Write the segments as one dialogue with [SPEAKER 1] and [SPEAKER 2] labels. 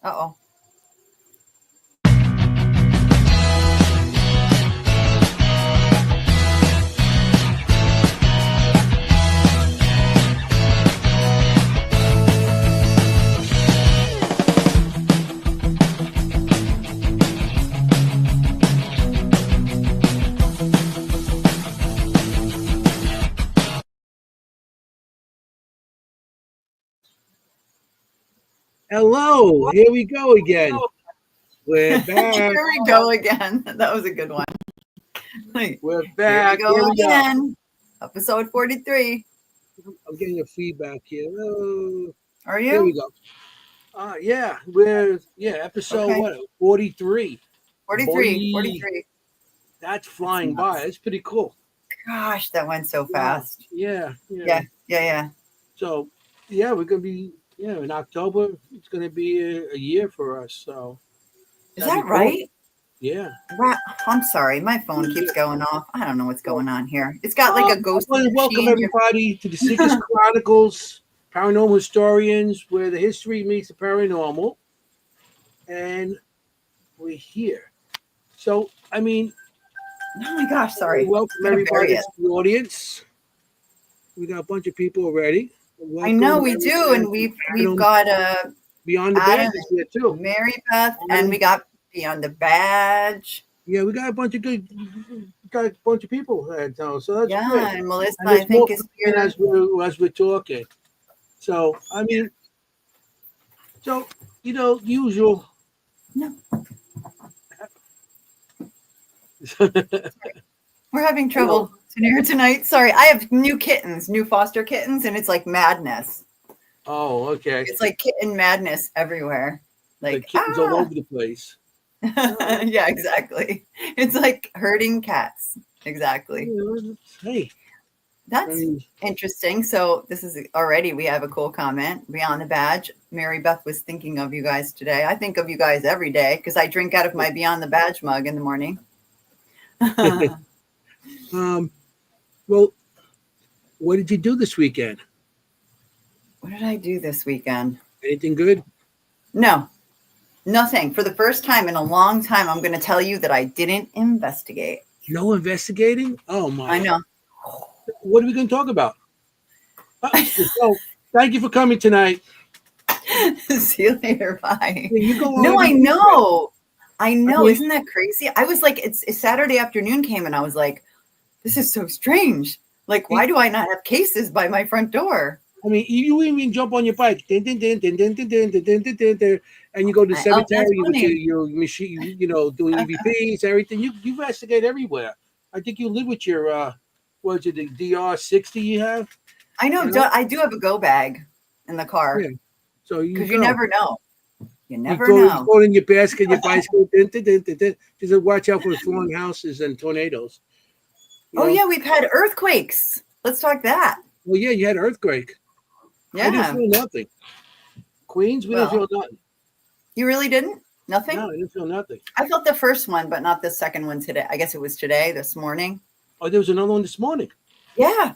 [SPEAKER 1] Uh-oh.
[SPEAKER 2] Hello, here we go again. We're back.
[SPEAKER 1] Here we go again. That was a good one.
[SPEAKER 2] We're back.
[SPEAKER 1] Here we go again. Episode 43.
[SPEAKER 2] I'm getting a feedback here. Hello.
[SPEAKER 1] Are you?
[SPEAKER 2] Here we go. Yeah, episode
[SPEAKER 1] Okay.
[SPEAKER 2] 43.
[SPEAKER 1] 43.
[SPEAKER 2] That's flying by. That's pretty cool.
[SPEAKER 1] Gosh, that went so fast.
[SPEAKER 2] Yeah. So, yeah, we're gonna be in October. It's gonna be a year for us. So,
[SPEAKER 1] is that right?
[SPEAKER 2] Cool. Yeah.
[SPEAKER 1] Wow. I'm sorry, my phone keeps going off. I don't know what's going on here. It's got like a ghost.
[SPEAKER 2] Welcome everybody to the Seekers Chronicles, Paranormal Historians, where the history meets the paranormal, and we're here. So, I mean,
[SPEAKER 1] oh my gosh, sorry.
[SPEAKER 2] Welcome everybody to the audience. We got a bunch of people already. Welcome,
[SPEAKER 1] I know we do, and we've got
[SPEAKER 2] Beyond the Badge is here too.
[SPEAKER 1] Mary Beth, and we got Beyond the Badge.
[SPEAKER 2] Yeah, we got a bunch of people there, so that's great.
[SPEAKER 1] And Melissa, I think, is here
[SPEAKER 2] as we're talking. So I mean, usual.
[SPEAKER 1] No. We're having trouble tonight. Sorry, I have new foster kittens, and it's like madness.
[SPEAKER 2] Oh, okay.
[SPEAKER 1] It's like kitten madness everywhere. Like
[SPEAKER 2] kittens all over the place.
[SPEAKER 1] Yeah, exactly. It's like herding cats. Exactly.
[SPEAKER 2] Hey.
[SPEAKER 1] That's interesting. So this is already, we have a cool comment. Beyond the Badge. Mary Beth was thinking of you guys today. I think of you guys every day because I drink out of my Beyond the Badge mug in the morning.
[SPEAKER 2] Well, what did you do this weekend?
[SPEAKER 1] What did I do this weekend?
[SPEAKER 2] Anything good?
[SPEAKER 1] No, nothing. For the first time in a long time, I'm going to tell you that I didn't investigate.
[SPEAKER 2] No investigating? Oh my!
[SPEAKER 1] I know.
[SPEAKER 2] What are we going to talk about? So, thank you for coming tonight.
[SPEAKER 1] See you later. Bye.
[SPEAKER 2] You go
[SPEAKER 1] no, I know. I know. Isn't that crazy? I was like, it's Saturday afternoon came and I was like, this is so strange. Like, why do I not have cases by my front door?
[SPEAKER 2] I mean, you even jump on your bike, and you go to the cemetery with your machine, doing EVPs, everything. You investigate everywhere. I think you live with your, the DR60 you have?
[SPEAKER 1] I know. I do have a go bag in the car.
[SPEAKER 2] Yeah. So
[SPEAKER 1] because you never know. You never know.
[SPEAKER 2] You go in your basket, your bicycle. Just watch out for falling houses and tornadoes.
[SPEAKER 1] Yeah, we've had earthquakes. Let's talk that.
[SPEAKER 2] Well, yeah, you had an earthquake.
[SPEAKER 1] Yeah.
[SPEAKER 2] I didn't feel nothing. Queens, we didn't feel nothing.
[SPEAKER 1] You really didn't? Nothing?
[SPEAKER 2] No, I didn't feel nothing.
[SPEAKER 1] I felt the first one, but not the second one today. I guess it was this morning.
[SPEAKER 2] Oh, there was another one this morning.
[SPEAKER 1] Yeah.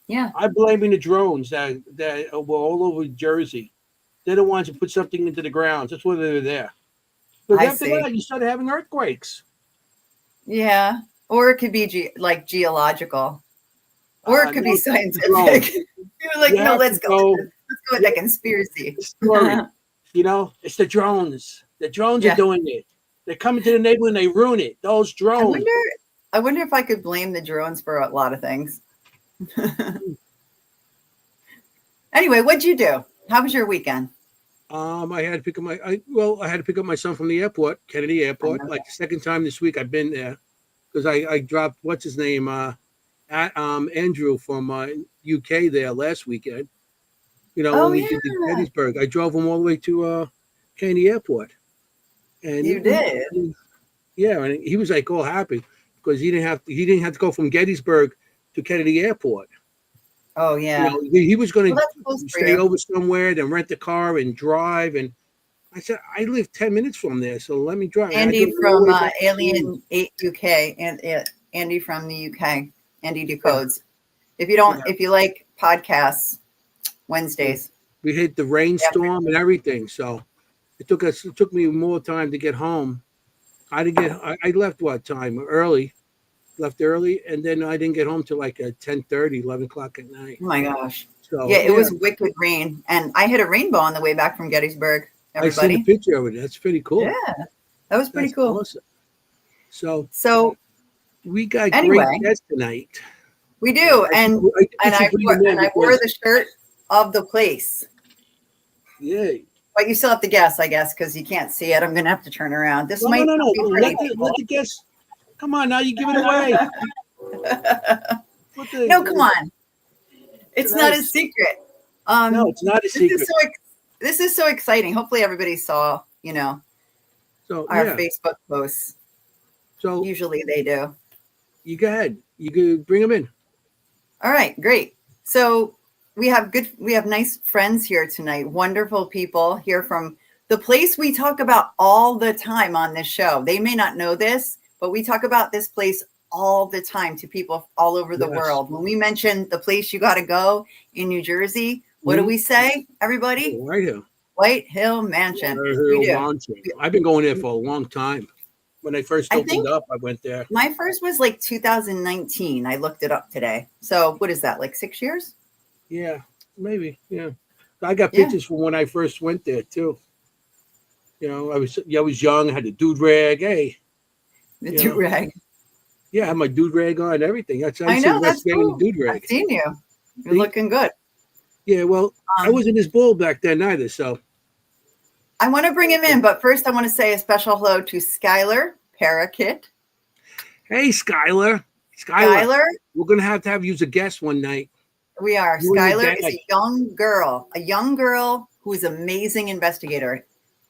[SPEAKER 2] I'm blaming the drones that were all over Jersey. They're the ones who put something into the ground. That's why they were there. But after that, you started having earthquakes.
[SPEAKER 1] Yeah. Or it could be geological. Or it could be scientific. You're like, no, let's go with the conspiracy.
[SPEAKER 2] Story. It's the drones. The drones are doing it. They're coming to the neighborhood and they ruin it. Those drones.
[SPEAKER 1] I wonder if I could blame the drones for a lot of things. Anyway, what'd you do? How was your weekend?
[SPEAKER 2] I had to pick up my son from the airport, Kennedy Airport. Like the second time this week I've been there because I dropped what's his name, Andrew from UK there last weekend. When we did the Gettysburg, I drove him all the way to Kennedy Airport. And
[SPEAKER 1] you did?
[SPEAKER 2] And he was like all happy because he didn't have to go from Gettysburg to Kennedy Airport.
[SPEAKER 1] Oh yeah.
[SPEAKER 2] He was going to stay over somewhere, then rent a car and drive. And I said, I live 10 minutes from there, so let me drive.
[SPEAKER 1] Andy from Alien 8 UK, and Andy from the UK. Andy Decodes. If you like podcasts, Wednesdays.
[SPEAKER 2] We hit the rainstorm and everything, so It took me more time to get home. I left what time? Early. Left early, and then I didn't get home till like at 10:30, 11 o'clock at night.
[SPEAKER 1] Oh my gosh.
[SPEAKER 2] So
[SPEAKER 1] Yeah, it was wicked rain. And I hit a rainbow on the way back from Gettysburg,
[SPEAKER 2] I seen a
[SPEAKER 1] everybody.
[SPEAKER 2] picture of it. That's pretty cool.
[SPEAKER 1] Yeah, that was pretty
[SPEAKER 2] That's
[SPEAKER 1] cool.
[SPEAKER 2] awesome. So
[SPEAKER 1] So
[SPEAKER 2] we got
[SPEAKER 1] anyway,
[SPEAKER 2] great guests tonight.
[SPEAKER 1] we do. And I wore the shirt of the place.
[SPEAKER 2] Yay.
[SPEAKER 1] But you still have to guess, I guess, because you can't see it. I'm going to have to turn around. This might
[SPEAKER 2] No.
[SPEAKER 1] be pretty
[SPEAKER 2] Let the guests. Come on, now you give it away.
[SPEAKER 1] No, come on. It's not a secret.
[SPEAKER 2] No, it's not a secret.
[SPEAKER 1] This is so exciting. Hopefully everybody saw, our Facebook posts.
[SPEAKER 2] So
[SPEAKER 1] usually they do.
[SPEAKER 2] You go ahead. You could bring them in.
[SPEAKER 1] All right, great. So we have nice friends here tonight. Wonderful people here from the place we talk about all the time on this show. They may not know this, but we talk about this place all the time to people all over the world. When we mention the place you got to go in New Jersey, what do we say, everybody? White Hill Mansion.
[SPEAKER 2] I've been going there for a long time. When I first opened up, I went there.
[SPEAKER 1] My first was like 2019. I looked it up today. So what is that, like 6 years?
[SPEAKER 2] Yeah, maybe. Yeah. I got pictures from when I first went there too. I was young, I had the dude rag. Hey.
[SPEAKER 1] The dude rag.
[SPEAKER 2] Yeah, I had my dude rag on and everything.
[SPEAKER 1] I know, that's cool.
[SPEAKER 2] Dude rag.
[SPEAKER 1] I've seen you. You're looking good.
[SPEAKER 2] Yeah, well, I wasn't as bold back then either, so.
[SPEAKER 1] I want to bring him in, but first I want to say a special hello to Skylar Parakit.
[SPEAKER 2] Hey, Skylar. Skylar. We're going to have you as a guest one night.
[SPEAKER 1] We are. Skylar is a young girl who is an amazing investigator.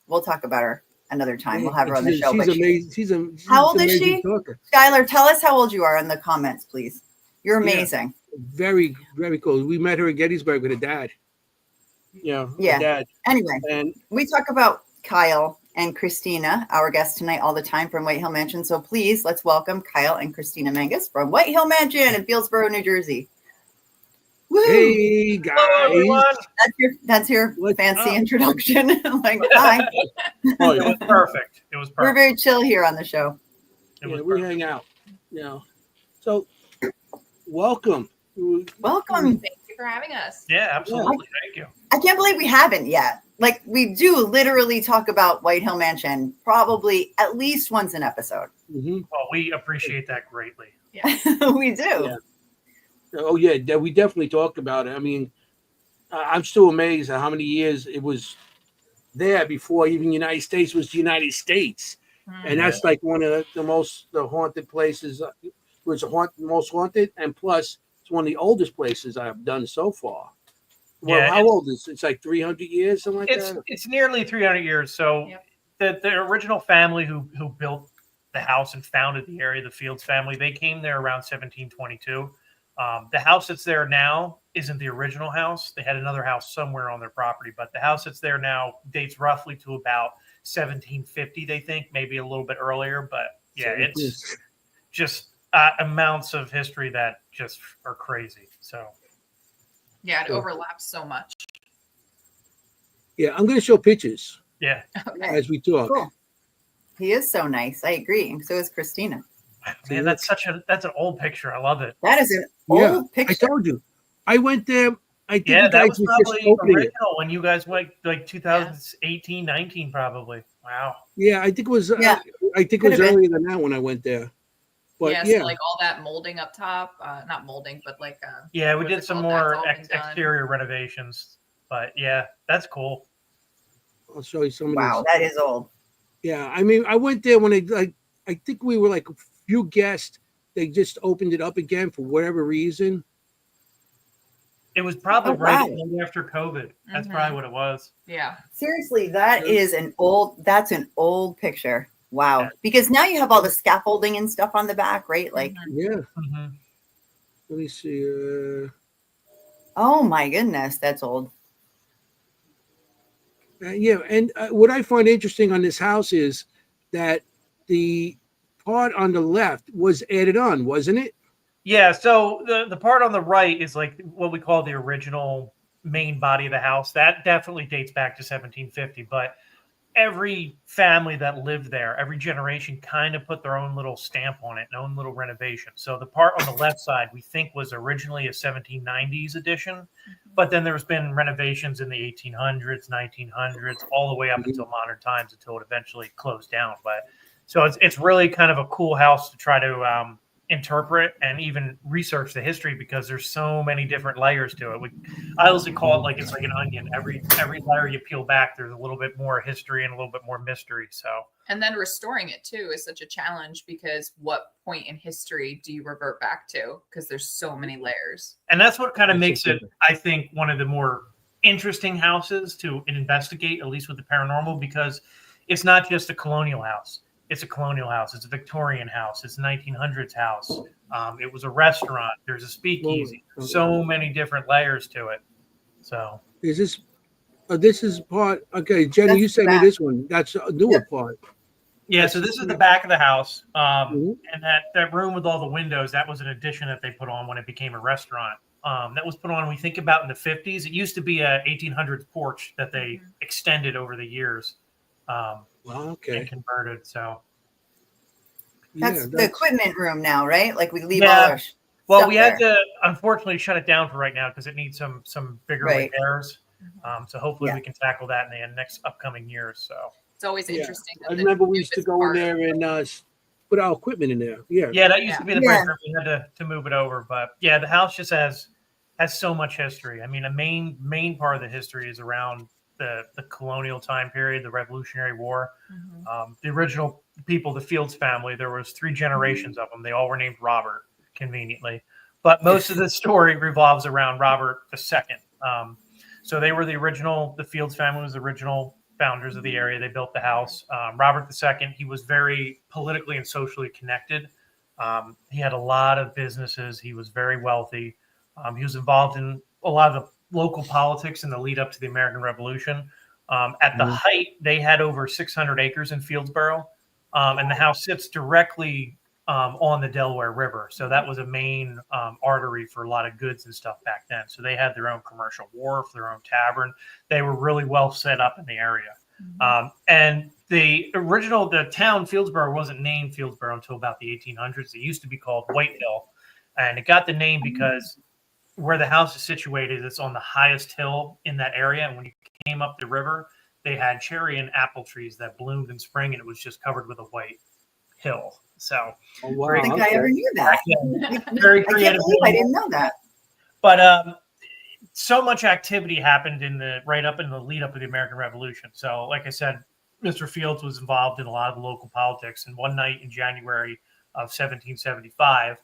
[SPEAKER 1] We'll talk about her another time. We'll have her on the show.
[SPEAKER 2] She's amazing.
[SPEAKER 1] How old is she? Skylar, tell us how old you are in the comments, please. You're amazing.
[SPEAKER 2] Yeah, very, very cool. We met her at Gettysburg with her dad.
[SPEAKER 1] Yeah.
[SPEAKER 2] Dad.
[SPEAKER 1] Anyway, we talk about Kyle and Christina, our guests tonight, all the time from White Hill Mansion. So please, let's welcome Kyle and Christina Mangus from White Hill Mansion in Fieldsboro, New Jersey. Woo!
[SPEAKER 2] Hey guys!
[SPEAKER 3] Hello, everyone.
[SPEAKER 1] That's your fancy introduction. Like, hi.
[SPEAKER 3] Oh, it was perfect. It was perfect.
[SPEAKER 1] We're very chill here on the show.
[SPEAKER 2] We hang out. So, welcome.
[SPEAKER 4] Welcome. Thank you for having us.
[SPEAKER 3] Yeah, absolutely. Thank you.
[SPEAKER 1] I can't believe we haven't yet. Like, we do literally talk about White Hill Mansion probably at least once an episode.
[SPEAKER 2] Mm-hmm.
[SPEAKER 3] Well, we appreciate that greatly.
[SPEAKER 1] Yeah. We do.
[SPEAKER 2] Yeah. Oh, yeah, we definitely talk about it. I mean, I'm still amazed at how many years it was there before even United States was the United States. Mm-hmm. And that's like one of the haunted places. It was most haunted, and plus, it's one of the oldest places I've done so far. Well, how old is it? It's like 300 years, something like that?
[SPEAKER 3] It's nearly 300 years. So the original family who built the house and founded the area, the Fields family, they came there around 1722. The house that's there now isn't the original house. They had another house somewhere on their property, but the house that's there now dates roughly to about 1750, they think, maybe a little bit earlier. But yeah, it's just amounts of history that just are crazy. So
[SPEAKER 4] yeah, it overlaps so much.
[SPEAKER 2] Yeah, I'm going to show pictures.
[SPEAKER 3] Yeah,
[SPEAKER 2] as we talk.
[SPEAKER 1] Cool. He is so nice. I agree. And so is Christina.
[SPEAKER 3] Man, that's an old picture. I love it.
[SPEAKER 1] That is an old picture.
[SPEAKER 2] I told you. I went there. I think
[SPEAKER 3] that
[SPEAKER 2] guys
[SPEAKER 3] was probably original when you guys went like 2018, 19, probably. Wow.
[SPEAKER 2] Yeah, I think it was. I think it was earlier than that when I went there. But
[SPEAKER 4] so like all that molding up top, not molding, but like.
[SPEAKER 3] Yeah, we did some more exterior renovations, but yeah, that's cool.
[SPEAKER 2] I'll show you some of
[SPEAKER 1] Wow, that is old.
[SPEAKER 2] Yeah, I mean, I went there when I think we were like few guests. They just opened it up again for whatever reason.
[SPEAKER 3] It was probably right after COVID. That's probably what it was.
[SPEAKER 4] Yeah.
[SPEAKER 1] Seriously, that's an old picture. Wow. Yeah. Because now you have all the scaffolding and stuff on the back, right? Like
[SPEAKER 2] yeah. Mm-hmm. Let me see.
[SPEAKER 1] Oh my goodness, that's old.
[SPEAKER 2] Yeah, and what I find interesting on this house is that the part on the left was added on, wasn't it?
[SPEAKER 3] Yeah, so the part on the right is like what we call the original main body of the house. That definitely dates back to 1750. But every family that lived there, every generation kind of put their own little stamp on it, and own little renovation. So the part on the left side we think was originally a 1790s edition, but then there's been renovations in the 1800s, 1900s, all the way up until modern times until it eventually closed down. But so it's really kind of a cool house to try to interpret and even research the history, because there's so many different layers to it. I also call it like it's like an onion. Every layer you peel back, there's a little bit more history and a little bit more mystery. So,
[SPEAKER 4] and then restoring it too is such a challenge, because what point in history do you revert back to? Because there's so many layers.
[SPEAKER 3] And that's what kind of makes it, I think, one of the more interesting houses to investigate, at least with the paranormal, because it's not just a colonial house. It's a colonial house. It's a Victorian house. It's a 1900s house. It was a restaurant. There's a speakeasy. So many different layers to it. So
[SPEAKER 2] is this? This is part. Okay, Jenny,
[SPEAKER 1] That's
[SPEAKER 2] you sent me this one. That's a newer part.
[SPEAKER 3] Yeah. So this is the back of the house, and that room with all the windows. That was an addition that they put on when it became a restaurant. That was put on. We think about in the 50s. It used to be a 1800s porch that they extended over the years. And converted. So
[SPEAKER 1] that's the equipment room now, right? Like we leave all our
[SPEAKER 3] well, we had to unfortunately shut it down for right now because it needs some bigger repairs. So hopefully we can tackle that in the next upcoming years. So
[SPEAKER 4] it's always interesting.
[SPEAKER 2] I remember we used to go in there and put our equipment in there. Yeah,
[SPEAKER 3] that used to be the break room. We had to move it over, but yeah, the house just has so much history. I mean, a main part of the history is around the colonial time period, the Revolutionary War. The original people, the Fields family, there was 3 generations of them. They all were named Robert, conveniently. But most of the story revolves around Robert II. So they were the Fields family was the original founders of the area. They built the house. Robert II, he was very politically and socially connected. He had a lot of businesses. He was very wealthy. He was involved in a lot of the local politics in the lead up to the American Revolution. At the height, they had over 600 acres in Fieldsboro, and the house sits directly on the Delaware River. So that was a main artery for a lot of goods and stuff back then. So they had their own commercial wharf, their own tavern. They were really well set up in the area. And the town Fieldsboro wasn't named Fieldsboro until about the 1800s. It used to be called Whitehill, and it got the name because where the house is situated, it's on the highest hill in that area. And when you came up the river, they had cherry and apple trees that bloomed in spring, and it was just covered with a white hill. So
[SPEAKER 1] I don't think I ever knew that.
[SPEAKER 3] Very creative.
[SPEAKER 1] I didn't know that.
[SPEAKER 3] But so much activity happened right up in the lead up to the American Revolution. So, like I said, Mr. Fields was involved in a lot of the local politics. And one night in January of 1775,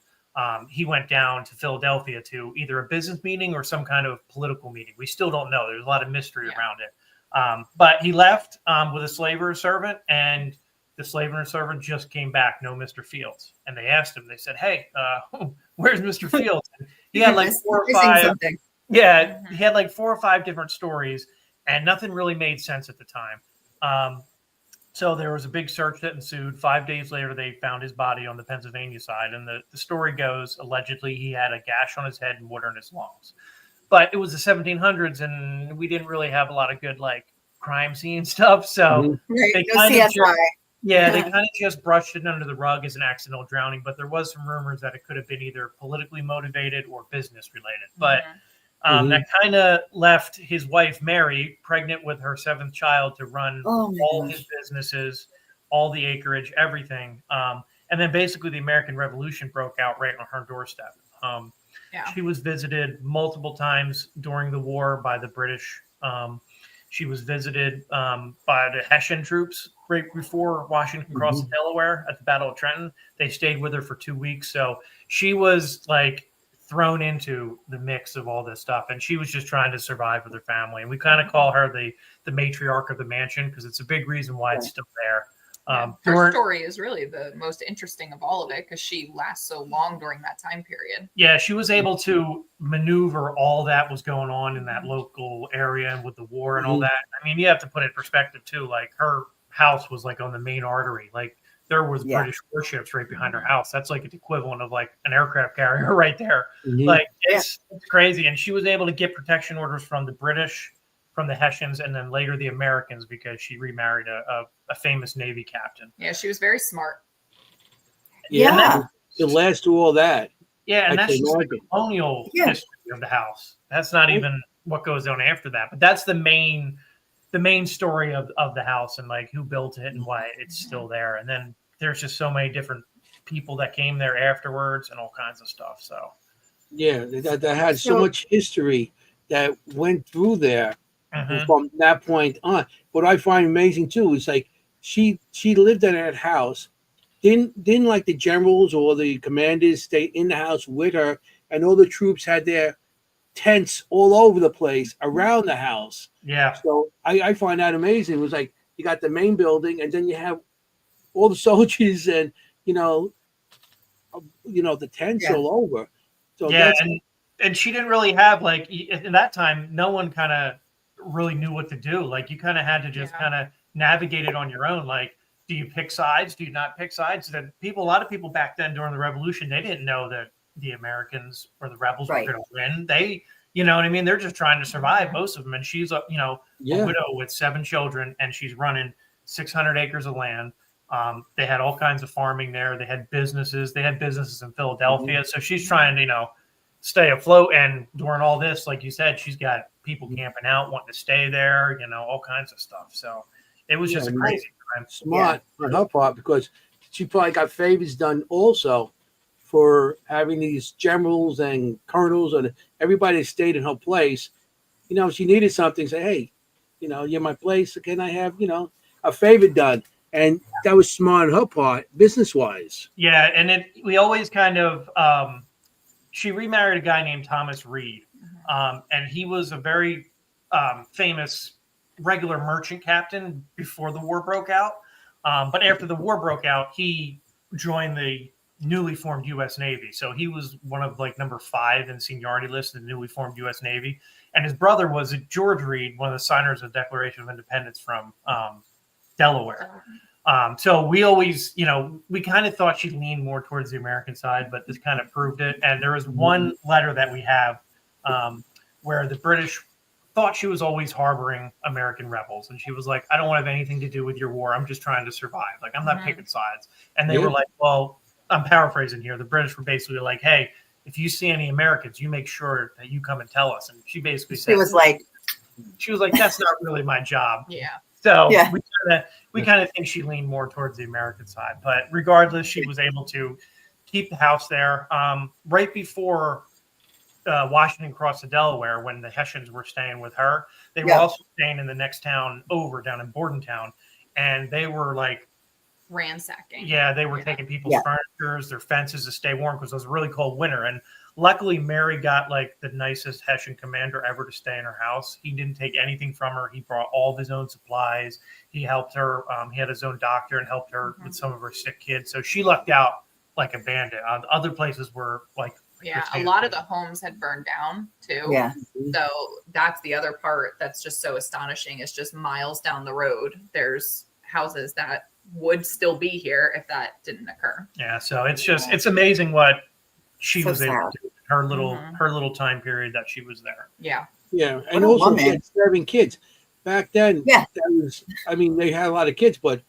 [SPEAKER 3] he went down to Philadelphia to either a business meeting or some kind of political meeting. We still don't know. There's a lot of mystery around it. But he left with a slaver servant, and the slaver servant just came back, no Mr. Fields. And they asked him, they said, "Hey, where's Mr. Fields?" And he had like 4 or 5. Yeah, he had like 4 or 5 different stories, and nothing really made sense at the time. So there was a big search that ensued. 5 days later, they found his body on the Pennsylvania side. And the story goes, allegedly, he had a gash on his head and water in his lungs. But it was the 1700s, and we didn't really have a lot of good, like, crime scene stuff. So they kind of just brushed it under the rug as an accidental drowning. But there was some rumors that it could have been either politically motivated or business related. But that kind of left his wife, Mary, pregnant with her 7th child, to run all his businesses, all the acreage, everything. And then basically the American Revolution broke out right on her doorstep. She was visited multiple times during the war by the British. She was visited by the Hessian troops right before Washington crossed the Delaware at the Battle of Trenton. They stayed with her for 2 weeks. So she was like thrown into the mix of all this stuff, and she was just trying to survive with her family. And we kind of call her the matriarch of the mansion because it's a big reason why it's still there.
[SPEAKER 4] Her story is really the most interesting of all of it because she lasts so long during that time period.
[SPEAKER 3] Yeah, she was able to maneuver all that was going on in that local area and with the war and all that. I mean, you have to put it in perspective too. Like her house was like on the main artery. Like there was British warships right behind her house. That's like the equivalent of like an aircraft carrier right there. Like it's crazy. And she was able to get protection orders from the British, from the Hessians and then later the Americans because she remarried a famous Navy captain.
[SPEAKER 4] Yeah, she was very smart.
[SPEAKER 1] Yeah.
[SPEAKER 2] To last through all that.
[SPEAKER 3] Yeah, and
[SPEAKER 2] I
[SPEAKER 3] that's
[SPEAKER 2] can
[SPEAKER 3] just the
[SPEAKER 2] imagine.
[SPEAKER 3] colonial
[SPEAKER 1] Yeah.
[SPEAKER 3] history of the house. That's not even what goes on after that, but that's the main story of the house and like who built it and why it's still there. And then there's just so many different people that came there afterwards and all kinds of stuff. So
[SPEAKER 2] Yeah, that had so much history that went through there from that point on. What I find amazing too is like she lived in that house. Didn't like the generals or the commanders stay in the house with her, and all the troops had their tents all over the place around the house.
[SPEAKER 3] yeah.
[SPEAKER 2] So I find that amazing. It was like you got the main building, and then you have all the soldiers and the tents all over. So
[SPEAKER 3] yeah, and she didn't really have like in that time, no one kind of really knew what to do. Like you kind of had to just kind of navigate it on your own. Like, do you pick sides? Do you not pick sides? That a lot of people back then during the Revolution, they didn't know that the Americans or the rebels were going to win. They, you know what I mean? They're just trying to survive, most of them. And she's a widow with 7 children, and she's running 600 acres of land. They had all kinds of farming there. They had businesses. They had businesses in Philadelphia. So she's trying to, stay afloat. And during all this, like you said, she's got people camping out, wanting to stay there, all kinds of stuff. So it was just a crazy time.
[SPEAKER 2] Smart on her part because she probably got favors done also for having these generals and colonels and everybody that stayed in her place. If she needed something, say, hey, you're my place. Can I have, a favor done? And that was smart on her part, business-wise.
[SPEAKER 3] Yeah, and we always kind of she remarried a guy named Thomas Reed, and he was a very famous regular merchant captain before the war broke out. But after the war broke out, he joined the newly formed U.S. Navy. So he was one of like number 5 in seniority list in the newly formed U.S. Navy. And his brother was George Reed, one of the signers of the Declaration of Independence from Delaware. So we always, we kind of thought she leaned more towards the American side, but this kind of proved it. And there was one letter that we have where the British thought she was always harboring American rebels. And she was like, I don't want to have anything to do with your war. I'm just trying to survive. Like, I'm not picking sides. And they were like, well, I'm paraphrasing here. The British were basically like, hey, if you see any Americans, you make sure that you come and tell us. And she basically said, she was like, that's not really my job.
[SPEAKER 4] Yeah.
[SPEAKER 3] So we kind of think she leaned more towards the American side, but regardless, she was able to keep the house there. Right before Washington crossed the Delaware, when the Hessians were staying with her, they were also staying in the next town over, down in Bordentown, and they were like
[SPEAKER 4] ransacking.
[SPEAKER 3] Yeah, they were taking people's furnitures, their fences to stay warm because it was a really cold winter. And luckily, Mary got like the nicest Hessian commander ever to stay in her house. He didn't take anything from her. He brought all of his own supplies. He helped her. He had his own doctor and helped her with some of her sick kids. So she lucked out like a bandit. Other places were like,
[SPEAKER 4] a lot of the homes had burned down too.
[SPEAKER 1] Yeah.
[SPEAKER 4] So that's the other part that's just so astonishing. Is just miles down the road, there's houses that would still be here if that didn't occur.
[SPEAKER 3] Yeah. So it's amazing what she was able to do. Her little time period that she was there.
[SPEAKER 4] Yeah.
[SPEAKER 2] Yeah. And also she had 7 kids. Back then, that was, they had a lot of kids, but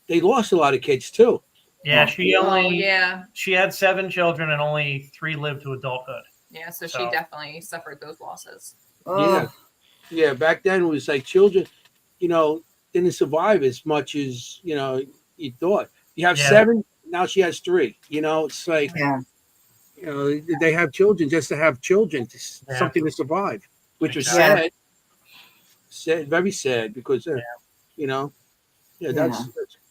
[SPEAKER 2] they lost a lot of kids too.
[SPEAKER 3] Yeah, she had 7 children and only 3 lived to adulthood.
[SPEAKER 4] Yeah, so she definitely suffered those losses.
[SPEAKER 2] Yeah. Back then it was like children, didn't survive as much as you thought. You have 7, now she has 3. It's like they have children just to have children, something to survive, which is sad, very sad because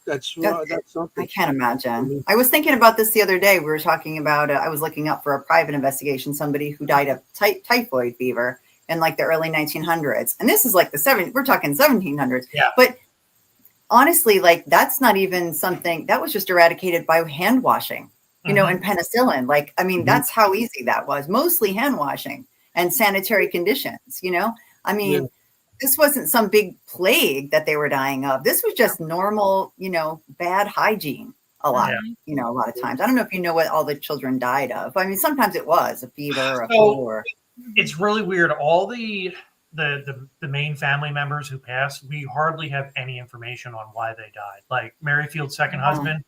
[SPEAKER 2] that's something.
[SPEAKER 1] I can't imagine. I was thinking about this the other day. We were talking about, I was looking up for a private investigation, somebody who died of typhoid fever in like the early 1900s. And this is like we're talking 1700s.
[SPEAKER 3] Yeah.
[SPEAKER 1] But honestly, like that's not even something that was just eradicated by hand washing, and penicillin. Like, that's how easy that was. Mostly hand washing and sanitary conditions, This wasn't some big plague that they were dying of. This was just normal, bad hygiene a lot of times. I don't know if you know what all the children died of. Sometimes it was a fever or a flu.
[SPEAKER 3] It's really weird. All the the main family members who passed, we hardly have any information on why they died. Like Mary Field's second husband,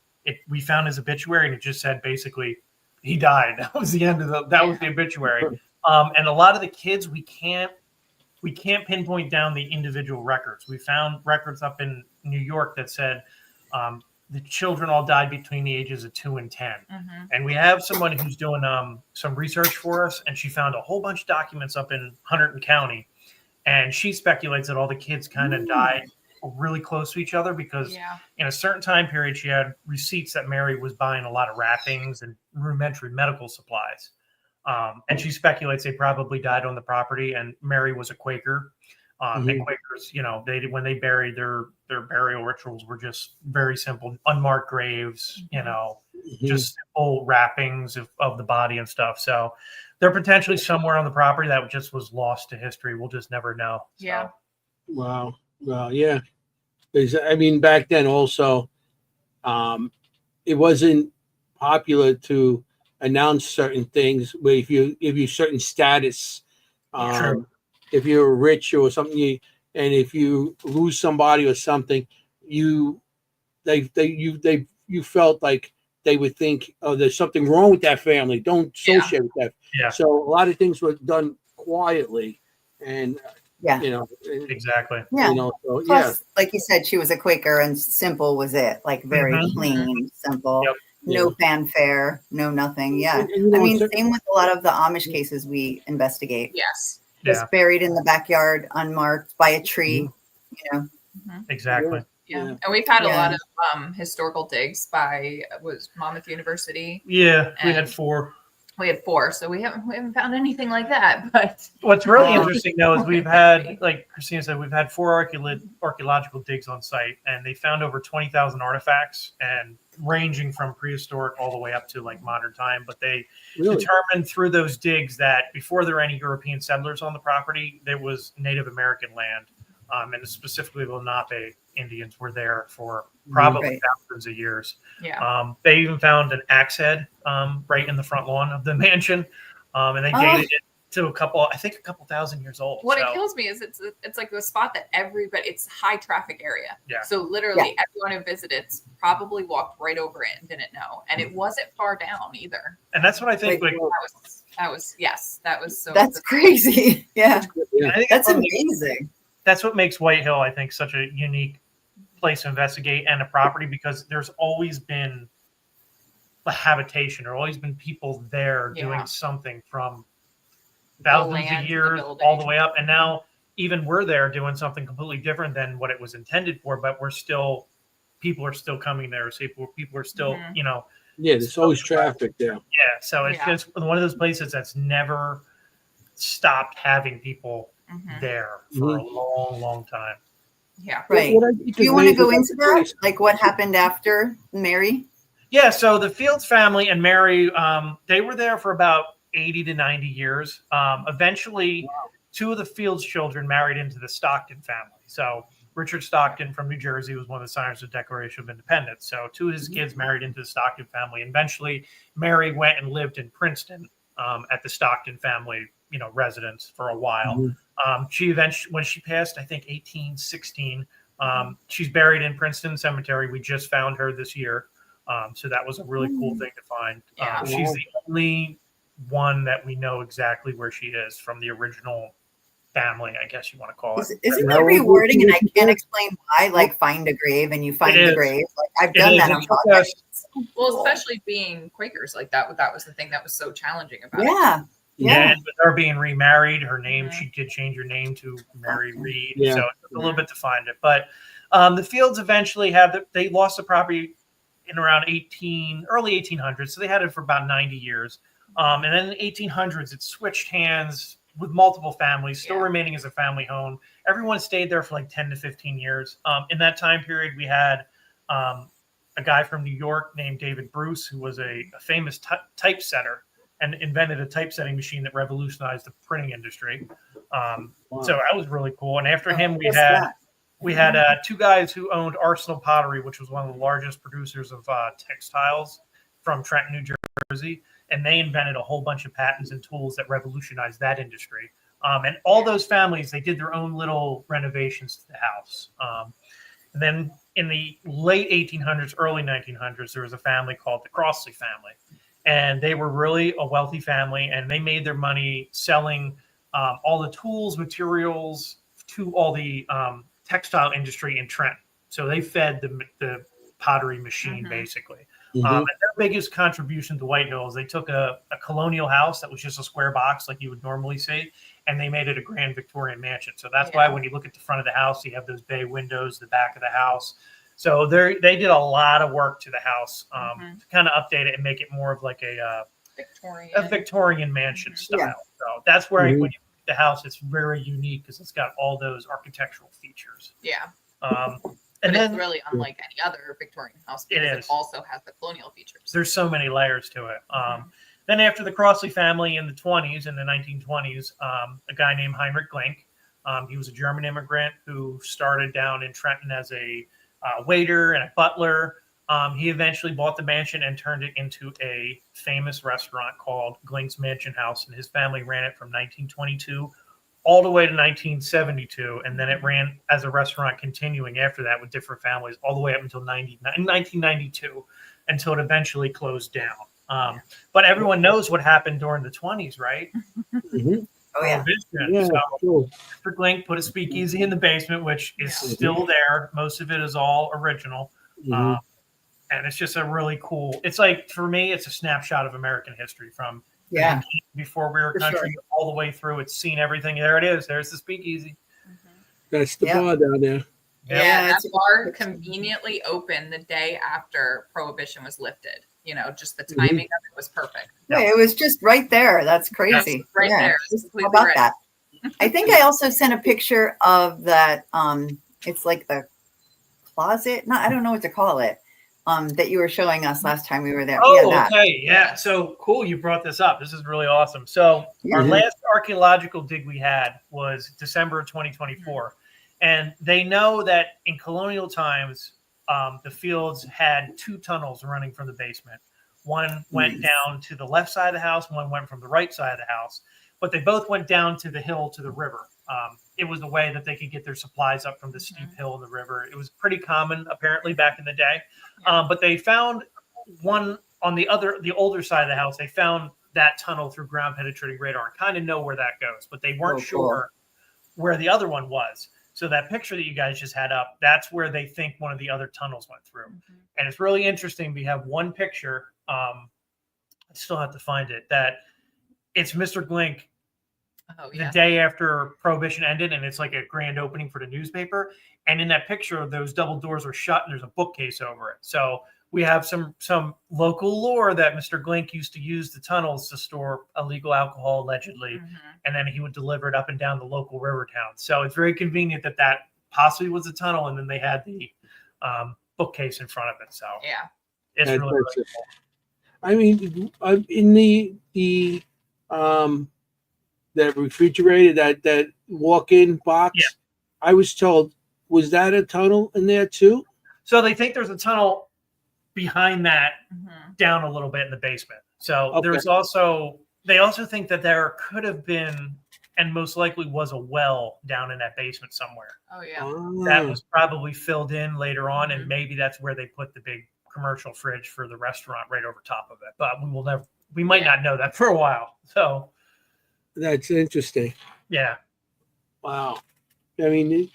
[SPEAKER 3] we found his obituary and it just said basically he died. That was the end of was the obituary. And a lot of the kids we can't pinpoint down the individual records. We found records up in New York that said the children all died between the ages of 2 and 10. And we have someone who's doing some research for us, and she found a whole bunch of documents up in Hunterdon County. And she speculates that all the kids kind of died really close to each other because in a certain time period, she had receipts that Mary was buying a lot of wrappings and rudimentary medical supplies. And she speculates they probably died on the property. And Mary was a Quaker. And Quakers, when they buried their burial rituals were just very simple, unmarked graves, just simple wrappings of the body and stuff. So they're potentially somewhere on the property that just was lost to history. We'll just never know. So.
[SPEAKER 4] Yeah.
[SPEAKER 2] Wow. Well, yeah. I mean, back then also, it wasn't popular to announce certain things where if you certain status, if you're rich or something, and if you lose somebody or something, you felt like they would think, oh, there's something wrong with that family. Don't associate with that.
[SPEAKER 3] Yeah.
[SPEAKER 2] So a lot of things were done quietly, and
[SPEAKER 3] exactly.
[SPEAKER 1] Yeah.
[SPEAKER 2] So,
[SPEAKER 1] Plus, like you said, she was a Quaker, and simple was it. Like very clean, simple.
[SPEAKER 3] Yep.
[SPEAKER 1] No fanfare, no nothing. Yeah. I mean, same with a lot of the Amish cases we investigate.
[SPEAKER 4] Yes.
[SPEAKER 1] Just buried in the backyard, unmarked by a tree.
[SPEAKER 3] Exactly.
[SPEAKER 4] Yeah. And we've had a lot of historical digs by Monmouth University.
[SPEAKER 3] Yeah, we had 4.
[SPEAKER 4] We had 4, so we haven't found anything like that. But
[SPEAKER 3] what's really interesting though is we've had, like Christina said, we've had 4 archaeological digs on site, and they found over 20,000 artifacts, and ranging from prehistoric all the way up to like modern time. But they determined through those digs that before there were any European settlers on the property, there was Native American land, and specifically the Lenape Indians were there for probably thousands of years.
[SPEAKER 4] Yeah.
[SPEAKER 3] They even found an axe head right in the front lawn of the mansion, and they dated it to a couple thousand years old.
[SPEAKER 4] What it kills me is it's like the spot that it's high traffic area.
[SPEAKER 3] Yeah.
[SPEAKER 4] So literally everyone who visited probably walked right over it and didn't know, and it wasn't far down either.
[SPEAKER 3] And that's what I think.
[SPEAKER 4] That was so.
[SPEAKER 1] That's crazy. Yeah.
[SPEAKER 3] I think
[SPEAKER 1] that's amazing.
[SPEAKER 3] That's what makes White Hill, I think, such a unique place to investigate and a property, because there's always been a habitation. There always been people there doing something from thousands of years all the way up. And now even we're there doing something completely different than what it was intended for, but people are still coming there. So people are still,
[SPEAKER 2] there's always traffic there.
[SPEAKER 3] Yeah. So it's just one of those places that's never stopped having people there for a long, long time.
[SPEAKER 4] Yeah.
[SPEAKER 1] Right. Do you want to go into that? Like what happened after Mary?
[SPEAKER 3] Yeah. So the Fields family and Mary, they were there for about 80 to 90 years. Eventually, 2 of the Fields children married into the Stockton family. So Richard Stockton from New Jersey was one of the signers of the Declaration of Independence. So 2 of his kids married into the Stockton family. And eventually, Mary went and lived in Princeton at the Stockton family, residence for a while. She eventually, when she passed, I think 1816, she's buried in Princeton Cemetery. We just found her this year. So that was a really cool thing to find. She's the only one that we know exactly where she is from the original family, I guess you want to call it.
[SPEAKER 1] Isn't that rewarding? And I can't explain why, like find a grave and you find the grave. Like I've done that on podcasts.
[SPEAKER 4] Well, especially being Quakers, like that was the thing that was so challenging about it.
[SPEAKER 3] Yeah, and with her being remarried, her name, she did change her name to Mary Reed. So it took a little bit to find it. But the Fields eventually they lost the property in around early 1800s. So they had it for about 90 years. And then in the 1800s, it switched hands with multiple families, still remaining as a family home. Everyone stayed there for like 10 to 15 years. In that time period, we had a guy from New York named David Bruce, who was a famous typesetter and invented a typesetting machine that revolutionized the printing industry. So that was really cool. And after him, we had 2 guys who owned Arsenal Pottery, which was one of the largest producers of textiles from Trenton, New Jersey. And they invented a whole bunch of patents and tools that revolutionized that industry. And all those families, they did their own little renovations to the house. And then in the late 1800s, early 1900s, there was a family called the Crossley family. And they were really a wealthy family, and they made their money selling all the tools, materials to all the textile industry in Trenton. So they fed the pottery machine, basically.
[SPEAKER 2] Mhm.
[SPEAKER 3] And their biggest contribution to White Hills, they took a colonial house that was just a square box like you would normally see, and they made it a grand Victorian mansion. So that's why when you look at the front of the house, you have those bay windows, the back of the house. So they did a lot of work to the house to kind of update it and make it more of like a Victorian mansion style.
[SPEAKER 1] Yeah.
[SPEAKER 3] So that's where when you look at the house, it's very unique because it's got all those architectural features.
[SPEAKER 4] Yeah.
[SPEAKER 3] And
[SPEAKER 4] But
[SPEAKER 3] then
[SPEAKER 4] it's really unlike any other Victorian house
[SPEAKER 3] It
[SPEAKER 4] because
[SPEAKER 3] is.
[SPEAKER 4] it also has the colonial features.
[SPEAKER 3] there's so many layers to it. Then after the Crossley family in the 1920s, a guy named Heinrich Glink, he was a German immigrant who started down in Trenton as a waiter and a butler. He eventually bought the mansion and turned it into a famous restaurant called Glink's Mansion House, and his family ran it from 1922 all the way to 1972, and then it ran as a restaurant continuing after that with different families all the way up until 1992, until it eventually closed down. But everyone knows what happened during the 20s, right?
[SPEAKER 2] Mhm.
[SPEAKER 1] Oh yeah.
[SPEAKER 3] Prohibition.
[SPEAKER 2] Yeah,
[SPEAKER 3] So
[SPEAKER 2] cool.
[SPEAKER 3] Mr. Glink put a speakeasy in the basement, which is still there. Most of it is all original.
[SPEAKER 2] Mhm.
[SPEAKER 3] And it's just a really cool, it's like, for me, it's a snapshot of American history from
[SPEAKER 1] Yeah.
[SPEAKER 3] before we were
[SPEAKER 1] For
[SPEAKER 3] a country all the way through. It's seen everything. There it is. There's the speakeasy.
[SPEAKER 2] That's the
[SPEAKER 1] Yeah.
[SPEAKER 2] bar down there.
[SPEAKER 4] Yeah,
[SPEAKER 1] it's
[SPEAKER 4] that
[SPEAKER 1] a
[SPEAKER 4] bar
[SPEAKER 1] good picture.
[SPEAKER 4] conveniently opened the day after Prohibition was lifted. Just the timing of it was perfect.
[SPEAKER 1] Yeah, it was just right there. That's crazy.
[SPEAKER 4] right
[SPEAKER 1] Yeah,
[SPEAKER 4] there.
[SPEAKER 1] just-
[SPEAKER 4] Completely
[SPEAKER 1] how about
[SPEAKER 4] right.
[SPEAKER 1] that? I think I also sent a picture of that. It's like the closet. No, I don't know what to call it. That you were showing us last time we were there.
[SPEAKER 3] Oh,
[SPEAKER 1] that.
[SPEAKER 3] okay. Yeah. So cool. You brought this up. This is really awesome. So our
[SPEAKER 2] Mhm.
[SPEAKER 3] last archaeological dig we had was December of 2024. And they know that in colonial times, the fields had two tunnels running from the basement. One went down to the left side of the house, one went from the right side of the house, but they both went down to the hill to the river. It was the way that they could get their supplies up from the steep hill in the river. It was pretty common, apparently, back in the day. But they found one on the older side of the house. They found that tunnel through ground penetrating radar and kind of know where that goes, but they weren't sure where the other one was. So that picture that you guys just had up, that's where they think one of the other tunnels went through. And it's really interesting. We have one picture. I still have to find it. That it's Mr. Glink the day after Prohibition ended, and it's like a grand opening for the newspaper. And in that picture, those double doors were shut, and there's a bookcase over it. So we have some local lore that Mr. Glink used to use the tunnels to store illegal alcohol, allegedly, and then he would deliver it up and down the local river town. So it's very convenient that possibly was a tunnel, and then they had the bookcase in front of it. So it's
[SPEAKER 2] That's
[SPEAKER 3] really, really
[SPEAKER 2] it.
[SPEAKER 3] cool.
[SPEAKER 2] I mean, in the that refrigerator, that walk-in box, I was told, was that a tunnel in there too?
[SPEAKER 3] So they think there's a tunnel behind that down a little bit in the basement. So there's also, they also think that there could have been, and most likely was, a well down in that basement somewhere.
[SPEAKER 4] Oh yeah.
[SPEAKER 3] That was probably filled in later on, and maybe that's where they put the big commercial fridge for the rrestaurant right over top of it. But we might not know that for a while. So
[SPEAKER 2] that's interesting.
[SPEAKER 3] Yeah.
[SPEAKER 2] Wow. I mean,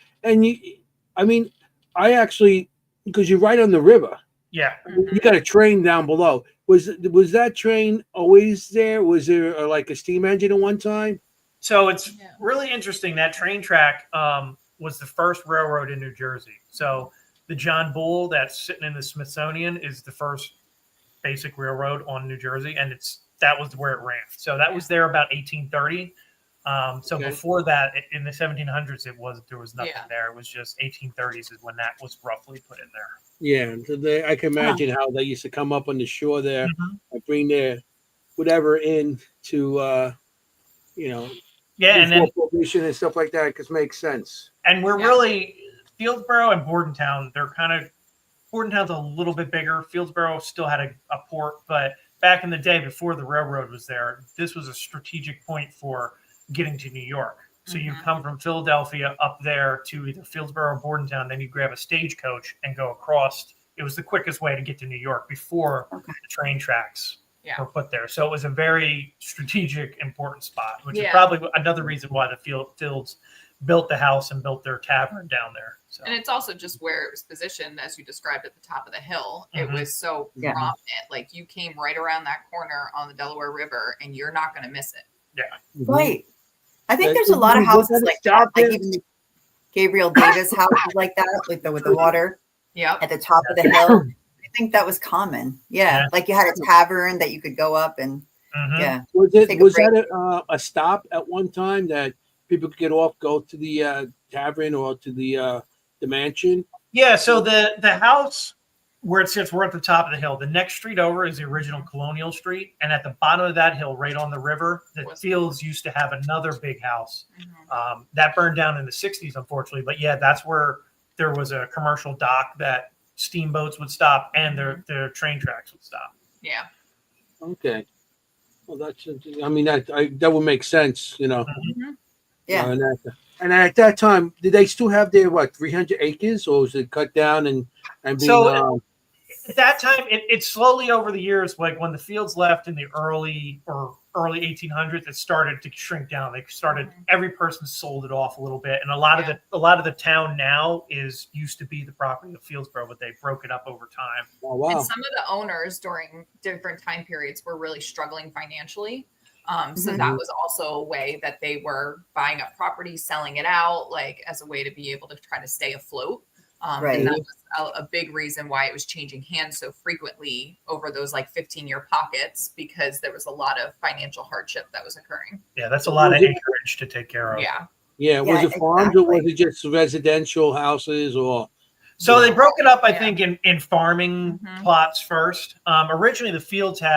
[SPEAKER 2] I actually, because you're right on the river.
[SPEAKER 3] Yeah.
[SPEAKER 2] You got a train down below. Was that train always there? Was there like a steam engine at one time?
[SPEAKER 3] So it's really interesting. That train track was the first railroad in New Jersey. So the John Bull that's sitting in the Smithsonian is the first basic railroad on New Jersey, and that was where it ran. So that was there about 1830. Before that, in the 1700s, there was nothing there. It was just 1830s is when that was roughly put in there.
[SPEAKER 2] Yeah, so I can imagine how they used to come up on the shore there and bring their whatever in to,
[SPEAKER 3] and then
[SPEAKER 2] Prohibition and stuff like that, because it makes sense.
[SPEAKER 3] And we're really, Fieldsboro and Bordentown, Bordentown's a little bit bigger. Fieldsboro still had a port, but back in the day before the railroad was there, this was a strategic point for getting to New York. So you
[SPEAKER 4] Mhm.
[SPEAKER 3] come from Philadelphia up there to either Fieldsboro or Bordentown, then you grab a stagecoach and go across. It was the quickest way to get to New York before
[SPEAKER 1] Okay.
[SPEAKER 3] the train tracks
[SPEAKER 4] Yeah.
[SPEAKER 3] were put there. So it was a very strategic, important spot, which is
[SPEAKER 4] Yeah.
[SPEAKER 3] probably another reason why the Fields built the house and built their tavern down there. So
[SPEAKER 4] And it's also just where it was positioned, as you described, at the top of the hill. It
[SPEAKER 3] Mhm.
[SPEAKER 4] was so
[SPEAKER 1] Yeah.
[SPEAKER 4] prominent. Like you came right around that corner on the Delaware River, and you're not going to miss it.
[SPEAKER 2] Mhm.
[SPEAKER 1] Right. I think
[SPEAKER 2] And
[SPEAKER 1] there's a lot of
[SPEAKER 2] was
[SPEAKER 1] houses
[SPEAKER 2] that a
[SPEAKER 1] like that.
[SPEAKER 2] stop
[SPEAKER 1] Like
[SPEAKER 2] there?
[SPEAKER 1] even the Gabriel Davis house is like that, like with the water
[SPEAKER 4] Yep.
[SPEAKER 1] at the top of the hill. I think that was common. Yeah.
[SPEAKER 3] Yeah.
[SPEAKER 1] Like you had a tavern that you could go up and
[SPEAKER 3] Mhm.
[SPEAKER 1] yeah.
[SPEAKER 2] Was
[SPEAKER 1] Take a break.
[SPEAKER 2] that a stop at one time that people could get off, go to the tavern or to the mansion?
[SPEAKER 3] Yeah, so the house where it sits, we're at the top of the hill. The next street over is the original Colonial Street, and at the bottom of that hill, right on the river, the Fields used to have another big house
[SPEAKER 4] Mhm.
[SPEAKER 3] that burned down in the '60s, unfortunately. But yeah, that's where there was a commercial dock that steamboats would stop and their train tracks would stop.
[SPEAKER 4] Yeah.
[SPEAKER 2] Okay. Well, that's. I mean, that would make sense, you know.
[SPEAKER 4] Mhm.
[SPEAKER 1] Yeah.
[SPEAKER 2] And at that time, did they still have their 300 acres, or was it cut down and being?
[SPEAKER 3] So at that time, it slowly over the years, like when the Fields left in the early 1800s, it started to shrink down. They started every person sold it off a little bit, and a lot of the town now used to be the property of Fieldsboro, but they broke it up over time.
[SPEAKER 2] Oh wow!
[SPEAKER 4] And some of the owners during different time periods were really struggling financially. So that was also a way that they were buying up property, selling it out, like as a way to be able to try to stay afloat.
[SPEAKER 1] Right.
[SPEAKER 4] And that was a big reason why it was changing hands so frequently over those like 15-year pockets, because there was a lot of financial hardship that was occurring.
[SPEAKER 3] Yeah, that's a lot of acreage to take care of.
[SPEAKER 4] Yeah.
[SPEAKER 2] Yeah, was it farms or was it just residential houses or?
[SPEAKER 3] So they broke it up, I think, in farming
[SPEAKER 4] Mhm.
[SPEAKER 3] plots first. Originally, the Fields they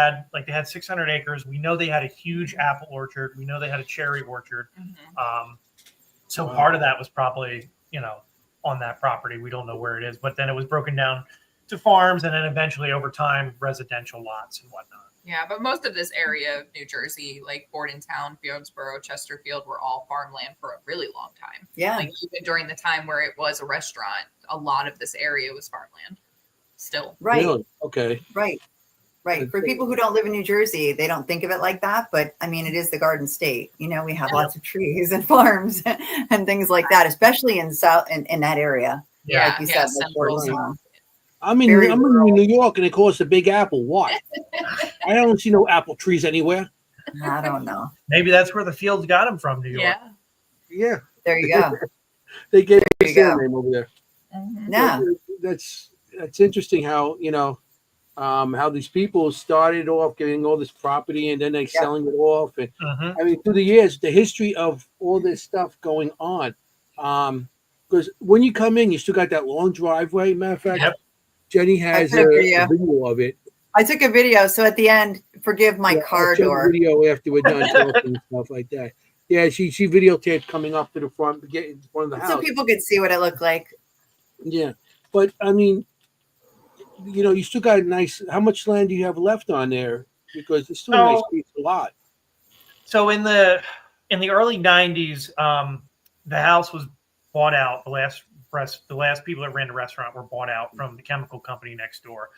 [SPEAKER 3] had 600 acres. We know they had a huge apple orchard. We know they had a cherry orchard.
[SPEAKER 4] Mhm.
[SPEAKER 3] So part of that was probably, on that property. We don't know where it is, but then it was broken down to farms and then eventually over time, residential lots and whatnot.
[SPEAKER 4] Yeah, but most of this area of New Jersey, like Bordentown, Fieldsboro, Chesterfield, were all farmland for a really long time.
[SPEAKER 1] Yeah.
[SPEAKER 4] Like even during the time where it was a restaurant, a lot of this area was farmland still.
[SPEAKER 1] Right.
[SPEAKER 2] Really? Okay.
[SPEAKER 1] Right. For people who don't live in New Jersey, they don't think of it like that. But I mean, it is the Garden State. We have lots of trees and farms and things like that, especially in that area.
[SPEAKER 4] Yeah,
[SPEAKER 1] Like you said,
[SPEAKER 4] Central.
[SPEAKER 2] I'm in New York and they call us the Big Apple. Why? I don't see no apple trees anywhere.
[SPEAKER 1] I don't know.
[SPEAKER 3] Maybe that's where the Fields got them from, New York.
[SPEAKER 4] Yeah.
[SPEAKER 2] Yeah.
[SPEAKER 1] There you go.
[SPEAKER 2] They gave us their name over there.
[SPEAKER 4] Mhm.
[SPEAKER 1] Yeah.
[SPEAKER 2] That's interesting how, how these people started off getting all this property and then they selling it off. And I mean, through the years, the history of all this stuff going on. Because when you come in, you still got that long driveway. Matter of fact, Jennie has a video of it.
[SPEAKER 1] I took a video. So at the end, forgive my car door.
[SPEAKER 2] Video after we're done talking and stuff like that. Yeah, she videotaped coming up to the front, get in front of the house.
[SPEAKER 1] So people could see what it looked like.
[SPEAKER 2] Yeah. But I mean, you still got a nice. How much land do you have left on there? Because it's still a nice piece, a lot.
[SPEAKER 3] So in the early '90s, the house was bought out. The last people that ran the restaurant were bought out from the chemical company next door.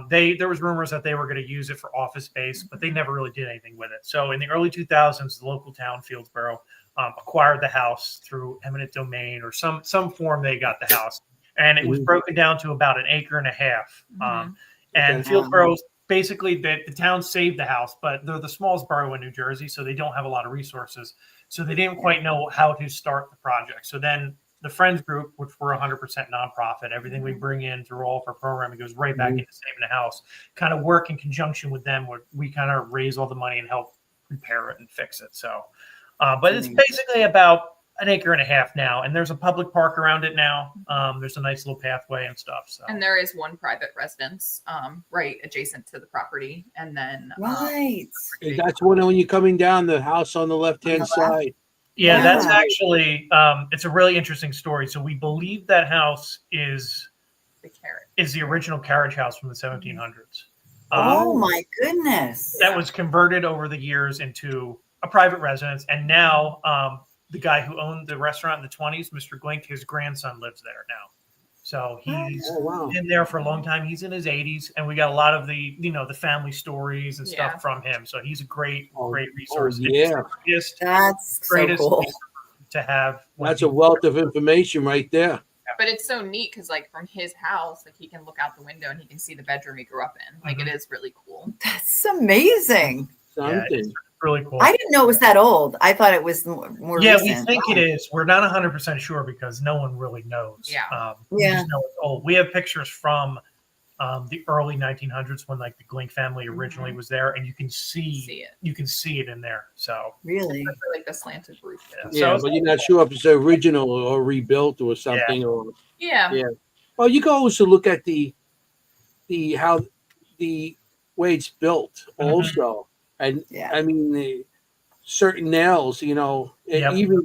[SPEAKER 3] There was rumors that they were going to use it for office space, but they never really did anything with it. So in the early 2000s, the local town, Fieldsboro, acquired the house through eminent domain or some form. They got the house, and it was broken down to about 1.5 acres. And Fieldsboro, basically, the town saved the house, but they're the smallest borough in New Jersey, so they don't have a lot of resources. So they didn't quite know how to start the project. So then the Friends Group, which we're 100% nonprofit, everything we bring in through all of our programming goes right back into saving the house, kind of work in conjunction with them where we kind of raise all the money and help repair it and fix it. So, but it's basically about 1.5 acres now, and there's a public park around it now. There's a nice little pathway and stuff. So.
[SPEAKER 4] And there is one private residence right adjacent to the property. And then
[SPEAKER 2] that's when you're coming down the house on the left-hand side.
[SPEAKER 3] Yeah, that's actually it's a really interesting story. So we believe that house is the original carriage house from the 1700s.
[SPEAKER 1] Oh my goodness!
[SPEAKER 3] That was converted over the years into a private residence. And now the guy who owned the restaurant in the 20s, Mr. Glink, his grandson lives there now. So he's been there for a long time. He's in his 80s, and we got a lot of the, the family stories and stuff from him. So he's a great resource.
[SPEAKER 1] That's so cool
[SPEAKER 3] to have.
[SPEAKER 2] That's a wealth of information right there.
[SPEAKER 4] But it's so neat because, like, from his house, like, he can look out the window and he can see the bedroom he grew up in. Like, it is really cool.
[SPEAKER 1] That's amazing.
[SPEAKER 3] Yeah, it's really cool.
[SPEAKER 1] I didn't know it was that old. I thought it was more
[SPEAKER 3] Yeah,
[SPEAKER 1] recent.
[SPEAKER 3] we think it is. We're not 100% sure because no one really knows.
[SPEAKER 4] Yeah.
[SPEAKER 3] We just know it's old. We have pictures from the early 1900s when, like, the Glink family originally was there, and you can see it. You can see it in there. So
[SPEAKER 1] really,
[SPEAKER 4] like the slanted roof.
[SPEAKER 2] Yeah, but you're not sure if it's original or rebuilt or something.
[SPEAKER 4] Yeah.
[SPEAKER 2] Well, you can also look at the how the way it's built also. And I mean, the certain nails, even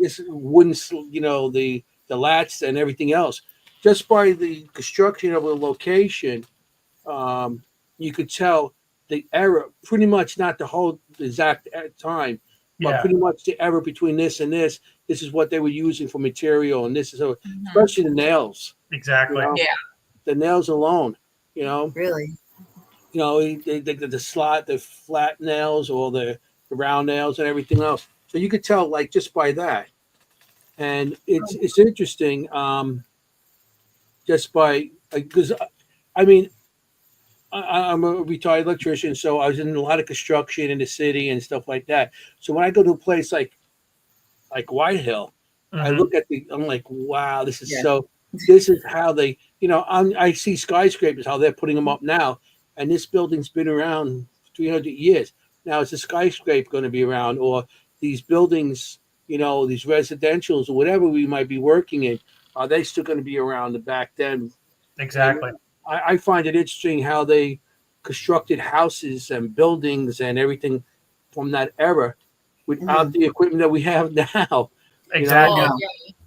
[SPEAKER 2] this wooden, the lats and everything else, just by the construction of a location, you could tell the error, pretty much not the whole exact time, but pretty much the error between this and this. This is what they were using for material, and this is especially the nails.
[SPEAKER 3] Exactly.
[SPEAKER 2] The nails alone,
[SPEAKER 1] really.
[SPEAKER 2] The flat nails or the round nails and everything else. So you could tell, like, just by that. And it's interesting, just by, because I mean, I'm a retired electrician, so I was in a lot of construction in the city and stuff like that. So when I go to a place like White Hill, I look at I'm like, wow, this is this is how they, I see skyscrapers, how they're putting them up now. And this building's been around 300 years. Now, is the skyscraper going to be around, or these buildings, these residentials or whatever we might be working in, are they still going to be around back then?
[SPEAKER 3] Exactly.
[SPEAKER 2] And I find it interesting how they constructed houses and buildings and everything from that era without the equipment that we have now.
[SPEAKER 3] Exactly.
[SPEAKER 4] Well,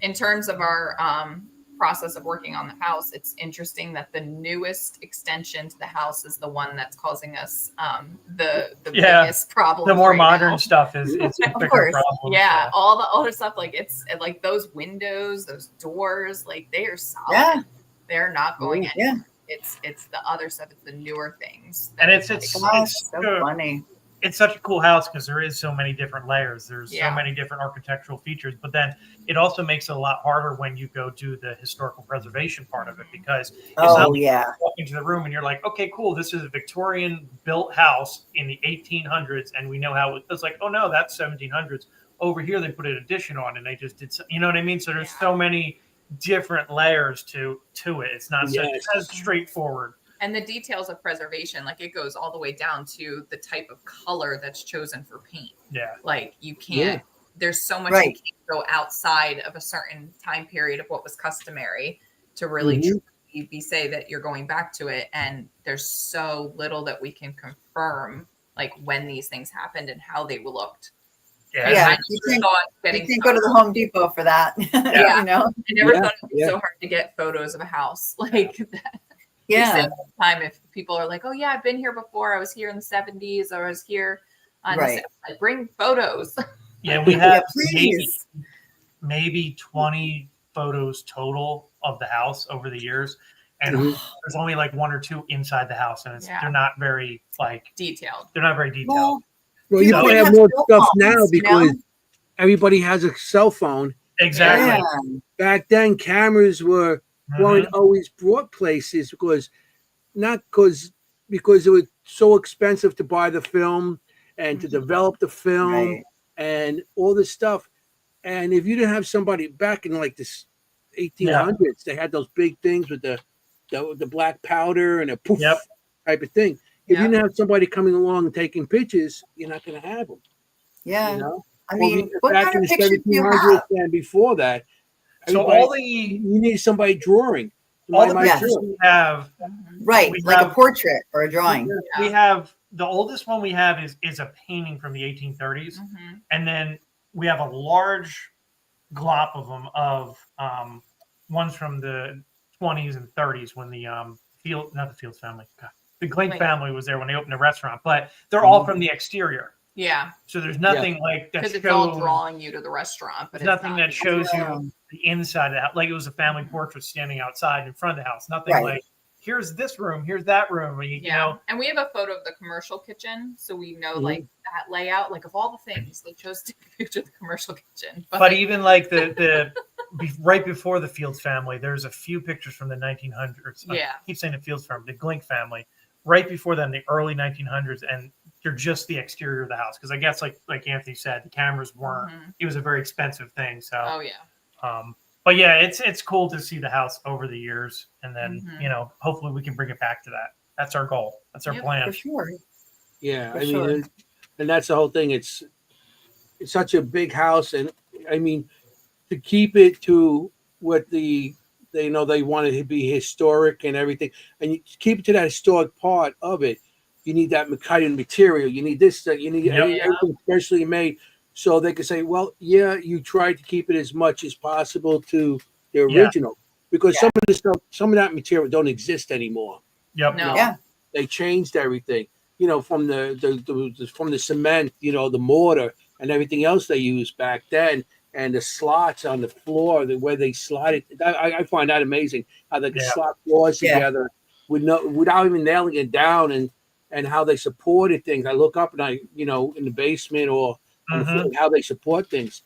[SPEAKER 4] in terms of our process of working on the house, it's interesting that the newest extension to the house is the one that's causing us the biggest problem.
[SPEAKER 3] The more modern stuff is a bigger problem.
[SPEAKER 4] Yeah, all the older stuff, like it's like those windows, those doors, like they are solid.
[SPEAKER 1] Yeah.
[SPEAKER 4] They're not going in.
[SPEAKER 1] Yeah.
[SPEAKER 4] It's the other stuff. It's the newer things.
[SPEAKER 3] And it's
[SPEAKER 1] so funny.
[SPEAKER 3] It's such a cool house because there is so many different layers. There's so many different architectural features, but then it also makes it a lot harder when you go do the historical preservation part of it, because it's not like you walk into the room and you're like, okay, cool, this is a Victorian built house in the 1800s, and we know how it's like, oh no, that's 1700s. Over here they put an addition on and they just did, you know what I mean? So there's so many different layers to it. It's not so straightforward.
[SPEAKER 4] And the details of preservation, like it goes all the way down to the type of color that's chosen for paint.
[SPEAKER 3] Yeah.
[SPEAKER 4] Like you can't, there's so much you can't go outside of a certain time period of what was customary to really truly say that you're going back to it. And there's so little that we can confirm, like when these things happened and how they looked.
[SPEAKER 1] Yeah. You can't go to the Home Depot for that.
[SPEAKER 4] I never thought it'd be so hard to get photos of a house like that.
[SPEAKER 1] Yeah.
[SPEAKER 4] Time if people are like, oh yeah, I've been here before. I was here in the 70s, or I was here on I bring photos.
[SPEAKER 3] Yeah, we have maybe 20 photos total of the house over the years. And there's only like one or two inside the house, and they're not very
[SPEAKER 4] detailed.
[SPEAKER 3] They're not very detailed.
[SPEAKER 2] Well, you probably have more stuff now because everybody has a cell phone.
[SPEAKER 3] Exactly.
[SPEAKER 2] And back then, cameras weren't always brought places because it was so expensive to buy the film and to develop the film and all this stuff. And if you didn't have somebody back in like this 1800s, they had those big things with the black powder and a poof type of thing. If you didn't have somebody coming along and taking pictures, you're not going to have them.
[SPEAKER 1] Yeah. I mean, what
[SPEAKER 2] back
[SPEAKER 1] kind
[SPEAKER 2] in
[SPEAKER 1] of
[SPEAKER 2] the
[SPEAKER 1] pictures do you
[SPEAKER 2] 1700s
[SPEAKER 1] have?
[SPEAKER 2] and before that,
[SPEAKER 3] so
[SPEAKER 2] you need somebody drawing.
[SPEAKER 3] All the pictures we have,
[SPEAKER 1] a portrait or a drawing.
[SPEAKER 3] We have the oldest one we have is a painting from the 1830s, and then we have a large glop of them of ones from the 20s and 30s when the Fields family, the Glink family was there when they opened the restaurant, but they're all from the exterior.
[SPEAKER 4] Yeah.
[SPEAKER 3] So there's nothing like that
[SPEAKER 4] Because
[SPEAKER 3] shows.
[SPEAKER 4] it's all drawing you to the restaurant, but
[SPEAKER 3] There's nothing that shows
[SPEAKER 1] Yeah.
[SPEAKER 3] you the inside of the house. Like it was a family portrait standing outside in front of the house. Nothing
[SPEAKER 1] Right.
[SPEAKER 3] like here's this room, here's that room. You know,
[SPEAKER 4] and we have a photo of the commercial kitchen, so we know like that layout. Like of all the things, they chose to picture the commercial kitchen.
[SPEAKER 3] but even like the right before the Fields family, there's a few pictures from the 1900s. I keep saying the Fields family, the Glink family. Right before them, the early 1900s, and they're just the exterior of the house. Because I guess, like Anthony said, the cameras weren't. It was a very expensive thing. So, but yeah, it's cool to see the house over the years, and then hopefully we can bring it back to that. That's our goal. That's our plan.
[SPEAKER 1] For sure.
[SPEAKER 2] Yeah,
[SPEAKER 1] For
[SPEAKER 2] I
[SPEAKER 1] sure.
[SPEAKER 2] mean, and that's the whole thing. It's such a big house, and I mean, to keep it to what they want it to be historic and everything, and you keep it to that historic part of it. You need that kind material. You need this. You need everything specially made, so they can say, "Well, yeah, you tried to keep it as much as possible to the original," because some of the stuff, some of that material don't exist anymore.
[SPEAKER 3] Yep.
[SPEAKER 4] No.
[SPEAKER 2] They changed everything. From the cement, the mortar and everything else they used back then. And the slots on the floor, the way they slide it, I find that amazing. How they can slot floors together without even nailing it down, and how they supported things. I look up and in the basement or on the floor, how they support things.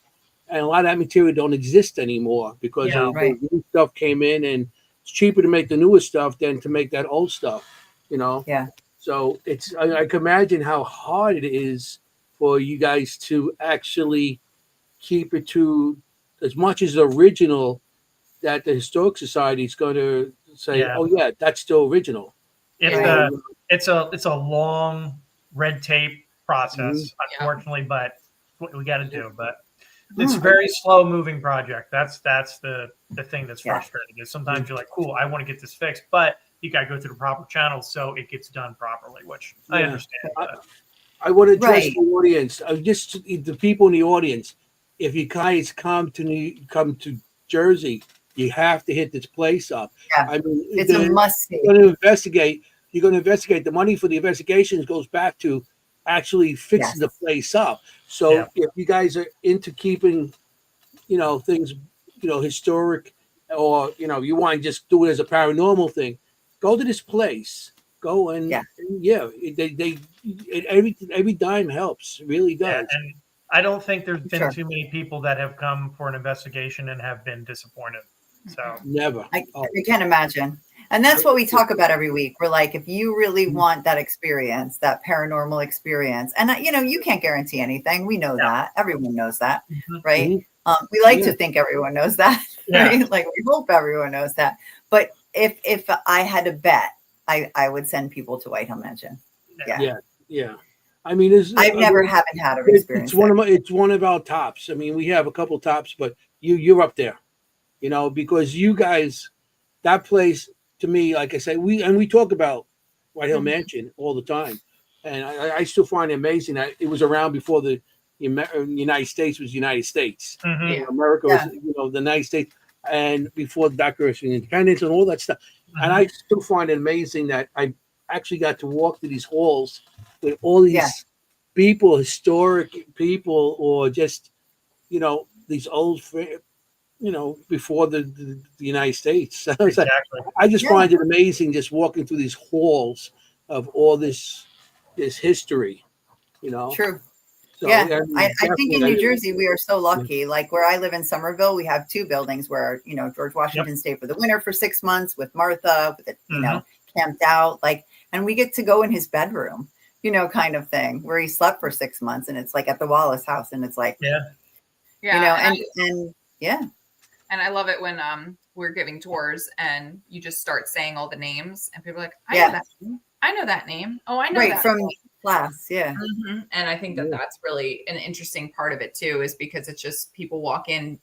[SPEAKER 2] And a lot of that material don't exist anymore because the new stuff came in, and it's cheaper to make the newer stuff than to make that old stuff.
[SPEAKER 1] Yeah.
[SPEAKER 2] So I can imagine how hard it is for you guys to actually keep it to as much as original that the Historic Society is going to say, "Oh yeah, that's still original."
[SPEAKER 3] It's a long red tape process, unfortunately, but what we got to do. But it's a very slow moving project. That's the thing that's frustrating. Is sometimes you're like, "Cool, I want to get this fixed," but you got to go through the proper channels so it gets done properly, which I understand.
[SPEAKER 2] I want to address the audience, just the people in the audience. If you guys come to Jersey, you have to hit this place up.
[SPEAKER 1] Yeah.
[SPEAKER 2] I mean,
[SPEAKER 1] it's a must see.
[SPEAKER 2] You're going to investigate. You're going to investigate. The money for the investigations goes back to actually fixing the place up. So if you guys are into keeping, things, historic, or you want to just do it as a paranormal thing, go to this place. Go and every dime helps. It really does.
[SPEAKER 3] Yeah, and I don't think there's been too many people that have come for an investigation and have been disappointed. So
[SPEAKER 2] never.
[SPEAKER 1] I can't imagine. And that's what we talk about every week. We're like, if you really want that experience, that paranormal experience, and you can't guarantee anything. We know that. Everyone knows that, right? We like to think everyone knows that, right? Like we hope everyone knows that. But if I had to bet, I would send people to White Hill Mansion.
[SPEAKER 2] Yeah. I mean,
[SPEAKER 1] haven't had an experience.
[SPEAKER 2] It's one of our tops. I mean, we have a couple tops, but you're up there, because you guys, that place to me, like I say, we talk about White Hill Mansion all the time, and I still find it amazing that it was around before the United States was United States. America was the United States, and before the Declaration of Independence and all that stuff. And I still find it amazing that I actually got to walk through these halls with all these people, historic people, or just, these old, before the United States. I just find it amazing just walking through these halls of all this history,
[SPEAKER 1] True.
[SPEAKER 2] So,
[SPEAKER 1] I think in New Jersey, we are so lucky. Like where I live in Somerville, we have two buildings where, George Washington stayed for the winter for 6 months with Martha, camped out, and we get to go in his bedroom, kind of thing, where he slept for 6 months. And it's like at the Wallace house. And it's like,
[SPEAKER 4] And I love it when we're giving tours and you just start saying all the names and people are like, I know that name. I know that name. Oh, I know that
[SPEAKER 1] from
[SPEAKER 4] name.
[SPEAKER 1] Class. Yeah.
[SPEAKER 4] And I think that's really an interesting part of it too, is because it's just people walk in,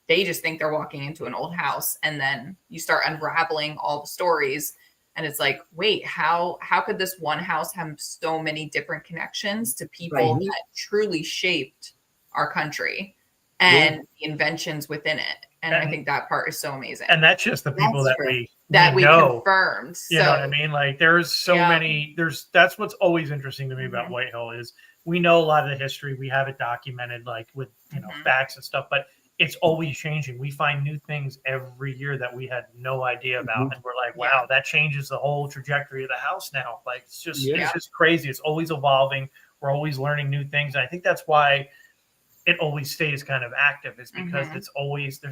[SPEAKER 4] they just think they're walking into an old house, and then you start unraveling all the stories. And it's like, wait, how could this one house have so many different connections to people that truly shaped our country and the inventions within it? And I think that part is so amazing.
[SPEAKER 3] And that's just the people that we
[SPEAKER 4] know. Confirmed.
[SPEAKER 3] You know what I mean? Like there's so many, that's what's always interesting to me about White Hill is we know a lot of the history. We have it documented, like with facts and stuff. But it's always changing. We find new things every year that we had no idea about, and we're like, wow, that changes the whole trajectory of the house now. Like it's just crazy. It's always evolving. We're always learning new things, and I think that's why it always stays kind of active. Is because there's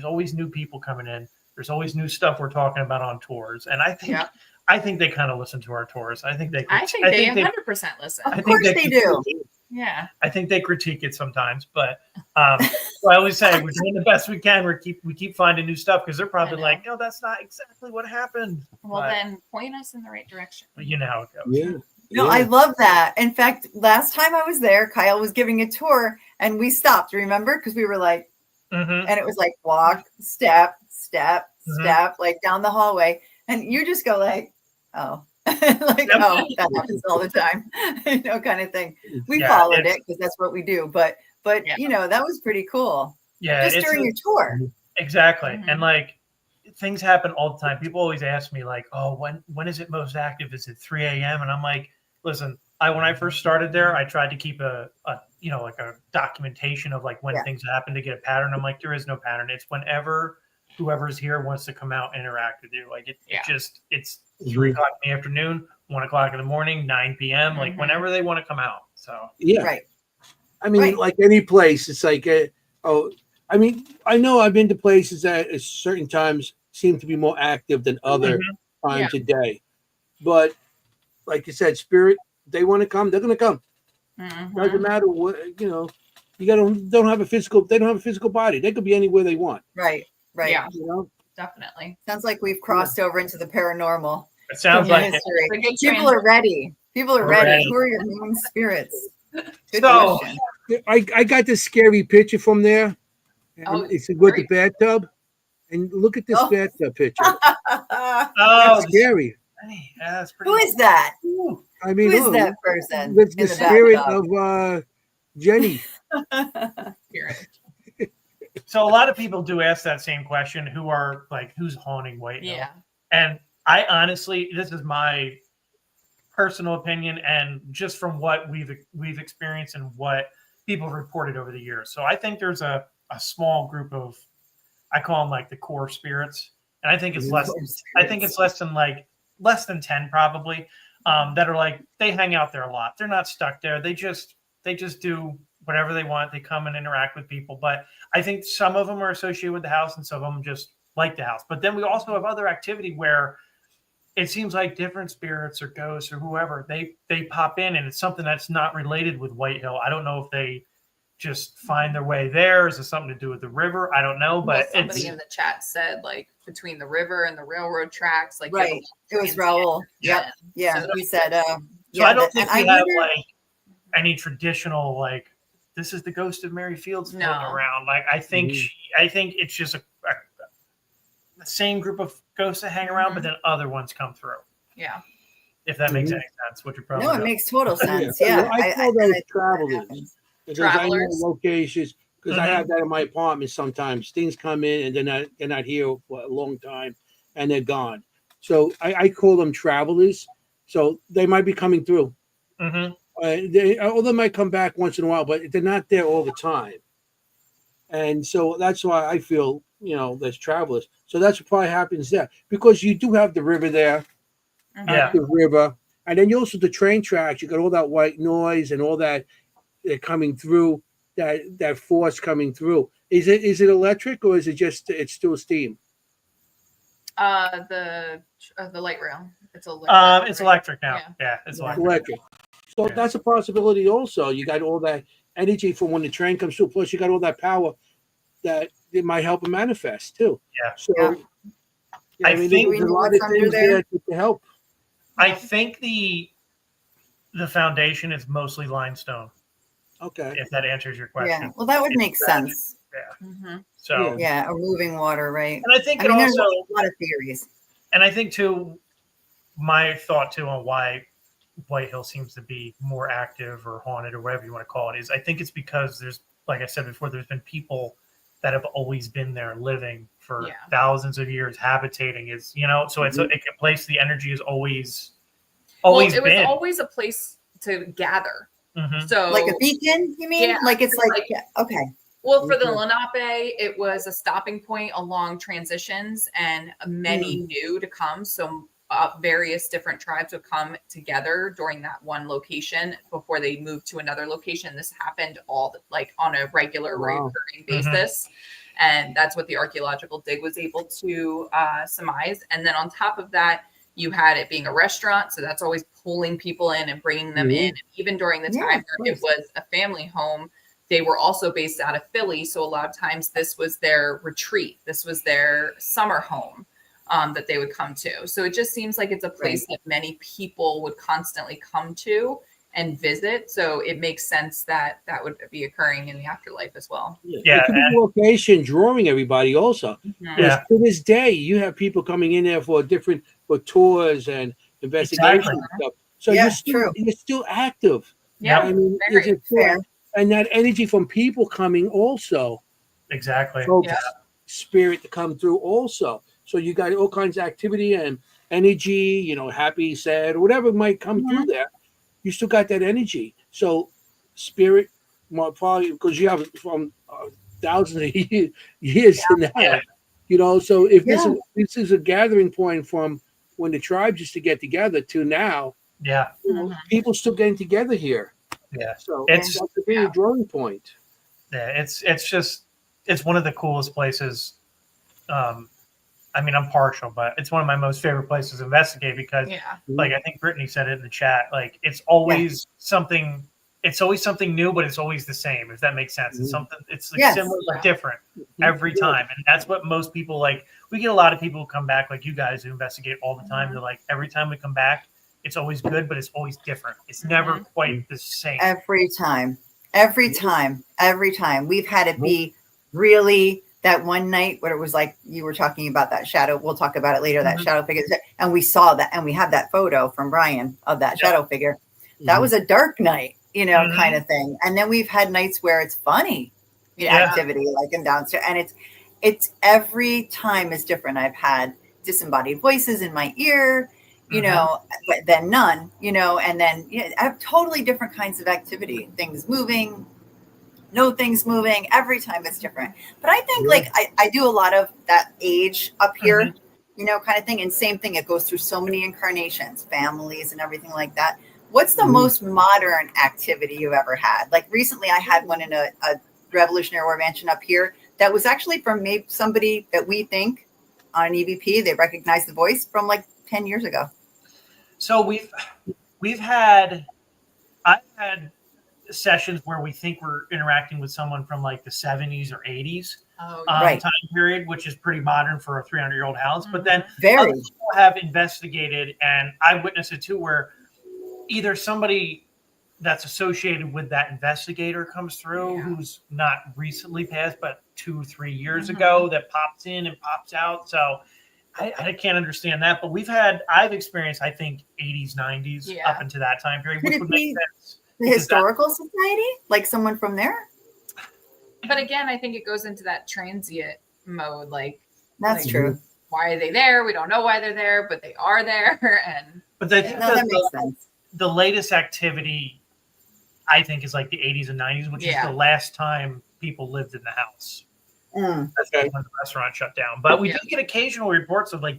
[SPEAKER 3] always new people coming in. There's always new stuff we're talking about on tours, and I think they kind of listen to our tours. I think they
[SPEAKER 4] 100% listen.
[SPEAKER 1] Of course they do.
[SPEAKER 4] Yeah.
[SPEAKER 3] I think they critique it sometimes, but so I always say we're doing the best we can. We keep finding new stuff because they're probably like, no, that's not exactly what happened.
[SPEAKER 4] Well, then point us in the right direction.
[SPEAKER 3] You know how it goes.
[SPEAKER 2] Yeah.
[SPEAKER 1] No, I love that. In fact, last time I was there, Kyle was giving a tour and we stopped, remember? Because we were like, and it was like walk, step, step, step, like down the hallway. And you just go like, oh. Like, oh, that happens all the time, kind of thing. We followed it because that's what we do. But that was pretty cool.
[SPEAKER 3] Yeah.
[SPEAKER 1] Just during your tour.
[SPEAKER 3] Exactly. And like things happen all the time. People always ask me like, oh, when is it most active? Is it 3 a.m.? And I'm like, listen, when I first started there, I tried to keep a documentation of like when things happen to get a pattern. I'm like, there is no pattern. It's whenever whoever's here wants to come out and interact with you. Like it's 3 o'clock in the afternoon, 1 o'clock in the morning, 9 p.m. Like whenever they want to come out. So
[SPEAKER 1] right.
[SPEAKER 2] I mean, like any place, it's like I mean, I know I've been to places that at certain times seem to be more active than other times a day, but like you said, spirit, they want to come, they're going to come. Doesn't matter what you don't have a physical. They don't have a physical body. They could be anywhere they want.
[SPEAKER 1] Right.
[SPEAKER 4] Yeah.
[SPEAKER 1] Definitely. Sounds like we've crossed over into the paranormal.
[SPEAKER 3] It sounds like
[SPEAKER 1] People are ready. People are ready. Who are your main spirits? Good question.
[SPEAKER 2] I got this scary picture from there. It's with the bathtub. And look at this bathtub picture. That's scary.
[SPEAKER 3] Yeah, that's pretty
[SPEAKER 1] Who is that?
[SPEAKER 2] I mean,
[SPEAKER 1] who is that person?
[SPEAKER 2] That's the spirit of Jennie.
[SPEAKER 3] So a lot of people do ask that same question: who's haunting White Hill?
[SPEAKER 4] Yeah.
[SPEAKER 3] And I honestly, this is my personal opinion, and just from what we've experienced and what people have reported over the years. So I think there's a small group of, I call them like the core spirits, and I think it's less than 10 probably, that are like, they hang out there a lot. They're not stuck there. They just do whatever they want. They come and interact with people. But I think some of them are associated with the house and some of them just like the house. But then we also have other activity where it seems like different spirits or ghosts or whoever, they pop in, and it's something that's not related with White Hill. I don't know if they just find their way there. Is it something to do with the river? I don't know. But
[SPEAKER 4] somebody in the chat said like between the river and the railroad tracks, like
[SPEAKER 1] right. It was Raul. Yep. Yeah.
[SPEAKER 4] So
[SPEAKER 1] he said
[SPEAKER 3] I don't think we have like any traditional like this is the ghost of Mary Fields floating around. Like I think it's just the same group of ghosts that hang around, but then other ones come through.
[SPEAKER 4] Yeah.
[SPEAKER 3] If that makes any sense, which you probably
[SPEAKER 1] it makes total sense. Yeah.
[SPEAKER 2] I call those travelers. Because I know locations, because I have that in my apartment sometimes. Things come in and they're not here for a long time and they're gone. So I call them travelers. So they might be coming through. They might come back once in a while, but they're not there all the time. And so that's why I feel, there's travelers. So that's what probably happens there. Because you do have the river there. The river. And then you also the train tracks. You got all that white noise and all that. They're coming through, that force coming through. Is it electric or is it just it's still steam?
[SPEAKER 4] The light rail. It's electric.
[SPEAKER 3] It's electric now. Yeah, it's electric.
[SPEAKER 2] So that's a possibility also. You got all that energy from when the train comes through, plus you got all that power that it might help it manifest too.
[SPEAKER 3] Yeah.
[SPEAKER 2] So
[SPEAKER 3] I think
[SPEAKER 2] there's a lot of things there to help.
[SPEAKER 3] I think the foundation is mostly limestone.
[SPEAKER 2] Okay.
[SPEAKER 3] If that answers your question.
[SPEAKER 1] Yeah. Well, that would make sense.
[SPEAKER 3] Yeah. So
[SPEAKER 1] a moving water, right?
[SPEAKER 3] And I think
[SPEAKER 1] there's a lot of theories.
[SPEAKER 3] And I think too, my thought too on why White Hill seems to be more active or haunted or whatever you want to call it is I think it's because there's, like I said before, there's been people that have always been there living for thousands of years, habitating is, so it's a place, the energy is always
[SPEAKER 4] it
[SPEAKER 3] been.
[SPEAKER 4] was always a place to gather.
[SPEAKER 3] Mhm.
[SPEAKER 4] So
[SPEAKER 1] Like a beacon, you mean?
[SPEAKER 4] Yeah,
[SPEAKER 1] like it's like,
[SPEAKER 4] like-
[SPEAKER 1] yeah, okay.
[SPEAKER 4] well, for the Lenape, it was a stopping point along transitions, and many knew to come. So various different tribes would come together during that one location before they moved to another location. This happened like on a regular, recurring basis. And that's what the archaeological dig was able to surmise. And then on top of that, you had it being a restaurant. So that's always pulling people in and bringing them in. And even during the time where it was a family home, they were also based out of Philly. So a lot of times this was their retreat. This was their summer home that they would come to. So it just seems like it's a place that many people would constantly come to and visit. So it makes sense that that would be occurring in the afterlife as well.
[SPEAKER 2] Yeah, it could be a location drawing everybody also.
[SPEAKER 3] Yeah.
[SPEAKER 2] To this day, you have people coming in there for tours and investigation and stuff. So you're still active.
[SPEAKER 4] Yeah,
[SPEAKER 2] I mean, and that energy from people coming also.
[SPEAKER 3] Exactly.
[SPEAKER 2] So spirit to come through also. So you got all kinds of activity and energy, happy, sad, whatever might come through there. You still got that energy. So spirit, probably because you have from thousands of years to now, so if this is a gathering point from when the tribes used to get together to now, people still getting together here.
[SPEAKER 3] Yeah.
[SPEAKER 2] So that's a big drawing point.
[SPEAKER 3] Yeah, it's one of the coolest places. I mean, I'm partial, but it's one of my most favorite places to investigate because, like I think Brittany said it in the chat, like it's always something. It's always something new, but it's always the same. If that makes sense, it's something. It's like similar but different every time, and that's what most people like. We get a lot of people who come back, like you guys, who investigate all the time. They're like, every time we come back, it's always good, but it's always different. It's never quite the same.
[SPEAKER 1] Every time. We've had it be really that one night where it was like you were talking about that shadow. We'll talk about it later, that shadow figure. And we saw that, and we have that photo from Brian of that shadow figure. That was a dark night, kind of thing. And then we've had nights where it's funny activity, like in downstairs. And it's every time is different. I've had disembodied voices in my ear, but then none, and then I have totally different kinds of activity, things moving, no things moving. Every time it's different. But I think like I do a lot of that age up here, kind of thing. And same thing, it goes through so many incarnations, families and everything like that. What's the most modern activity you've ever had? Like recently I had one in a Revolutionary War mansion up here that was actually from maybe somebody that we think on an EVP, they recognized the voice from like 10 years ago.
[SPEAKER 3] So I've had sessions where we think we're interacting with someone from like the 70s or 80s time period, which is pretty modern for a 300-year-old house. But then other people have investigated, and I witnessed it too, where either somebody that's associated with that investigator comes through who's not recently passed, but 2-3 years ago, that pops in and pops out. So I can't understand that, but I've experienced, I think, 80s, 90s up into that time period, which would make sense.
[SPEAKER 1] The Historical Society? Like someone from there?
[SPEAKER 4] But again, I think it goes into that transient mode. Like,
[SPEAKER 1] that's true.
[SPEAKER 4] Why are they there? We don't know why they're there, but they are there.
[SPEAKER 3] But
[SPEAKER 1] that makes sense.
[SPEAKER 3] The latest activity, I think, is like the 80s and 90s, which is the last time people lived in the house. That's when the restaurant shut down. But we do get occasional reports of like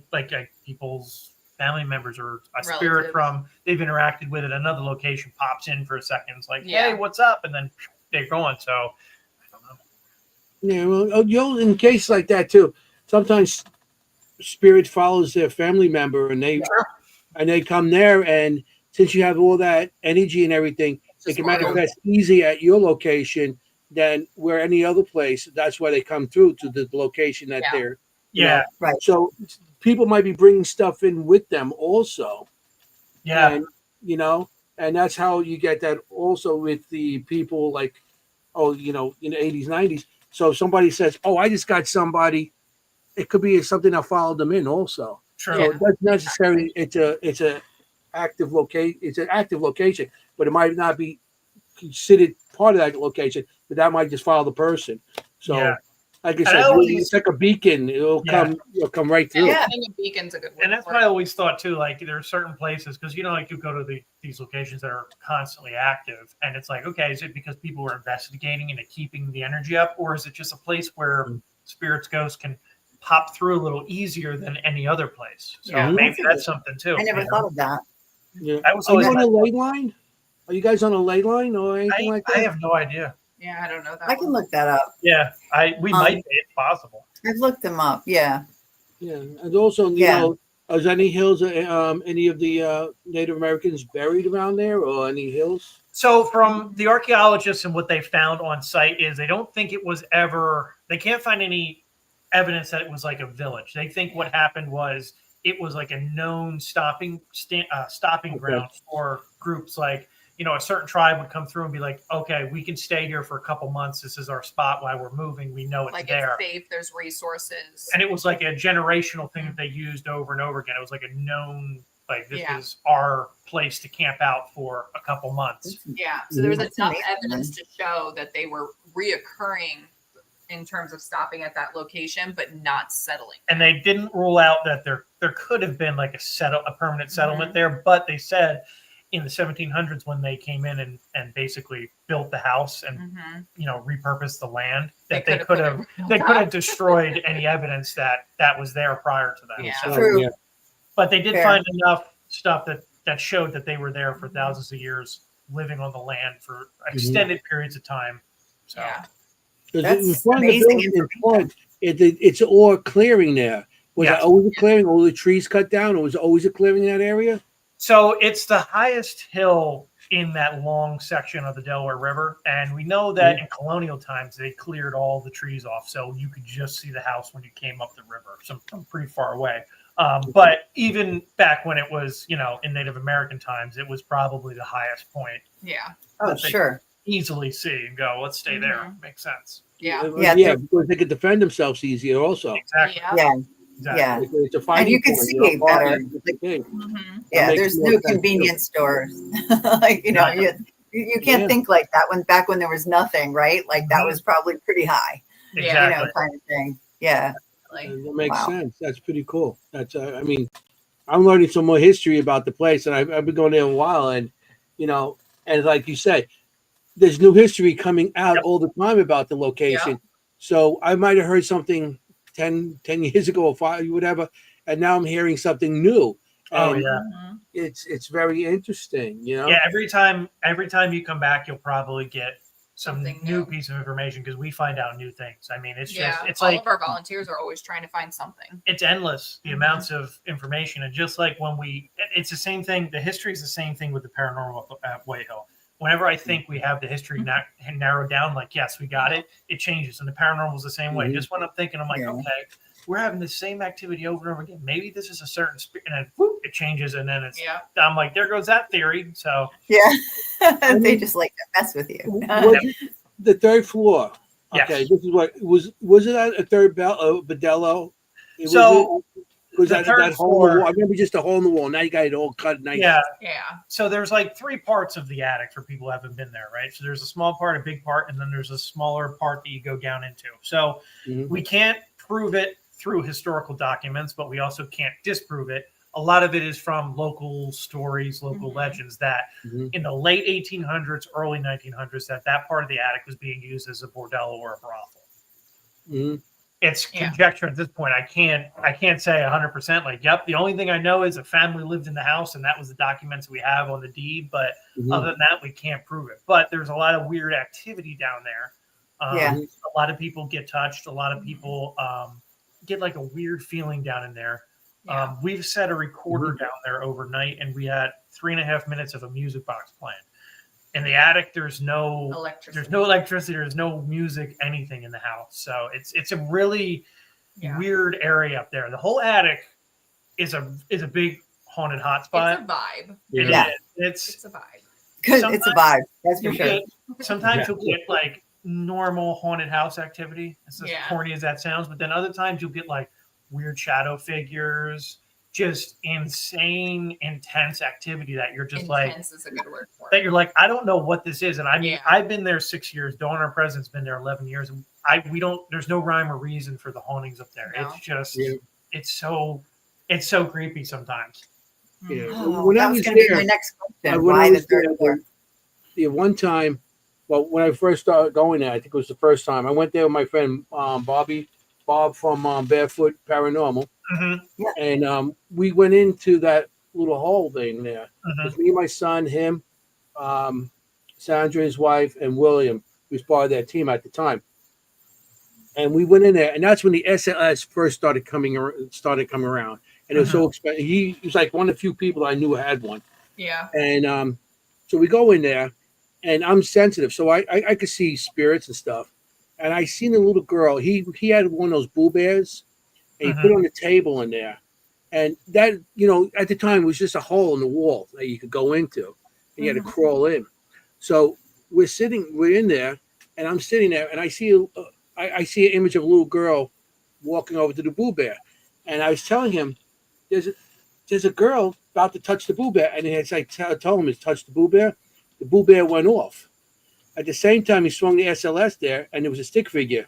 [SPEAKER 3] people's family members or a spirit from they've interacted with at another location pops in for a second. It's like, hey, what's up? And then they're going. So I don't know.
[SPEAKER 2] Yeah, well, in cases like that too, sometimes spirit follows their family member and they come there, and since you have all that energy and everything, it can manifest easy at your location than where any other place. That's why they come through to the location that they're
[SPEAKER 1] right.
[SPEAKER 2] So people might be bringing stuff in with them also. And and that's how you get that also with the people like in the 80s, 90s. So if somebody says, oh, I just got somebody, it could be something that followed them in also.
[SPEAKER 3] Sure.
[SPEAKER 2] So it doesn't necessarily it's an active location, but it might not be considered part of that location, but that might just follow the person. So like I
[SPEAKER 3] And
[SPEAKER 2] said,
[SPEAKER 3] I always-
[SPEAKER 2] it's like a beacon. It'll come right through.
[SPEAKER 1] Yeah.
[SPEAKER 4] I think a beacon's a good word.
[SPEAKER 3] And that's
[SPEAKER 4] for
[SPEAKER 3] what I
[SPEAKER 4] it.
[SPEAKER 3] always thought too. Like there are certain places because like you go to these locations that are constantly active, and it's like, okay, is it because people are investigating and keeping the energy up, or is it just a place where spirits, ghosts can pop through a little easier than any other place? So
[SPEAKER 4] Yeah.
[SPEAKER 3] maybe that's something too.
[SPEAKER 1] I never thought of that.
[SPEAKER 2] Yeah.
[SPEAKER 3] That was
[SPEAKER 2] Are you
[SPEAKER 3] always
[SPEAKER 2] on a
[SPEAKER 3] my-
[SPEAKER 2] ley line? Are you guys on a ley line or anything like that?
[SPEAKER 3] I have no idea.
[SPEAKER 4] Yeah, I don't know that.
[SPEAKER 1] I can
[SPEAKER 4] one.
[SPEAKER 1] look that up.
[SPEAKER 3] Yeah, we might be. It's possible.
[SPEAKER 1] I've looked them up. Yeah.
[SPEAKER 2] Yeah, and also, you
[SPEAKER 1] Yeah.
[SPEAKER 2] know, is any hills, any of the Native Americans buried around there, or any hills?
[SPEAKER 3] So from the archaeologists and what they found on site is they don't think it was ever. They can't find any evidence that it was like a village. They think what happened was it was like a known stopping ground for groups like, a certain tribe would come through and be like, okay, we can stay here for a couple months. This is our spot while we're moving. We know it's
[SPEAKER 4] Like
[SPEAKER 3] there.
[SPEAKER 4] it's safe. There's resources.
[SPEAKER 3] And it was like a generational thing that they used over and over again. It was like a known, like this
[SPEAKER 4] Yeah.
[SPEAKER 3] is our place to camp out for a couple months.
[SPEAKER 4] Yeah. So there was
[SPEAKER 1] That's
[SPEAKER 4] enough
[SPEAKER 1] amazing.
[SPEAKER 4] evidence to show that they were reoccurring in terms of stopping at that location, but not settling.
[SPEAKER 3] And they didn't rule out that there could have been like a permanent settlement there, but they said in the 1700s when they came in and basically built the house and repurposed the land, that they could have destroyed any evidence that was there prior to that.
[SPEAKER 4] Yeah.
[SPEAKER 3] So,
[SPEAKER 1] True.
[SPEAKER 2] Yeah.
[SPEAKER 3] but they did
[SPEAKER 1] Fair.
[SPEAKER 3] find enough stuff that showed that they were there for thousands of years, living on the land for extended periods of time. So.
[SPEAKER 4] Yeah.
[SPEAKER 1] That's amazing information.
[SPEAKER 2] It's all clearing there. Was
[SPEAKER 3] Yeah.
[SPEAKER 2] it always a clearing? All the trees cut down, or was it always a clearing in that area?
[SPEAKER 3] So it's the highest hill in that long section of the Delaware River. And we know that in colonial times, they cleared all the trees off. So you could just see the house when you came up the river, from pretty far away. But even back when it was, in Native American times, it was probably the highest point.
[SPEAKER 4] Yeah.
[SPEAKER 1] Oh,
[SPEAKER 3] that they
[SPEAKER 1] sure.
[SPEAKER 3] Easily see and go, let's stay there. Makes sense.
[SPEAKER 4] Yeah.
[SPEAKER 1] Yeah,
[SPEAKER 2] because they could defend themselves easier also.
[SPEAKER 3] Exactly.
[SPEAKER 4] Yeah.
[SPEAKER 1] Yeah.
[SPEAKER 3] Exactly.
[SPEAKER 1] Yeah.
[SPEAKER 2] It's a fighting
[SPEAKER 1] And you can
[SPEAKER 2] point,
[SPEAKER 1] see better.
[SPEAKER 4] Mhm.
[SPEAKER 1] Yeah,
[SPEAKER 2] makes
[SPEAKER 1] there's
[SPEAKER 2] more
[SPEAKER 1] no
[SPEAKER 2] sense,
[SPEAKER 1] convenience stores. Like, you can't
[SPEAKER 2] Yeah.
[SPEAKER 1] think like that back when there was nothing, right? Like that was probably pretty high,
[SPEAKER 3] Exactly.
[SPEAKER 1] kind of thing. Yeah.
[SPEAKER 4] Like,
[SPEAKER 2] That makes
[SPEAKER 1] Wow.
[SPEAKER 2] sense. That's pretty cool. That's I'm learning some more history about the place, and I've been going there a while, and and like you say, there's new history coming out all the time about the location.
[SPEAKER 4] Yeah.
[SPEAKER 2] So I might have heard something 10 years ago or 5, whatever, and now I'm hearing something new.
[SPEAKER 3] Oh,
[SPEAKER 2] And
[SPEAKER 3] yeah.
[SPEAKER 2] it's very interesting.
[SPEAKER 3] Yeah, every time you come back, you'll probably get some
[SPEAKER 4] Something
[SPEAKER 3] new
[SPEAKER 4] new.
[SPEAKER 3] piece of information because we find out new things. I mean, it's just it's
[SPEAKER 4] all
[SPEAKER 3] like
[SPEAKER 4] of our volunteers are always trying to find something.
[SPEAKER 3] it's endless the amounts of information, and just like when it's the same thing. The history is the same thing with the paranormal at White Hill. Whenever I think we have the history narrowed down, like yes, we got it, it changes, and the paranormal is the same way. Just when I'm thinking, I'm like, okay, we're having the same activity over and over again. Maybe this is a certain spirit, and then whoop, it changes, and then I'm like, there goes that theory. So
[SPEAKER 1] Yeah. They just like to mess with you.
[SPEAKER 2] Was it the third floor?
[SPEAKER 3] Yes.
[SPEAKER 2] Okay, this is what was it at a third Bordello?
[SPEAKER 3] So,
[SPEAKER 2] was
[SPEAKER 3] the
[SPEAKER 2] that
[SPEAKER 3] third
[SPEAKER 2] hole in the
[SPEAKER 3] floor-
[SPEAKER 2] wall? I remember just a hole in the wall. Now you got it all cut nice.
[SPEAKER 3] yeah.
[SPEAKER 4] Yeah.
[SPEAKER 3] So there's like 3 parts of the attic for people who haven't been there, right? So there's a small part, a big part, and then there's a smaller part that you go down into. So we can't prove it through historical documents, but we also can't disprove it. A lot of it is from local stories, local legends that in the late 1800s, early 1900s, that part of the attic was being used as a bordello or a brothel. It's conjecture at this point. I can't say 100%. Like, yep. The only thing I know is a family lived in the house, and that was the documents we have on the deed. But other than that, we can't prove it. But there's a lot of weird activity down there. A lot of people get touched. A lot of people get like a weird feeling down in there. We've set a recorder down there overnight, and we had 3.5 minutes of a music box playing. In the attic, there's no electricity, there's no music, anything in the house. So it's a really weird area up there. The whole attic is a big haunted hotspot.
[SPEAKER 4] It's a vibe.
[SPEAKER 3] It's
[SPEAKER 4] a vibe.
[SPEAKER 1] It's a vibe. That's for sure.
[SPEAKER 3] Sometimes you'll get like normal haunted house activity. It's as corny as that sounds, but then other times you'll get like weird shadow figures, just insane, intense activity that you're just
[SPEAKER 4] Intense is a good word for it.
[SPEAKER 3] that you're like, I don't know what this is. And I've been there 6 years. Dawn, our president's been there 11 years. And we don't. There's no rhyme or reason for the hauntings up there.
[SPEAKER 4] No.
[SPEAKER 3] It's just
[SPEAKER 2] Yeah.
[SPEAKER 3] it's so creepy sometimes.
[SPEAKER 2] Yeah.
[SPEAKER 1] Oh,
[SPEAKER 2] When I
[SPEAKER 1] that was
[SPEAKER 2] was
[SPEAKER 1] going to be
[SPEAKER 2] there,
[SPEAKER 1] my next question.
[SPEAKER 2] when I
[SPEAKER 1] Why the
[SPEAKER 2] was
[SPEAKER 1] third
[SPEAKER 2] there,
[SPEAKER 1] floor?
[SPEAKER 2] yeah, one time, well, when I first started going there, I think it was the first time I went there with my friend Bob from Barefoot Paranormal,
[SPEAKER 3] Mm-hmm.
[SPEAKER 2] and we went into that little hole thing there. It
[SPEAKER 3] Mm-hmm.
[SPEAKER 2] was me, my son, him, Sandra, his wife, and William, who was part of that team at the time. And we went in there, and that's when the SLS first started coming around, and it was so expensive. He was like one of the few people I knew had one.
[SPEAKER 4] Yeah.
[SPEAKER 2] And so we go in there, and I'm sensitive, so I could see spirits and stuff. And I seen a little girl. He had one of those Boo Bears, and he put it on the table in there. And that, at the time, it was just a hole in the wall that you could go into, and you had to crawl in. So we're in there, and I'm sitting there, and I see an image of a little girl walking over to the Boo Bear, and I was telling him, there's a girl about to touch the Boo Bear, and as I told him to touch the Boo Bear went off. At the same time, he swung the SLS there, and there was a stick figure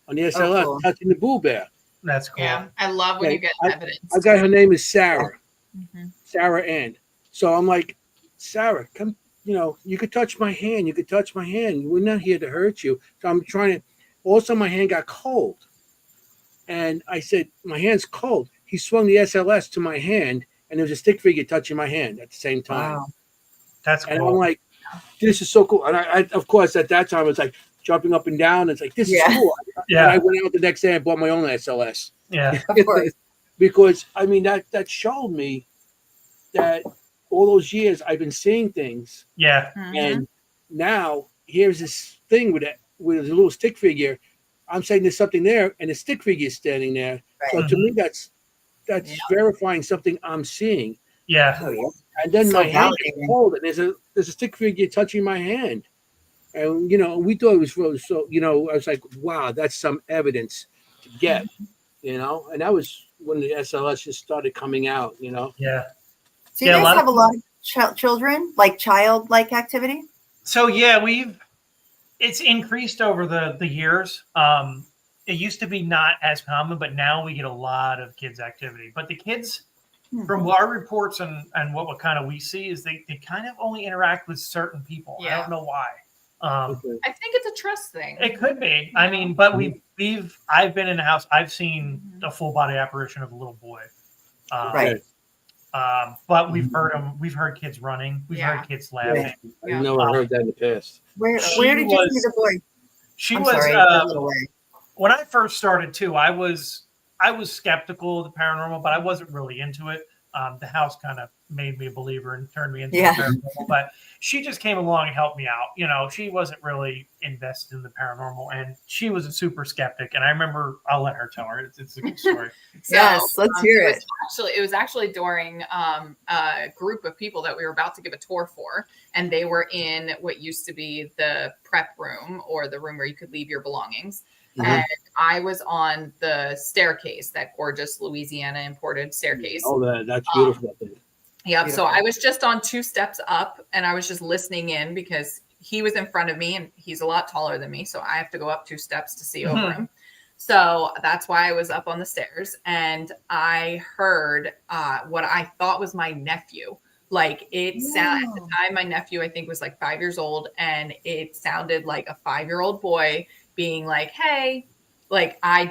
[SPEAKER 2] on the SLS touching the Boo Bear.
[SPEAKER 3] That's cool.
[SPEAKER 4] Yeah. I love when you get evidence.
[SPEAKER 2] I got her name is Sarah,
[SPEAKER 4] Mm-hmm.
[SPEAKER 2] Sarah Ann. So I'm like, Sarah, come, you could touch my hand. You could touch my hand. We're not here to hurt you. So I'm trying to. Also, my hand got cold, and I said, my hand's cold. He swung the SLS to my hand, and there was a stick figure touching my hand at the same time.
[SPEAKER 1] Wow.
[SPEAKER 3] That's cool.
[SPEAKER 2] And I'm like, this is so cool. And I of course, at that time, I was like jumping up and down. It's like, this is cool.
[SPEAKER 3] Yeah.
[SPEAKER 2] And I went out the next day and bought my own SLS.
[SPEAKER 3] Yeah.
[SPEAKER 1] Of course.
[SPEAKER 2] Because, I mean, that showed me that all those years I've been seeing things.
[SPEAKER 3] Yeah.
[SPEAKER 2] And now here's this thing with a little stick figure. I'm saying there's something there, and the stick figure is standing there.
[SPEAKER 1] Right.
[SPEAKER 2] So to me, that's verifying something I'm seeing.
[SPEAKER 3] Yeah.
[SPEAKER 1] Oh, yeah.
[SPEAKER 2] And then
[SPEAKER 1] So
[SPEAKER 2] my hand gets
[SPEAKER 1] validating.
[SPEAKER 2] cold, and there's a stick figure touching my hand. And we thought it was really so. I was like, wow, that's some evidence to get. And that was when the SLS just started coming out.
[SPEAKER 3] Yeah.
[SPEAKER 1] So you guys have a lot of children, like childlike activity?
[SPEAKER 3] So yeah, it's increased over the years. It used to be not as common, but now we get a lot of kids activity. But the kids, from our reports and what kind of we see, is they kind of only interact with certain people.
[SPEAKER 4] Yeah.
[SPEAKER 3] I don't know why.
[SPEAKER 4] I think it's a trust thing.
[SPEAKER 3] It could be. I mean, but I've been in the house. I've seen a full body apparition of a little boy.
[SPEAKER 1] Right.
[SPEAKER 3] But we've heard them. We've heard kids running. We've heard kids laughing.
[SPEAKER 2] I never heard that in the past.
[SPEAKER 1] Where did you see the boy?
[SPEAKER 3] She
[SPEAKER 1] I'm
[SPEAKER 3] was.
[SPEAKER 1] sorry, a little way.
[SPEAKER 3] When I first started too, I was skeptical of the paranormal, but I wasn't really into it. The house kind of made me a believer and turned me into the paranormal. But she just came along and helped me out. She wasn't really invested in the paranormal, and she was a super skeptic. And I remember, I'll let her tell her. It's a good story.
[SPEAKER 1] Yes, let's hear it.
[SPEAKER 4] It was actually during a group of people that we were about to give a tour for, and they were in what used to be the prep room, or the room where you could leave your belongings. And I was on the staircase, that gorgeous Louisiana imported staircase.
[SPEAKER 2] Oh, that's beautiful.
[SPEAKER 4] Yep. So I was just on 2 steps up, and I was just listening in because he was in front of me, and he's a lot taller than me. So I have to go up 2 steps to see over him. So that's why I was up on the stairs, and I heard what I thought was my nephew. Like it sounded, at the time, my nephew, I think, was like 5 years old, and it sounded like a 5-year-old boy being like, hey, like I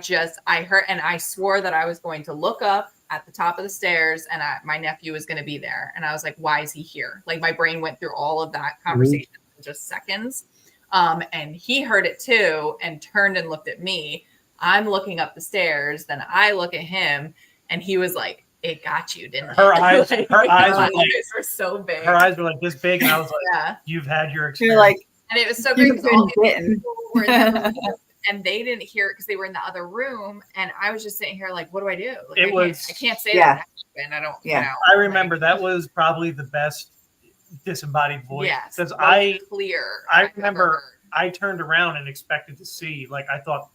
[SPEAKER 4] heard, and I swore that I was going to look up at the top of the stairs, and my nephew was going to be there. And I was like, why is he here? Like my brain went through all of that conversation in just seconds. And he heard it too, and turned and looked at me. I'm looking up the stairs. Then I look at him, and he was like, it got you, didn't it?
[SPEAKER 3] Her eyes
[SPEAKER 4] were so big.
[SPEAKER 3] Her eyes were like this big, and I was like, you've had your experience.
[SPEAKER 1] You're like,
[SPEAKER 4] and it was so great because all these people were in the room, and they didn't hear it because they were in the other room. And I was just sitting here like, what do I do? Like, I can't say that. And I don't,
[SPEAKER 3] I remember that was probably the best disembodied voice.
[SPEAKER 4] Yes.
[SPEAKER 3] Because
[SPEAKER 4] I
[SPEAKER 3] remember I turned around and expected to see, like, I thought,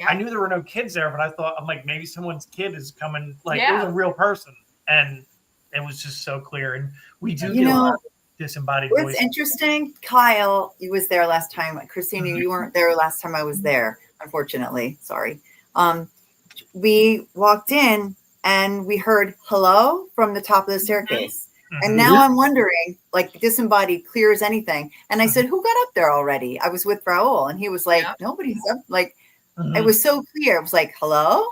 [SPEAKER 3] I knew there were no kids there, but I'm like, maybe someone's kid is coming. Like, it was a real person. And it was just so clear. And we do get a lot of disembodied voice.
[SPEAKER 1] What's interesting, Kyle, you was there last time. Christina, you weren't there last time I was there. unfortunately. Sorry. We walked in and we heard hello from the top of the staircase. And now I'm wondering, like, disembodied, clear as anything. And I said, who got up there already? I was with Raul, and he was like, nobody's up. Like, it was so clear. It was like, hello,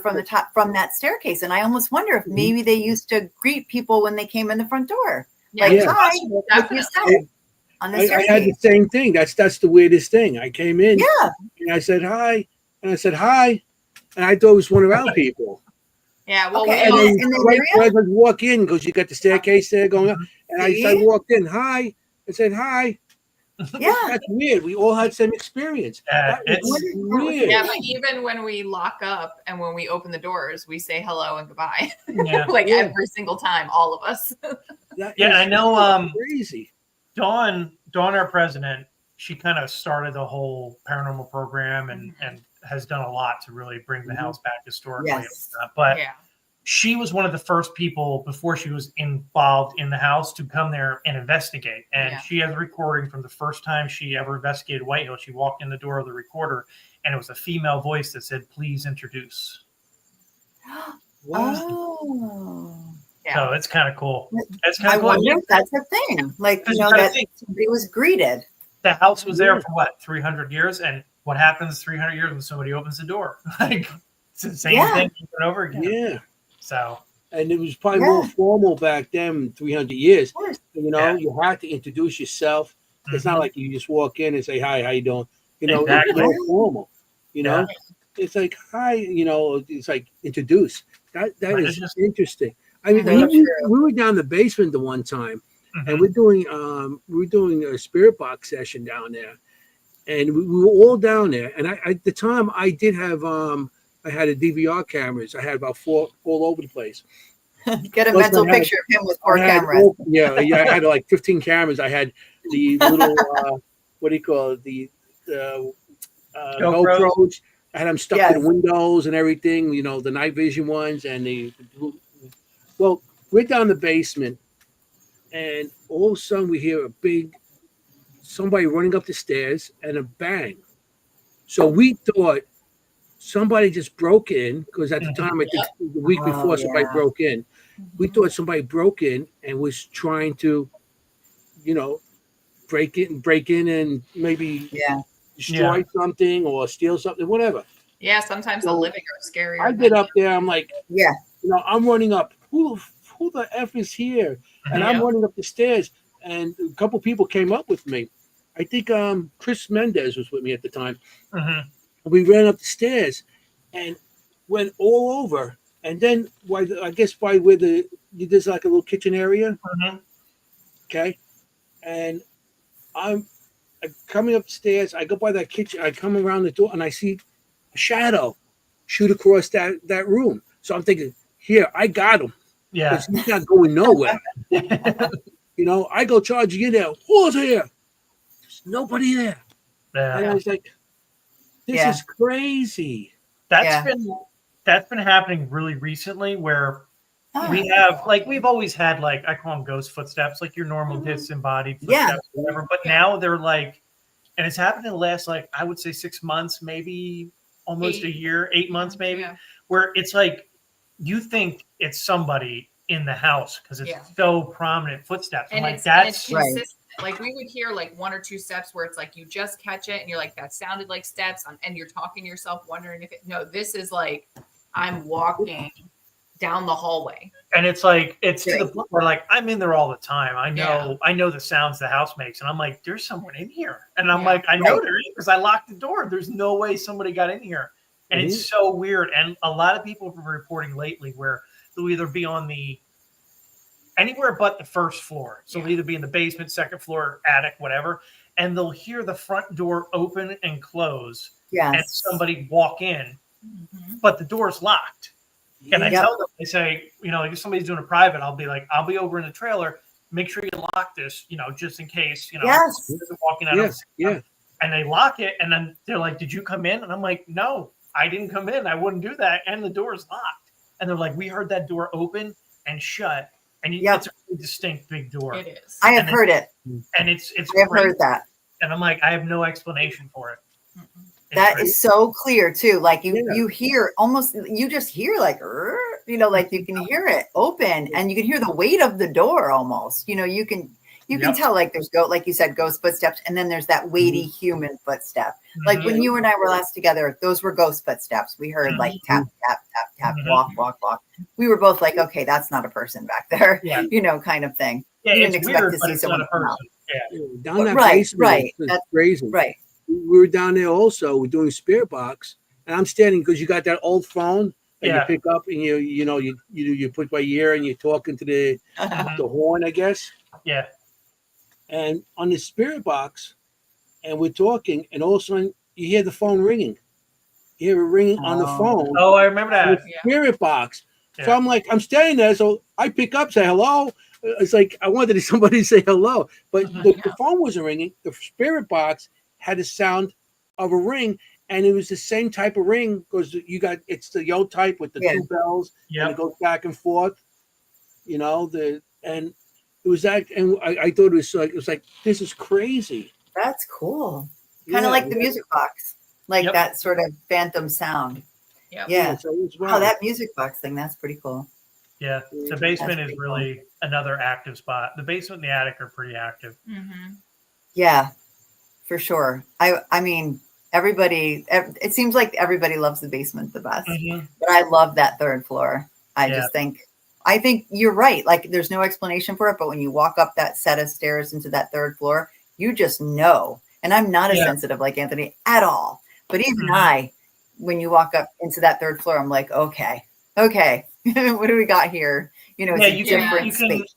[SPEAKER 1] from the top, from that staircase. And I almost wonder if maybe they used to greet people when they came in the front door.
[SPEAKER 4] Yeah,
[SPEAKER 1] Like, hi, like you said, on the staircase.
[SPEAKER 2] I had the same thing. That's the weirdest thing. I came in, and I said hi, and I said hi, and I thought it was one of our people.
[SPEAKER 4] Yeah, well,
[SPEAKER 1] okay.
[SPEAKER 2] Right as I walk in, because you got the staircase there going up, and I walked in, hi, and said hi.
[SPEAKER 1] Yeah,
[SPEAKER 2] that's weird. We all had the same experience.
[SPEAKER 3] It's
[SPEAKER 2] weird.
[SPEAKER 4] Yeah, but even when we lock up and when we open the doors, we say hello and goodbye.
[SPEAKER 3] Yeah.
[SPEAKER 4] Every single time, all of us.
[SPEAKER 3] I know.
[SPEAKER 2] Crazy.
[SPEAKER 3] Dawn, our president, she kind of started the whole paranormal program and has done a lot to really bring the house back historically.
[SPEAKER 1] Yes.
[SPEAKER 3] But she was one of the first people before she was involved in the house to come there and investigate. And she has a recording from the first time she ever investigated White Hill. She walked in the door of the recorder and it was a female voice that said, "Please introduce."
[SPEAKER 1] Oh.
[SPEAKER 4] Yeah.
[SPEAKER 3] So it's kind of cool. It's kind
[SPEAKER 1] I
[SPEAKER 3] of cool.
[SPEAKER 1] wonder if that's a thing. Like, that somebody was greeted.
[SPEAKER 3] The house was there for what, 300 years? And what happens 300 years when somebody opens the door? Like, it's the same thing over and over again.
[SPEAKER 2] Yeah.
[SPEAKER 3] So.
[SPEAKER 2] And it was probably more formal back then, 300 years. You had to introduce yourself. It's not like you just walk in and say, "Hi, how you doing?" It's more formal. It's like, "Hi," it's like introduce. That is just interesting. I mean, we were down the basement the one time, and we were doing a spirit box session down there, and we were all down there. And I at the time I did have I had a DVR cameras. I had about 4 all over the place.
[SPEAKER 1] Get a mental picture of him with 4 cameras.
[SPEAKER 2] I had like 15 cameras. I had the little what do you call it? The GoPros. I had them stuck to the windows and everything. The night vision ones and we're down the basement, and all of a sudden we hear somebody running up the stairs and a bang. So we thought somebody just broke in, because at the time, I think the week before, somebody broke in. We thought somebody broke in and was trying to, break in and maybe destroy something or steal something, whatever.
[SPEAKER 4] Yeah, sometimes the living are scarier.
[SPEAKER 2] I get up there, I'm like, I'm running up. Who the F is here? And I'm running up the stairs, and a couple people came up with me. I think Chris Mendez was with me at the time. We ran up the stairs and went all over. And then, I guess by where there's like a little kitchen area. Okay. And I'm coming up the stairs. I go by that kitchen. I come around the door and I see a shadow shoot across that room. So I'm thinking, here, I got him.
[SPEAKER 3] Yeah.
[SPEAKER 2] He's not going nowhere. I go charging in there. Who's here? There's nobody there.
[SPEAKER 3] Yeah.
[SPEAKER 2] And I was like, this is crazy.
[SPEAKER 3] That's been happening really recently, where we have, like, we've always had, like, I call them ghost footsteps, like your normal disembodied footsteps, whatever. But now they're like, and it's happened in the last, like, I would say 6 months, maybe almost a year, 8 months, maybe, where it's like you think it's somebody in the house because it's so prominent footsteps.
[SPEAKER 4] And
[SPEAKER 3] like,
[SPEAKER 4] that's consistent. Like, we would hear like 1 or 2 steps where it's like you just catch it and you're like, that sounded like steps, and you're talking to yourself wondering if this is like I'm walking down the hallway. And
[SPEAKER 3] it's like, it's to the point where, like, I'm in there all the time. I know the sounds the house makes, and I'm like, there's someone in here, and I'm like, I know there is, because I locked the door. There's no way somebody got in here. And it's so weird. And a lot of people have been reporting lately where they'll either be on anywhere but the first floor. So they'll either be in the basement, second floor, attic, whatever. And they'll hear the front door open and close and somebody walk in, but the door's locked. And I tell them, I say, if somebody's doing a private, I'll be like, I'll be over in the trailer. Make sure you lock this, just in case, walking out. And they lock it. And then they're like, did you come in? And I'm like, no, I didn't come in. I wouldn't do that. And the door's locked. And they're like, we heard that door open and shut. And it's a really distinct big door.
[SPEAKER 4] It is.
[SPEAKER 1] I have heard it.
[SPEAKER 3] And it's
[SPEAKER 1] I have heard that.
[SPEAKER 3] And I'm like, I have no explanation for it.
[SPEAKER 1] That is so clear too. Like you,
[SPEAKER 2] Yeah.
[SPEAKER 1] you hear almost, you just hear like, like you can hear it open, and you can hear the weight of the door almost. You can tell like there's like you said, ghost footsteps, and then there's that weighty human footstep. Like when you and I were last together, those were ghost footsteps. We heard like tap, tap, tap, tap, walk, walk, walk. We were both like, okay, that's not a person back there, kind of thing.
[SPEAKER 3] Yeah,
[SPEAKER 1] You didn't
[SPEAKER 3] it's
[SPEAKER 1] expect
[SPEAKER 3] weird,
[SPEAKER 1] to
[SPEAKER 3] but
[SPEAKER 1] see
[SPEAKER 3] it's not
[SPEAKER 1] someone
[SPEAKER 3] a
[SPEAKER 1] come out.
[SPEAKER 3] person. Yeah.
[SPEAKER 2] Down that
[SPEAKER 1] Right,
[SPEAKER 2] basement,
[SPEAKER 1] right.
[SPEAKER 2] it's
[SPEAKER 1] That's
[SPEAKER 2] crazy.
[SPEAKER 1] right.
[SPEAKER 2] We were down there also. We're doing spirit box, and I'm standing because you got that old phone that you pick up, and you put by ear, and you're talking to the horn, I guess.
[SPEAKER 3] Yeah.
[SPEAKER 2] And on the spirit box, and we're talking, and all of a sudden you hear the phone ringing. You hear it ringing on the phone.
[SPEAKER 3] Oh, I remember that.
[SPEAKER 2] Spirit box.
[SPEAKER 3] Yeah.
[SPEAKER 2] So I'm like, I'm standing there, so I pick up, say hello. It's like I wanted somebody to say hello, but the phone wasn't ringing. The spirit box had the sound of a ring, and it was the same type of ring because it's the old type with the two bells, and it goes back and forth. And it was that, and I thought it was like this is crazy.
[SPEAKER 1] That's cool. Kind of like the music box, like that sort of phantom sound. Yeah.
[SPEAKER 2] So it was
[SPEAKER 1] wow, that music box thing, that's pretty cool.
[SPEAKER 3] Yeah, the basement is really another active spot. The basement and the attic are pretty active.
[SPEAKER 1] Yeah, for sure. I mean, everybody, it seems like everybody loves the basement the best, but I love that third floor. I think you're right. Like there's no explanation for it, but when you walk up that set of stairs into that third floor, you just know. And I'm not as sensitive like Anthony at all. But even when you walk up into that third floor, I'm like, okay, what do we got here? It's a different space.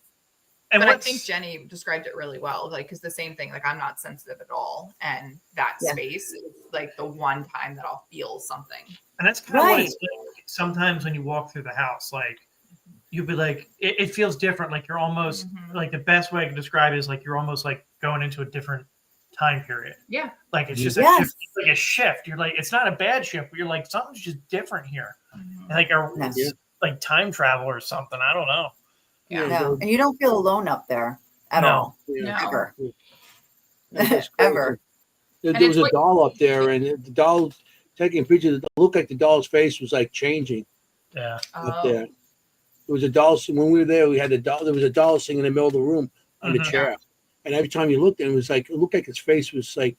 [SPEAKER 4] But I think Jennie described it really well. Like, because the same thing, like I'm not sensitive at all. And that space is like the one time that I'll feel something.
[SPEAKER 3] And that's kind of what it's like sometimes when you walk through the house, like you'll be like, it feels different. Like you're almost like the best way I can describe it is like you're almost like going into a different time period.
[SPEAKER 4] Yeah.
[SPEAKER 3] Like it's just like a shift. You're like, it's not a bad shift, but you're like, something's just different here. Like like time travel or something. I don't know.
[SPEAKER 1] No. And you don't feel alone up there at all. Ever. Ever.
[SPEAKER 2] There was a doll up there, and the doll taking pictures. It looked like the doll's face was like changing.
[SPEAKER 3] Yeah.
[SPEAKER 2] Up there. There was a doll. When we were there, we had a doll. There was a doll sitting in the middle of the room on the chair. And every time you looked at it, it looked like his face was like,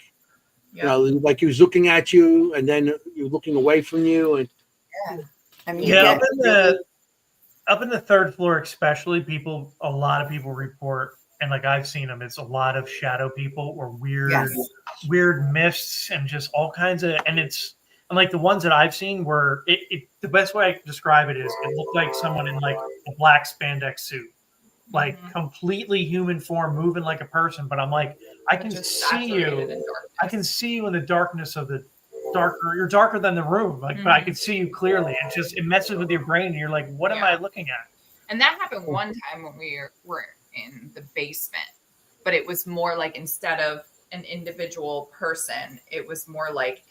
[SPEAKER 2] like he was looking at you, and then you're looking away from you. And
[SPEAKER 1] I mean,
[SPEAKER 3] up in the third floor, especially, a lot of people report, and like I've seen them, it's a lot of shadow people or weird mists and just all kinds of, and like the ones that I've seen were, the best way I can describe it is it looked like someone in like a black spandex suit. Like completely human form, moving like a person, but I'm like, I can see you. I can see you in the darkness of the darker. You're darker than the room, like, but I can see you clearly. It messes with your brain, and you're like, what am I looking at?
[SPEAKER 4] And that happened one time when we were in the basement, but it was more like instead of an individual person, it was more like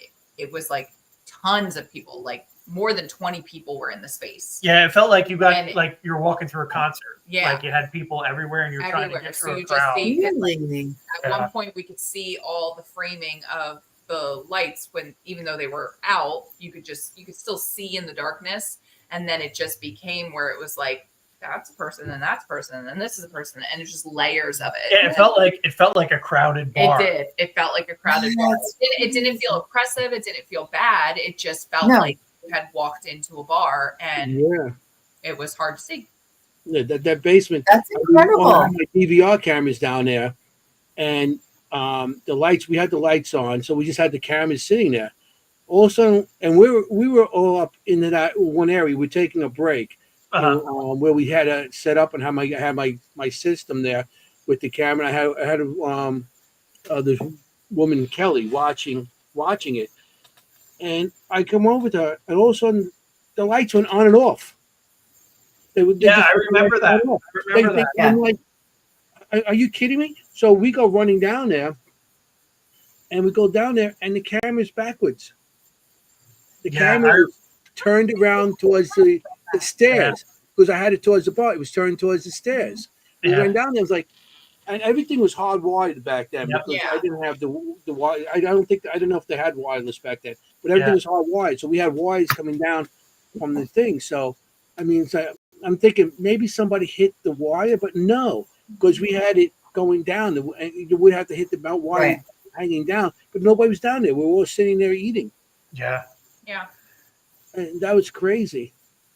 [SPEAKER 4] tons of people, like more than 20 people were in the space.
[SPEAKER 3] Yeah, it felt like like you're walking through a concert.
[SPEAKER 4] Yeah,
[SPEAKER 3] like you had people everywhere, and you're trying to get through a crowd.
[SPEAKER 4] At one point, we could see all the framing of the lights even though they were out, you could still see in the darkness, and then it just became where it was like that's a person, and that's a person, and then this is a person, and it's just layers of it.
[SPEAKER 3] Yeah, it felt like a crowded bar.
[SPEAKER 4] It felt like a crowded bar. It didn't feel oppressive. It didn't feel bad. It just felt like had walked into a ar, and it was hard to see.
[SPEAKER 2] Yeah, that basement.
[SPEAKER 1] That's incredible.
[SPEAKER 2] I had my DVR cameras down there, and the lights. We had the lights on, so we just had the cameras sitting there. All of a sudden, and we were all up into that one area. We're taking a break, where we had to set up and have my system there with the camera. I had this woman Kelly watching it. And I come over to her, and all of a sudden, the lights went on and off.
[SPEAKER 3] I remember that.
[SPEAKER 2] I'm like, are you kidding me? So we go running down there, and and the camera's backwards. The camera was turned around towards the stairs because I had it towards the bar. It was turned towards the stairs. We went down there. I was like, and everything was hardwired back then
[SPEAKER 3] Yep.
[SPEAKER 2] because
[SPEAKER 4] Yeah.
[SPEAKER 2] I didn't have the wire. I don't know if they had wireless back then, but everything was hardwired. So we had wires coming down from the thing. So I mean, I'm thinking maybe somebody hit the wire, but no, because we had it going down. And you would have to hit the wire
[SPEAKER 1] Right.
[SPEAKER 2] hanging down, but nobody was down there. We were all sitting there eating,
[SPEAKER 3] Yeah.
[SPEAKER 4] Yeah.
[SPEAKER 2] and that was crazy.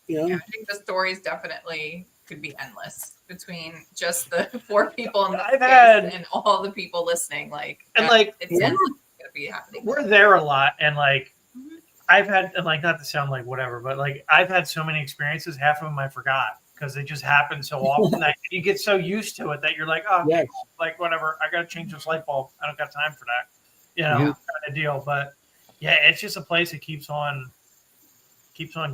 [SPEAKER 2] You know,
[SPEAKER 4] Yeah, I think the stories definitely could be endless between just the 4 people in the
[SPEAKER 3] I've
[SPEAKER 4] space
[SPEAKER 3] had-
[SPEAKER 4] and all the people listening. Like,
[SPEAKER 3] And like,
[SPEAKER 4] it's
[SPEAKER 1] Yeah.
[SPEAKER 4] gonna be happening.
[SPEAKER 3] we're there a lot, and like,
[SPEAKER 4] Mhm.
[SPEAKER 3] I've had, and like, not to sound like whatever, but like, I've had so many experiences, half of them I forgot because they just happen so often that you get so used to it that you're like, oh,
[SPEAKER 2] yes.
[SPEAKER 3] like whatever, I got to change this light bulb. I don't got time for that,
[SPEAKER 4] Yeah.
[SPEAKER 3] kind of deal. But yeah, it's just a place that keeps on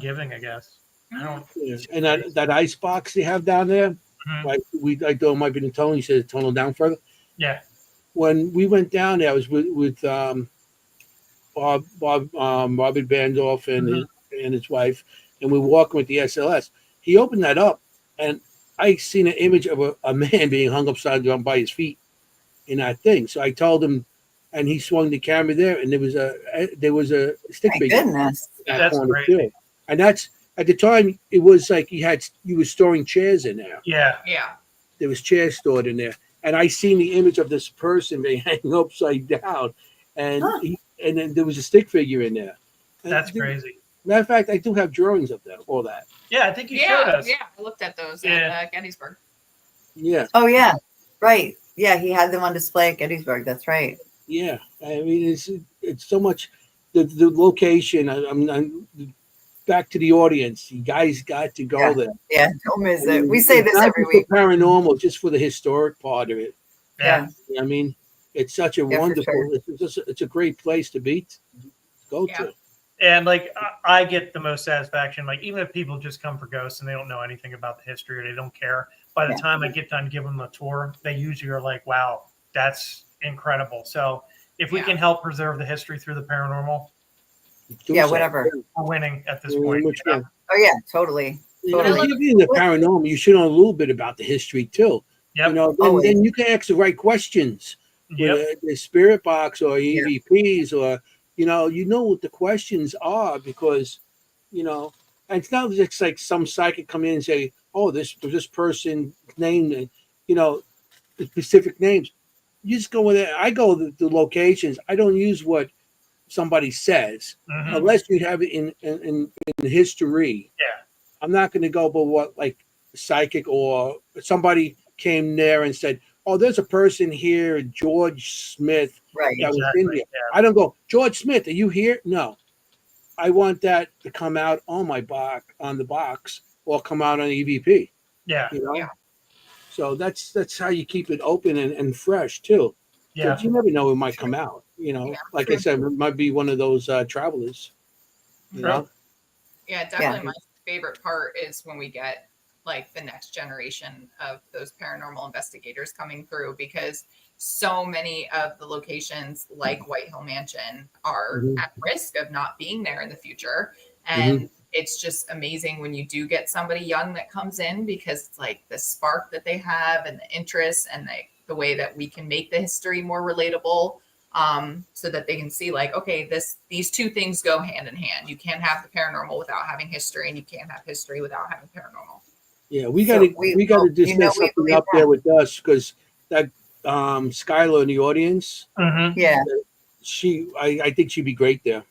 [SPEAKER 3] giving, I guess. I don't.
[SPEAKER 2] Yeah. And that ice box they have down there,
[SPEAKER 3] Mhm.
[SPEAKER 2] like I thought it might be the tunnel. You said the tunnel down further.
[SPEAKER 3] Yeah.
[SPEAKER 2] When we went down there, I was with Robert Bandorf and his wife, and we were walking with the SLS. He opened that up, and I seen an image of a man being hung upside down by his feet in that thing. So I told him, and he swung the camera there, and there was a stick
[SPEAKER 1] My
[SPEAKER 2] figure
[SPEAKER 1] goodness.
[SPEAKER 2] in that
[SPEAKER 3] That's
[SPEAKER 2] corner
[SPEAKER 3] great.
[SPEAKER 2] too. And that's at the time it was like you were storing chairs in there.
[SPEAKER 3] Yeah.
[SPEAKER 4] Yeah.
[SPEAKER 2] There was chairs stored in there, and I seen the image of this person being hanging upside down, and
[SPEAKER 1] Huh.
[SPEAKER 2] and then there was a stick figure in there. And
[SPEAKER 3] That's crazy.
[SPEAKER 2] Matter of fact, I do have drawings of that, all that.
[SPEAKER 3] Yeah, I think you showed
[SPEAKER 4] Yeah.
[SPEAKER 3] us.
[SPEAKER 4] Yeah. I looked at those
[SPEAKER 3] Yeah.
[SPEAKER 4] at Gettysburg.
[SPEAKER 2] Yeah,
[SPEAKER 1] Oh yeah. Right. Yeah, he had them on display at Gettysburg. That's right.
[SPEAKER 2] yeah. I mean, it's so much. The location. I'm back to the audience. You guys got to go there.
[SPEAKER 1] Yeah, don't miss it. We say this
[SPEAKER 2] Not
[SPEAKER 1] every
[SPEAKER 2] just for
[SPEAKER 1] week.
[SPEAKER 2] paranormal, just for the historic part of it.
[SPEAKER 3] Yeah.
[SPEAKER 2] I mean, it's such a
[SPEAKER 1] Yeah, for
[SPEAKER 2] wonderful.
[SPEAKER 1] sure.
[SPEAKER 2] It's a great place to go
[SPEAKER 4] Yeah.
[SPEAKER 2] to.
[SPEAKER 3] And like, I get the most satisfaction. Like, even if people just come for ghosts and they don't know anything about the history or they don't care, by the
[SPEAKER 1] Yeah.
[SPEAKER 3] time I get done giving them a tour, they usually are like, wow, that's incredible. So if we
[SPEAKER 4] Yeah.
[SPEAKER 3] can help preserve the history through the paranormal,
[SPEAKER 2] Do
[SPEAKER 1] Yeah,
[SPEAKER 2] so.
[SPEAKER 1] whatever.
[SPEAKER 3] we're winning at this
[SPEAKER 2] Yeah,
[SPEAKER 3] point.
[SPEAKER 2] much
[SPEAKER 3] you know?
[SPEAKER 2] fun.
[SPEAKER 1] Oh yeah, totally.
[SPEAKER 2] You know,
[SPEAKER 1] Totally.
[SPEAKER 2] even in the paranormal, you should know a little bit about the history too.
[SPEAKER 3] Yep.
[SPEAKER 2] You know,
[SPEAKER 1] Always.
[SPEAKER 2] then you can ask the right questions
[SPEAKER 3] Yep.
[SPEAKER 2] with the spirit box or EVPs or you know what the questions are because and it's not just like some psychic come in and say, oh, this person named it, the specific names. You just go with it. I go to the locations. I don't use what somebody says
[SPEAKER 3] Mhm.
[SPEAKER 2] unless you have it in history.
[SPEAKER 3] Yeah.
[SPEAKER 2] I'm not going to go by what like psychic or somebody came there and said, oh, there's a person here, George Smith.
[SPEAKER 1] Right.
[SPEAKER 2] That was
[SPEAKER 3] Exactly.
[SPEAKER 2] in here.
[SPEAKER 3] Yeah.
[SPEAKER 2] I don't go, George Smith, are you here? No. I want that to come out on the box or come out on EVP.
[SPEAKER 3] Yeah.
[SPEAKER 4] Yeah.
[SPEAKER 2] So that's how you keep it open and fresh too.
[SPEAKER 3] Yeah.
[SPEAKER 2] Because you never know it might come out.
[SPEAKER 4] Yeah.
[SPEAKER 2] Like I said, it might be one of those travelers. You
[SPEAKER 3] Sure.
[SPEAKER 2] know?
[SPEAKER 4] Yeah, definitely. My favorite part is when we get like the next generation of those paranormal investigators coming through because so many of the locations like White Hill Mansion are at risk of not being there in the future. And it's just amazing when you do get somebody young that comes in because it's like the spark that they have and the interest and the way that we can make the history more relatable. So that they can see like, okay, these two things go hand in hand. You can't have the paranormal without having history, and you can't have history without having paranormal.
[SPEAKER 2] Yeah, we
[SPEAKER 1] So
[SPEAKER 2] got to just set
[SPEAKER 1] we
[SPEAKER 2] something
[SPEAKER 1] believe
[SPEAKER 2] up there
[SPEAKER 1] that.
[SPEAKER 2] with us because that Skylar in the audience,
[SPEAKER 3] Mhm.
[SPEAKER 1] Yeah.
[SPEAKER 2] I think she'd be great there.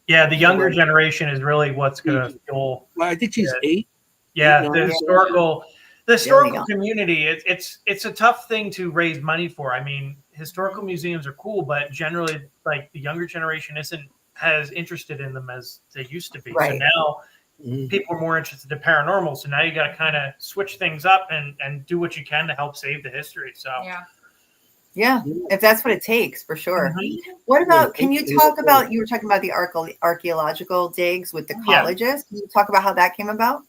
[SPEAKER 3] Yeah. The younger generation is really what's going to fuel.
[SPEAKER 2] Well, I think she's 8.
[SPEAKER 3] Yeah,
[SPEAKER 2] No,
[SPEAKER 3] the
[SPEAKER 2] yeah.
[SPEAKER 3] historical
[SPEAKER 1] young.
[SPEAKER 3] community. It's a tough thing to raise money for. I mean, historical museums are cool, but generally, like the younger generation isn't as interested in them as they used to be. So
[SPEAKER 1] Right.
[SPEAKER 3] now
[SPEAKER 2] Mhm.
[SPEAKER 3] people are more interested in paranormal. So now you got to kind of switch things up and do what you can to help save the history. So
[SPEAKER 4] Yeah.
[SPEAKER 1] Yeah. If that's what it takes, for sure.
[SPEAKER 3] Mhm.
[SPEAKER 1] What about? Can you talk
[SPEAKER 2] Yeah.
[SPEAKER 1] about? You were talking about the archaeological digs with the
[SPEAKER 3] Yeah.
[SPEAKER 1] colleges. Can you talk about how that came about?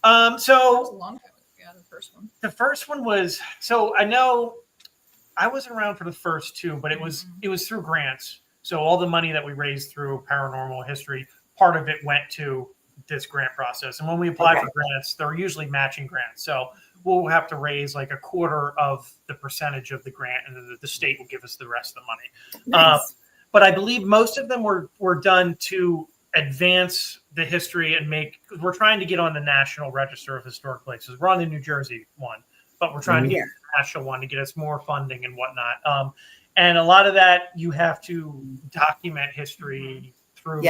[SPEAKER 4] That was a
[SPEAKER 3] So
[SPEAKER 4] long time ago. Yeah, the first one.
[SPEAKER 3] the first one was, so I know I wasn't around for the first two, but it was through grants. So all the money that we raised through paranormal history, part of it went to this grant process. And when we apply
[SPEAKER 1] Okay.
[SPEAKER 3] for grants, they're usually matching grants. So we'll have to raise like a quarter of the percentage of the grant, and then the state will give us the rest of the money.
[SPEAKER 1] Nice.
[SPEAKER 3] But I believe most of them were done to advance the history and because we're trying to get on the National Register of Historic Places. We're on the New Jersey one, but we're trying to get the national one to get us more funding and whatnot. And a lot of that, you have to document history through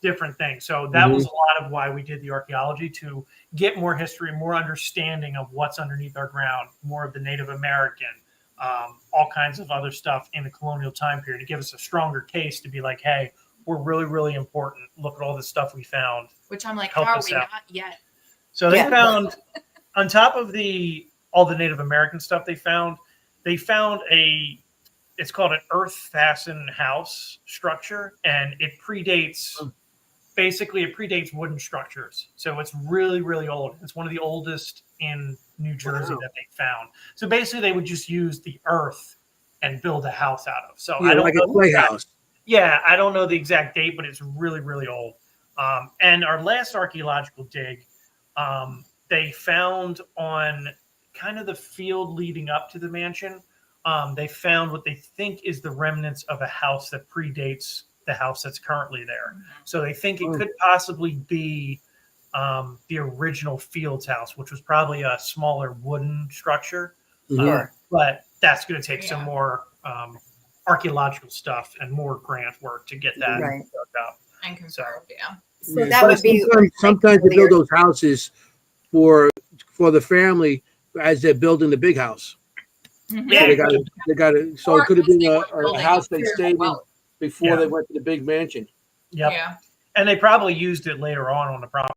[SPEAKER 3] different things. So that was a lot of why we did the archaeology, to get more history, more understanding of what's underneath our ground, more of the Native American, all kinds of other stuff in the colonial time period, to give us a stronger case to be like, hey, we're really, really important. Look at all the stuff we found.
[SPEAKER 4] Which I'm like, how are we not yet?
[SPEAKER 3] So they found, on top of all the Native American stuff they found it's called an earth fastened house structure, and it predates wooden structures. So it's really, really old. It's one of the oldest in New Jersey that they found. So basically they would just use the earth and build a house out of. So I don't know.
[SPEAKER 2] A playhouse.
[SPEAKER 3] Yeah, I don't know the exact date, but it's really, really old. And our last archaeological dig, they found on kind of the field leading up to the mansion, they found what they think is the remnants of a house that predates the house that's currently there. So they think it could possibly be the original Fields house, which was probably a smaller wooden structure. But that's going to take some more archaeological stuff and more grant work to get that worked out.
[SPEAKER 4] And confirmed,
[SPEAKER 1] So that would be
[SPEAKER 2] sometimes they build those houses for the family as they're building the big house.
[SPEAKER 3] Yeah,
[SPEAKER 2] so they got it. So it could have been a house they stayed in before they went to the big mansion.
[SPEAKER 3] Yep. Yeah. And they probably used it later on the property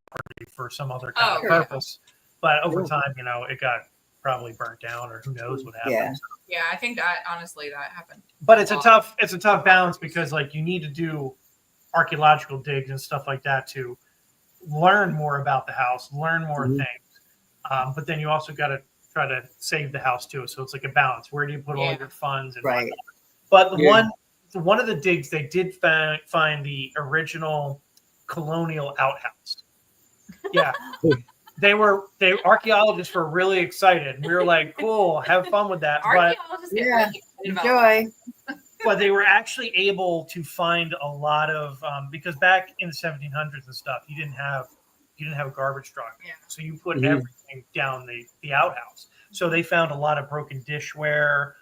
[SPEAKER 3] for some other kind of purpose. But over time, it got probably burnt down, or who knows what happened.
[SPEAKER 4] Yeah, I think that honestly that happened.
[SPEAKER 3] But it's a tough balance, because like you need to do archaeological digs and stuff like that to learn more about the house, learn more things. But then you also got to try to save the house too. So it's like a balance. Where do you put all your funds? And whatnot? But one of the digs, they did find the original colonial outhouse. Yeah. Archaeologists were really excited. We were like, cool, have fun with that.
[SPEAKER 4] Archaeologists get really
[SPEAKER 1] enjoy.
[SPEAKER 3] But they were actually able to find a lot of because back in the 1700s and stuff, you didn't have a garbage truck. Yeah. So you put everything down the outhouse. So they found a lot of broken dishware,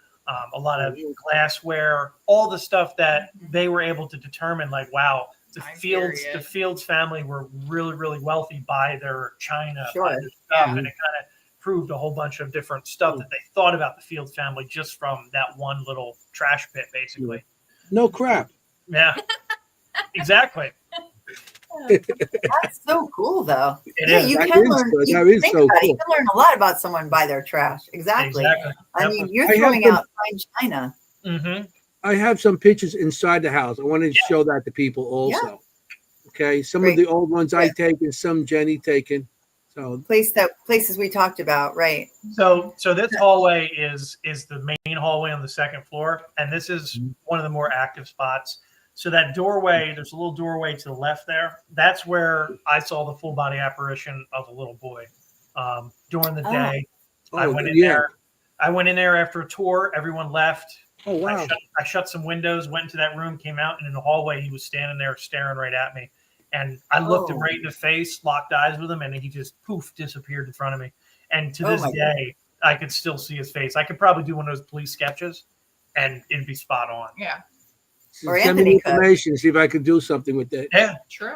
[SPEAKER 3] a lot of glassware, all the stuff that they were able to determine, like, wow, the Fields family were really, really wealthy by their china, by their stuff, and it kind of proved a whole bunch of different stuff that they thought about the Fields family just from that one little trash pit, basically.
[SPEAKER 2] No crap.
[SPEAKER 3] Yeah, exactly.
[SPEAKER 1] That's so cool, though. You
[SPEAKER 2] that
[SPEAKER 1] can
[SPEAKER 2] is
[SPEAKER 1] learn.
[SPEAKER 2] good.
[SPEAKER 1] You
[SPEAKER 2] That is
[SPEAKER 1] think
[SPEAKER 2] so
[SPEAKER 1] about it,
[SPEAKER 2] cool.
[SPEAKER 1] you can learn a lot about someone by their trash. Exactly. I mean, you're throwing out fine china.
[SPEAKER 2] I have some pictures inside the house. I wanted to show that to people also. Okay, some of the old ones I taken, some Jennie taken. So
[SPEAKER 1] places we talked about, right?
[SPEAKER 3] So this hallway is the main hallway on the second floor, and this is one of the more active spots. So that doorway, there's a little doorway to the left there. That's where I saw the full body apparition of a little boy during the day. I went in there. I went in there after a tour. Everyone left.
[SPEAKER 2] Oh wow!
[SPEAKER 3] I shut some windows, went into that room, came out, and in the hallway he was standing there staring right at me. And I looked him right in the face, locked eyes with him, and he just disappeared in front of me. And to this day, I could still see his face. I could probably do one of those police sketches, and it'd be spot on.
[SPEAKER 4] Yeah.
[SPEAKER 1] Or
[SPEAKER 2] send me information, see if I could do something with that.
[SPEAKER 3] Yeah,
[SPEAKER 4] true.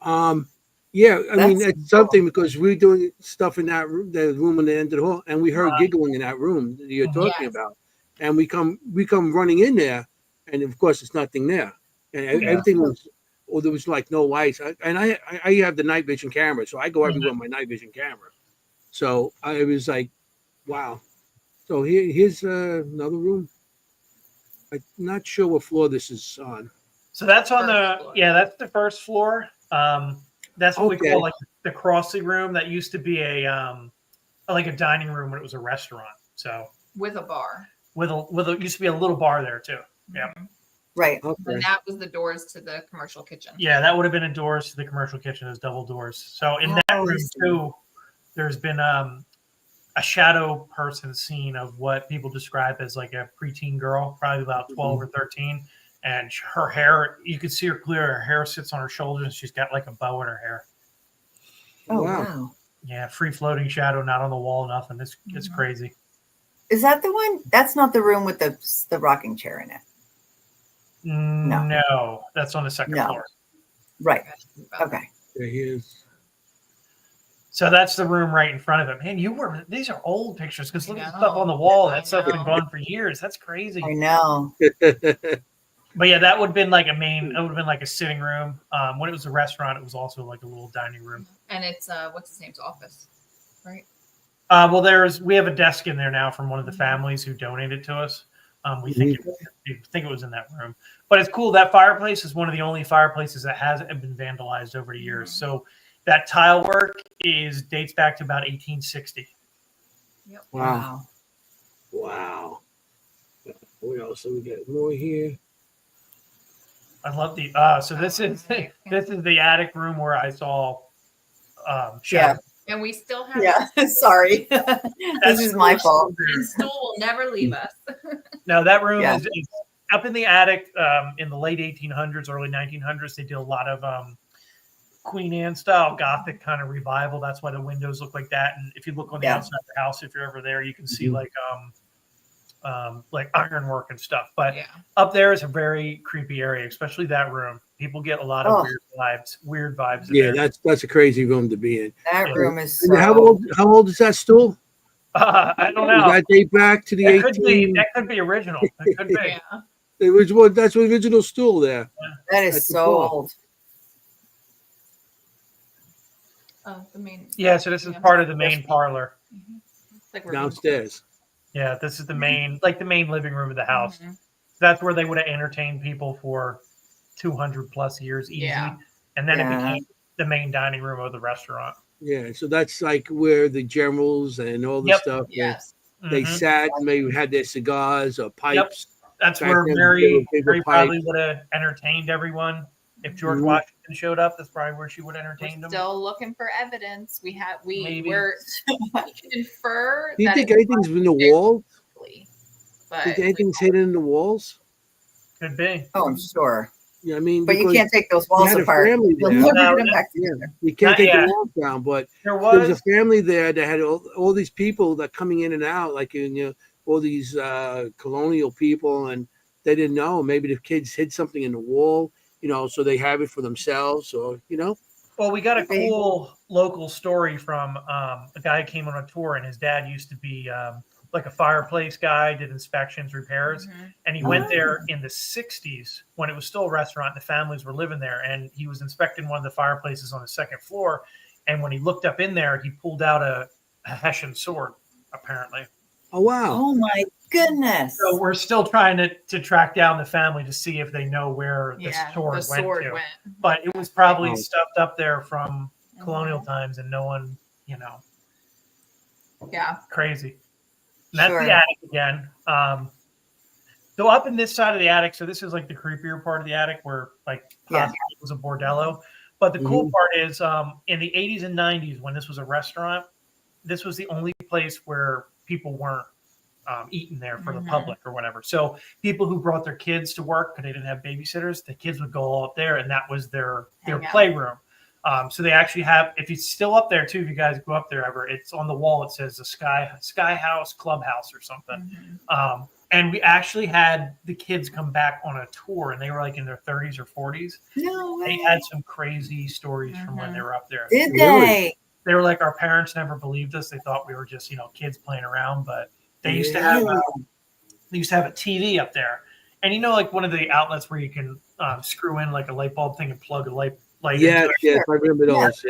[SPEAKER 2] I mean, it's something, because we're doing stuff in that room, the room on the end of the hall, and we heard giggling in that room that you're talking about. And we come running in there, and of course, it's nothing there, and everything was. There was like no lights, and I have the night vision camera, so I go everywhere with my night vision camera. So I was like, wow. So here's another room. I'm not sure what floor this is on.
[SPEAKER 3] So that's on that's the first floor. That's what we call like the Crossley room. That used to be a dining room when it was a restaurant. So
[SPEAKER 4] with a bar.
[SPEAKER 3] Used to be a little bar there too. Yeah.
[SPEAKER 1] Right.
[SPEAKER 4] Okay. And that was the doors to the commercial kitchen.
[SPEAKER 3] Yeah, that would have been a doors to the commercial kitchen as double doors. So in that room too, there's been a shadow person scene of what people describe as like a preteen girl, probably about 12 or 13. And her hair, you could see her clear. Her hair sits on her shoulders, and she's got like a bow in her hair.
[SPEAKER 1] Oh, wow.
[SPEAKER 3] Yeah, free floating shadow, not on the wall, nothing. It's crazy.
[SPEAKER 1] Is that the one? That's not the room with the rocking chair in it.
[SPEAKER 3] No, that's on the second floor.
[SPEAKER 1] Right. Okay.
[SPEAKER 2] There he is.
[SPEAKER 3] So that's the room right in front of it. Man, these are old pictures because look at the stuff on the wall. That stuff's been gone for years. That's crazy.
[SPEAKER 1] I know.
[SPEAKER 3] But yeah, that would have been like it would have been like a sitting room. When it was a restaurant, it was also like a little dining room.
[SPEAKER 4] And it's what's his name's office, right?
[SPEAKER 3] Well, we have a desk in there now from one of the families who donated to us. We think it was in that room, but it's cool. That fireplace is one of the only fireplaces that hasn't been vandalized over the years. So that tile work dates back to about 1860.
[SPEAKER 4] Yep.
[SPEAKER 2] Wow. What else? So we got more here.
[SPEAKER 3] I love the so this is the attic room where I saw shadow.
[SPEAKER 4] And we still have
[SPEAKER 1] Sorry. This is my fault.
[SPEAKER 4] and stool will never leave us.
[SPEAKER 3] No, that room is up in the attic. In the late 1800s, early 1900s, they did a lot of Queen Anne style Gothic kind of revival. That's why the windows look like that. And if you look on the outside of the house, if you're ever there, you can see like ironwork and stuff. But up there is a very creepy area, especially that room. People get a lot of weird vibes.
[SPEAKER 2] Yeah, that's a crazy room to be in.
[SPEAKER 1] That room is
[SPEAKER 2] so... How old is that stool?
[SPEAKER 3] I don't know.
[SPEAKER 2] Does that date back to the 18...
[SPEAKER 3] That could be original. That could be.
[SPEAKER 2] It was that's the original stool there.
[SPEAKER 1] That is so old.
[SPEAKER 4] Oh, the main.
[SPEAKER 3] Yeah, so this is part of the main parlor.
[SPEAKER 4] Like
[SPEAKER 2] downstairs.
[SPEAKER 3] Yeah, this is the main living room of the house. That's where they would have entertained people for 200 plus years easy.
[SPEAKER 4] Yeah.
[SPEAKER 3] And then it became the main dining room of the restaurant.
[SPEAKER 2] Yeah, so that's like where the generals and all the stuff.
[SPEAKER 4] Yes.
[SPEAKER 2] They sat and maybe had their cigars or pipes.
[SPEAKER 3] That's where Mary probably would have entertained everyone. If George Washington showed up, that's probably where she would entertain them.
[SPEAKER 4] Still looking for evidence. We can infer.
[SPEAKER 2] Do you think anything's in the walls?
[SPEAKER 4] But
[SPEAKER 2] think anything's hidden in the walls?
[SPEAKER 3] Could be.
[SPEAKER 1] Oh, I'm sure.
[SPEAKER 2] Yeah, I mean,
[SPEAKER 1] but you can't take those walls apart. You'll never get them back together.
[SPEAKER 2] You can't take the walls down, but there was a family there that had all these people that coming in and out, like all these colonial people, and they didn't know. Maybe the kids hid something in the wall, so they have it for themselves, or
[SPEAKER 3] Well, we got a cool local story from a guy who came on a tour, and his dad used to be like a fireplace guy, did inspections, repairs. And he went there in the 60s when it was still a restaurant. The families were living there, and he was inspecting one of the fireplaces on the second floor. And when he looked up in there, he pulled out a Hessian sword, apparently.
[SPEAKER 2] Oh, wow.
[SPEAKER 1] Oh, my goodness.
[SPEAKER 3] So we're still trying to track down the family to see if they know where the sword went to. But it was probably stuffed up there from colonial times, and no one, crazy. And that's the attic again. So up in this side of the attic, so this is like the creepier part of the attic where like possibly it was a bordello. But the cool part is in the 80s and 90s when this was a restaurant, this was the only place where people weren't eating there for the public or whatever. So people who brought their kids to work because they didn't have babysitters, the kids would go all up there, and that was their playroom. So they actually have, if it's still up there too, if you guys go up there ever, it's on the wall. It says the Sky House Clubhouse or something. And we actually had the kids come back on a tour, and they were like in their 30s or 40s.
[SPEAKER 1] No way.
[SPEAKER 3] They had some crazy stories from when they were up there.
[SPEAKER 1] Did they?
[SPEAKER 3] They were like, our parents never believed us. They thought we were just, kids playing around, but they used to have a TV up there. And like one of the outlets where you can screw in like a light bulb thing and plug a light. Yes,
[SPEAKER 2] I remember those.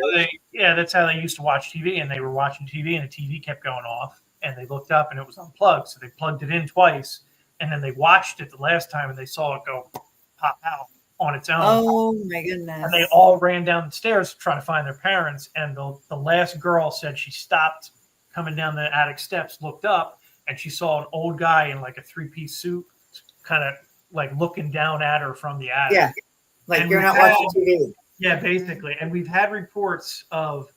[SPEAKER 3] That's how they used to watch TV, and they were watching TV, and the TV kept going off, and they looked up, and it was unplugged, so they plugged it in twice, and then they watched it the last time, and they saw it go pop out on its own.
[SPEAKER 1] Oh my goodness!
[SPEAKER 3] And they all ran down the stairs trying to find their parents, and the last girl said she stopped coming down the attic steps, looked up, and she saw an old guy in like a 3-piece suit, kind of like looking down at her from the attic.
[SPEAKER 1] Yeah, like you're not watching TV.
[SPEAKER 3] Yeah, basically. And we've had reports of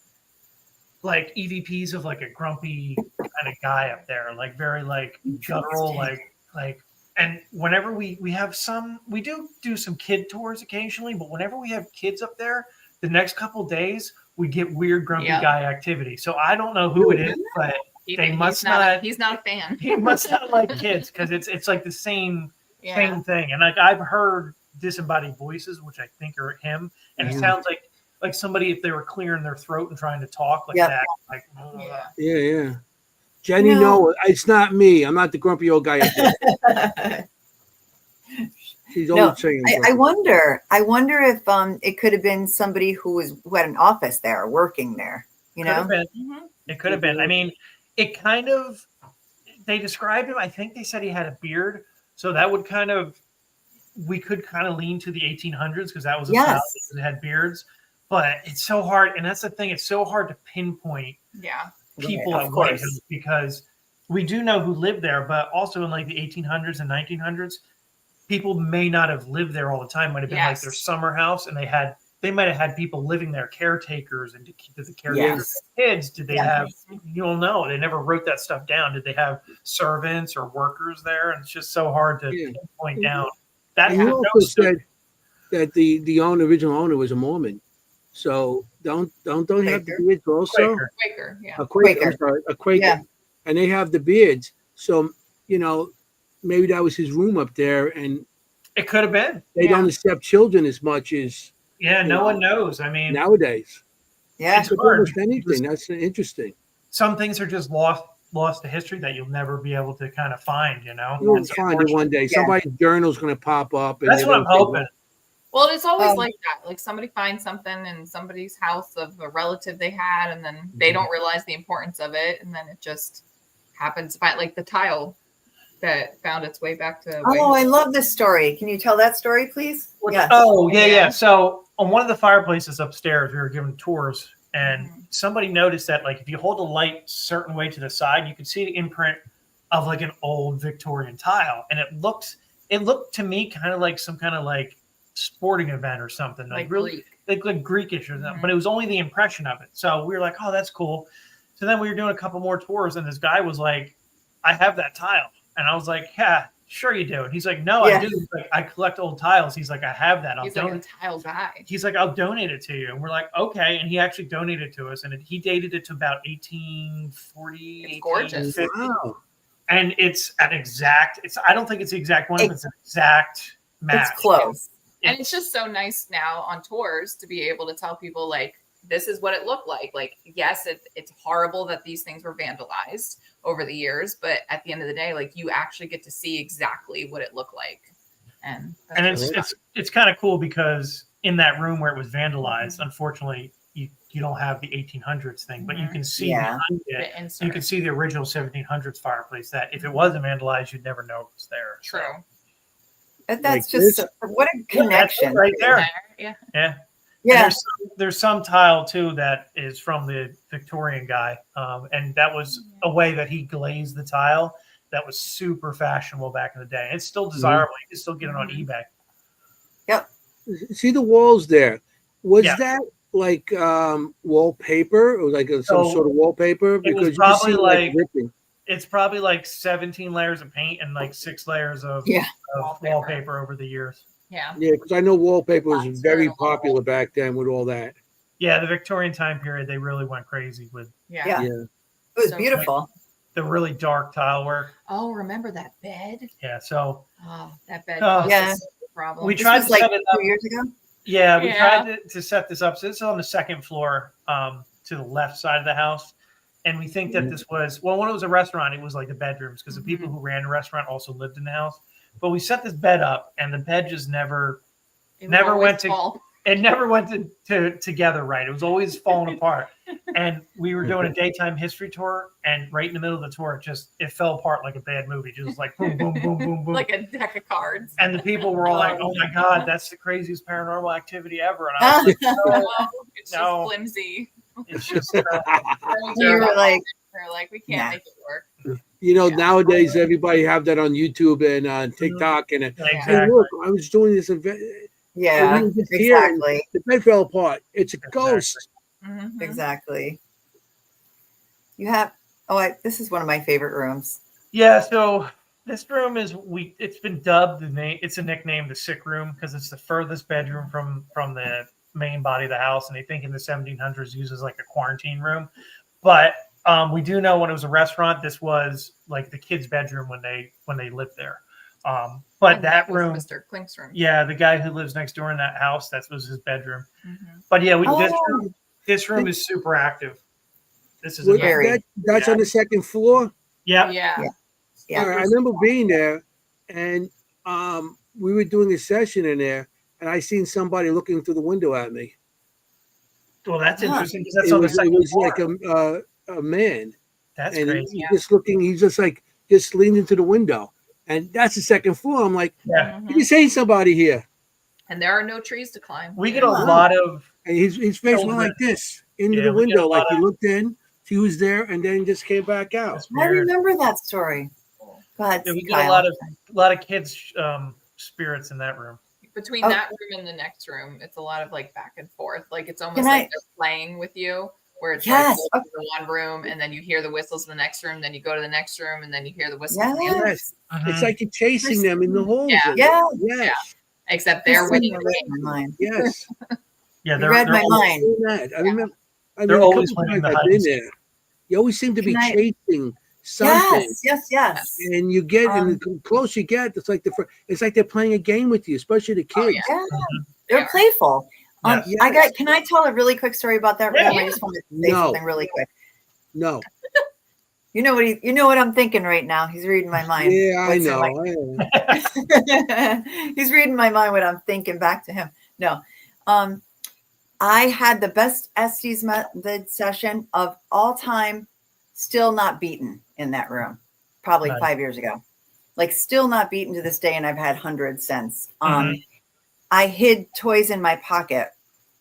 [SPEAKER 3] like EVPs of like a grumpy kind of guy up there, like very like guttural, like. And whenever we have we do some kid tours occasionally, but whenever we have kids up there, the next couple days we get weird grumpy guy activity. So I don't know who it is, but they must not.
[SPEAKER 4] He's not a fan.
[SPEAKER 3] He must not like kids because it's like the same thing. And like I've heard disembodied voices, which I think are him, and it sounds like somebody if they were clearing their throat and trying to talk like that. Like
[SPEAKER 2] yeah. Jennie, no, it's not me. I'm not the grumpy old guy. She's always saying.
[SPEAKER 1] I wonder if it could have been somebody who had an office there, working there. You know,
[SPEAKER 3] it could have been. I mean, it kind of. They described him. I think they said he had a beard, so that would we could kind of lean to the 1800s because that was a style that had beards. But it's so hard, and that's the thing. It's so hard to pinpoint.
[SPEAKER 4] Yeah.
[SPEAKER 3] People at White House because we do know who lived there, but also in like the 1800s and 1900s, people may not have lived there all the time. Might have been like their summer house, and they might have had people living there, caretakers, and did the caretakers kids? Did they have? You don't know. They never wrote that stuff down. Did they have servants or workers there? And it's just so hard to pinpoint down. That
[SPEAKER 2] you also said that the original owner was a Mormon. So don't have the beards also?
[SPEAKER 4] Quaker, yeah.
[SPEAKER 2] A Quaker. I'm sorry, a Quaker. Yeah. And they have the beards. So, maybe that was his room up there and
[SPEAKER 3] it could have been.
[SPEAKER 2] They don't accept children as much as
[SPEAKER 3] no one knows. I mean
[SPEAKER 2] nowadays.
[SPEAKER 1] Yeah.
[SPEAKER 2] It's almost anything. That's interesting.
[SPEAKER 3] Some things are just lost to history that you'll never be able to kind of find,
[SPEAKER 2] You'll find it one day. Somebody's journal's gonna pop up and
[SPEAKER 3] that's what I'm hoping.
[SPEAKER 4] Well, it's always like that. Like somebody finds something in somebody's house of a relative they had, and then they don't realize the importance of it, and then it just happens. Like the tile that found its way back to.
[SPEAKER 1] I love this story. Can you tell that story, please?
[SPEAKER 3] Yes. Oh, yeah. So on one of the fireplaces upstairs, we were given tours, and somebody noticed that, like, if you hold a light certain way to the side, you can see the imprint of like an old Victorian tile, and it looked to me kind of like some kind of like sporting event or something, like really like Greekish or something, but it was only the impression of it. So we were like, oh, that's cool. So then we were doing a couple more tours, and this guy was like, I have that tile. And I was like, yeah, sure you do. And he's like, no, I do. He's like, I collect old tiles. He's like, I have that.
[SPEAKER 4] He's like a tile guy.
[SPEAKER 3] He's like, I'll donate it to you. And we're like, okay. And he actually donated it to us, and he dated it to about 1840.
[SPEAKER 4] It's gorgeous.
[SPEAKER 2] Wow.
[SPEAKER 3] And it's an exact. I don't think it's the exact one, but it's an exact match.
[SPEAKER 1] It's close.
[SPEAKER 4] And it's just so nice now on tours to be able to tell people, like, this is what it looked like. Like, yes, it's horrible that these things were vandalized over the years, but at the end of the day, like, you actually get to see exactly what it looked like. And
[SPEAKER 3] it's kind of cool because in that room where it was vandalized, unfortunately, you don't have the 1800s thing, but you can see behind it. You can see the original 1700s fireplace that if it wasn't vandalized, you'd never know it was there.
[SPEAKER 4] True.
[SPEAKER 1] That's like just what a connection
[SPEAKER 3] right there.
[SPEAKER 4] Yeah.
[SPEAKER 3] There's some tile too that is from the Victorian guy, and that was a way that he glazed the tile that was super fashionable back in the day. It's still desirable. You can still get it on eBay.
[SPEAKER 1] Yep.
[SPEAKER 2] See the walls there. Was that like wallpaper or like some sort of wallpaper? Because
[SPEAKER 3] it was probably it's probably like 17 layers of paint and like 6 layers of wallpaper over the years.
[SPEAKER 4] Yeah,
[SPEAKER 2] because I know wallpaper was very popular back then with all that.
[SPEAKER 3] Yeah, the Victorian time period, they really went crazy with.
[SPEAKER 1] Yeah. It was beautiful.
[SPEAKER 3] The really dark tile work.
[SPEAKER 4] Oh, remember that bed?
[SPEAKER 3] Yeah. So.
[SPEAKER 4] That bed.
[SPEAKER 1] Problem.
[SPEAKER 3] We tried to set it up
[SPEAKER 1] 2 years ago.
[SPEAKER 3] Yeah, we tried to set this up. So this is on the second floor, to the left side of the house. And we think that this was, when it was a restaurant, it was like the bedrooms because the people who ran the restaurant also lived in the house. But we set this bed up, and the bed just never went together right. It was always falling apart. And we were doing a daytime history tour, and right in the middle of the tour, it fell apart like a bad movie. Just like boom, boom, boom, boom, boom.
[SPEAKER 4] Like a deck of cards.
[SPEAKER 3] And the people were all like, oh my God, that's the craziest paranormal activity ever. And I was like,
[SPEAKER 4] it's just flimsy.
[SPEAKER 3] It's just
[SPEAKER 1] you were like,
[SPEAKER 4] we can't make it work.
[SPEAKER 2] Nowadays everybody have that on YouTube and TikTok and hey, look, I was doing this event.
[SPEAKER 1] Yeah, exactly.
[SPEAKER 2] The bed fell apart. It's a ghost.
[SPEAKER 1] Exactly. You have, this is one of my favorite rooms.
[SPEAKER 3] Yeah, so this room it's been dubbed it's a nickname, the sick room, because it's the furthest bedroom from the main body of the house, and they think in the 1700s used as like a quarantine room. But we do know when it was a restaurant, this was like the kids' bedroom when they lived there. But
[SPEAKER 4] And
[SPEAKER 3] that
[SPEAKER 4] was
[SPEAKER 3] room,
[SPEAKER 4] Mr. Klink's room.
[SPEAKER 3] yeah, the guy who lives next door in that house, that was his bedroom.
[SPEAKER 4] Mm-hmm.
[SPEAKER 3] But yeah, this room is super active. This is
[SPEAKER 2] that's on the second floor.
[SPEAKER 3] Yeah.
[SPEAKER 1] Yeah.
[SPEAKER 2] All right, I remember being there, and we were doing a session in there, and I seen somebody looking through the window at me.
[SPEAKER 3] Well, that's interesting because that's
[SPEAKER 2] It
[SPEAKER 3] on the
[SPEAKER 2] was
[SPEAKER 3] second floor.
[SPEAKER 2] like a man.
[SPEAKER 3] That's
[SPEAKER 2] and
[SPEAKER 3] crazy.
[SPEAKER 2] He's just looking. He's just leaned into the window, and that's the second floor. I'm like,
[SPEAKER 3] yeah,
[SPEAKER 2] you saying somebody here?
[SPEAKER 4] And there are no trees to climb.
[SPEAKER 3] We get a lot of.
[SPEAKER 2] And his face went like this into the window, like he looked in, he was there, and then just came back out.
[SPEAKER 1] I remember that story. God,
[SPEAKER 3] yeah, we get a lot of kids' spirits in that room.
[SPEAKER 4] Between that room and the next room, it's a lot of like back and forth. Like it's almost like they're playing with you, where it's like you go to the one room and then you hear the whistles in the next room, then you go to the next room and then you hear the whistles in the other room.
[SPEAKER 2] It's like you're chasing them in the holes.
[SPEAKER 4] Yeah. Except they're winning the game.
[SPEAKER 2] Yes.
[SPEAKER 3] Yeah,
[SPEAKER 1] they read my mind.
[SPEAKER 2] I remember.
[SPEAKER 3] They're always winning the
[SPEAKER 2] I've been there. You always seem to be chasing something.
[SPEAKER 1] Yes.
[SPEAKER 2] And you get, and the closer you get, it's like they're playing a game with you, especially the kids.
[SPEAKER 1] They're playful.
[SPEAKER 2] Yes.
[SPEAKER 1] Can I tell a really quick story about that room? I just wanted to say something really quick.
[SPEAKER 2] No.
[SPEAKER 1] You know what I'm thinking right now. He's reading my mind.
[SPEAKER 2] Yeah, I know.
[SPEAKER 1] He's reading my mind what I'm thinking back to him. No. I had the best Estes method session of all time, still not beaten in that room, probably 5 years ago. Like still not beaten to this day, and I've had hundreds since. I hid toys in my pocket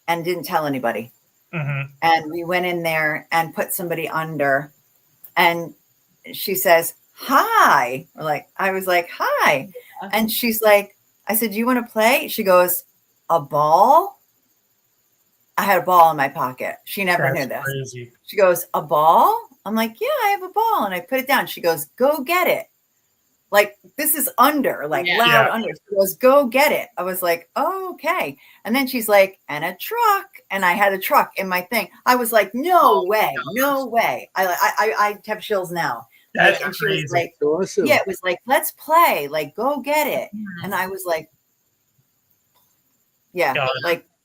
[SPEAKER 1] and didn't tell anybody. And we went in there and put somebody under, and she says, hi. I was like, hi. And she's like, I said, do you want to play? She goes, a ball? I had a ball in my pocket. She never knew this.
[SPEAKER 3] Crazy.
[SPEAKER 1] She goes, a ball? I'm like, yeah, I have a ball. And I put it down. She goes, go get it. Like, this is under, loud under. She goes, go get it. I was like, oh, okay. And then she's like, and a truck. And I had a truck in my thing. I was like, no way. I have chills now.
[SPEAKER 3] That's
[SPEAKER 1] and she
[SPEAKER 3] crazy.
[SPEAKER 1] was like,
[SPEAKER 2] awesome.
[SPEAKER 1] Yeah, it was like, let's play. Like, go get it. And I was like,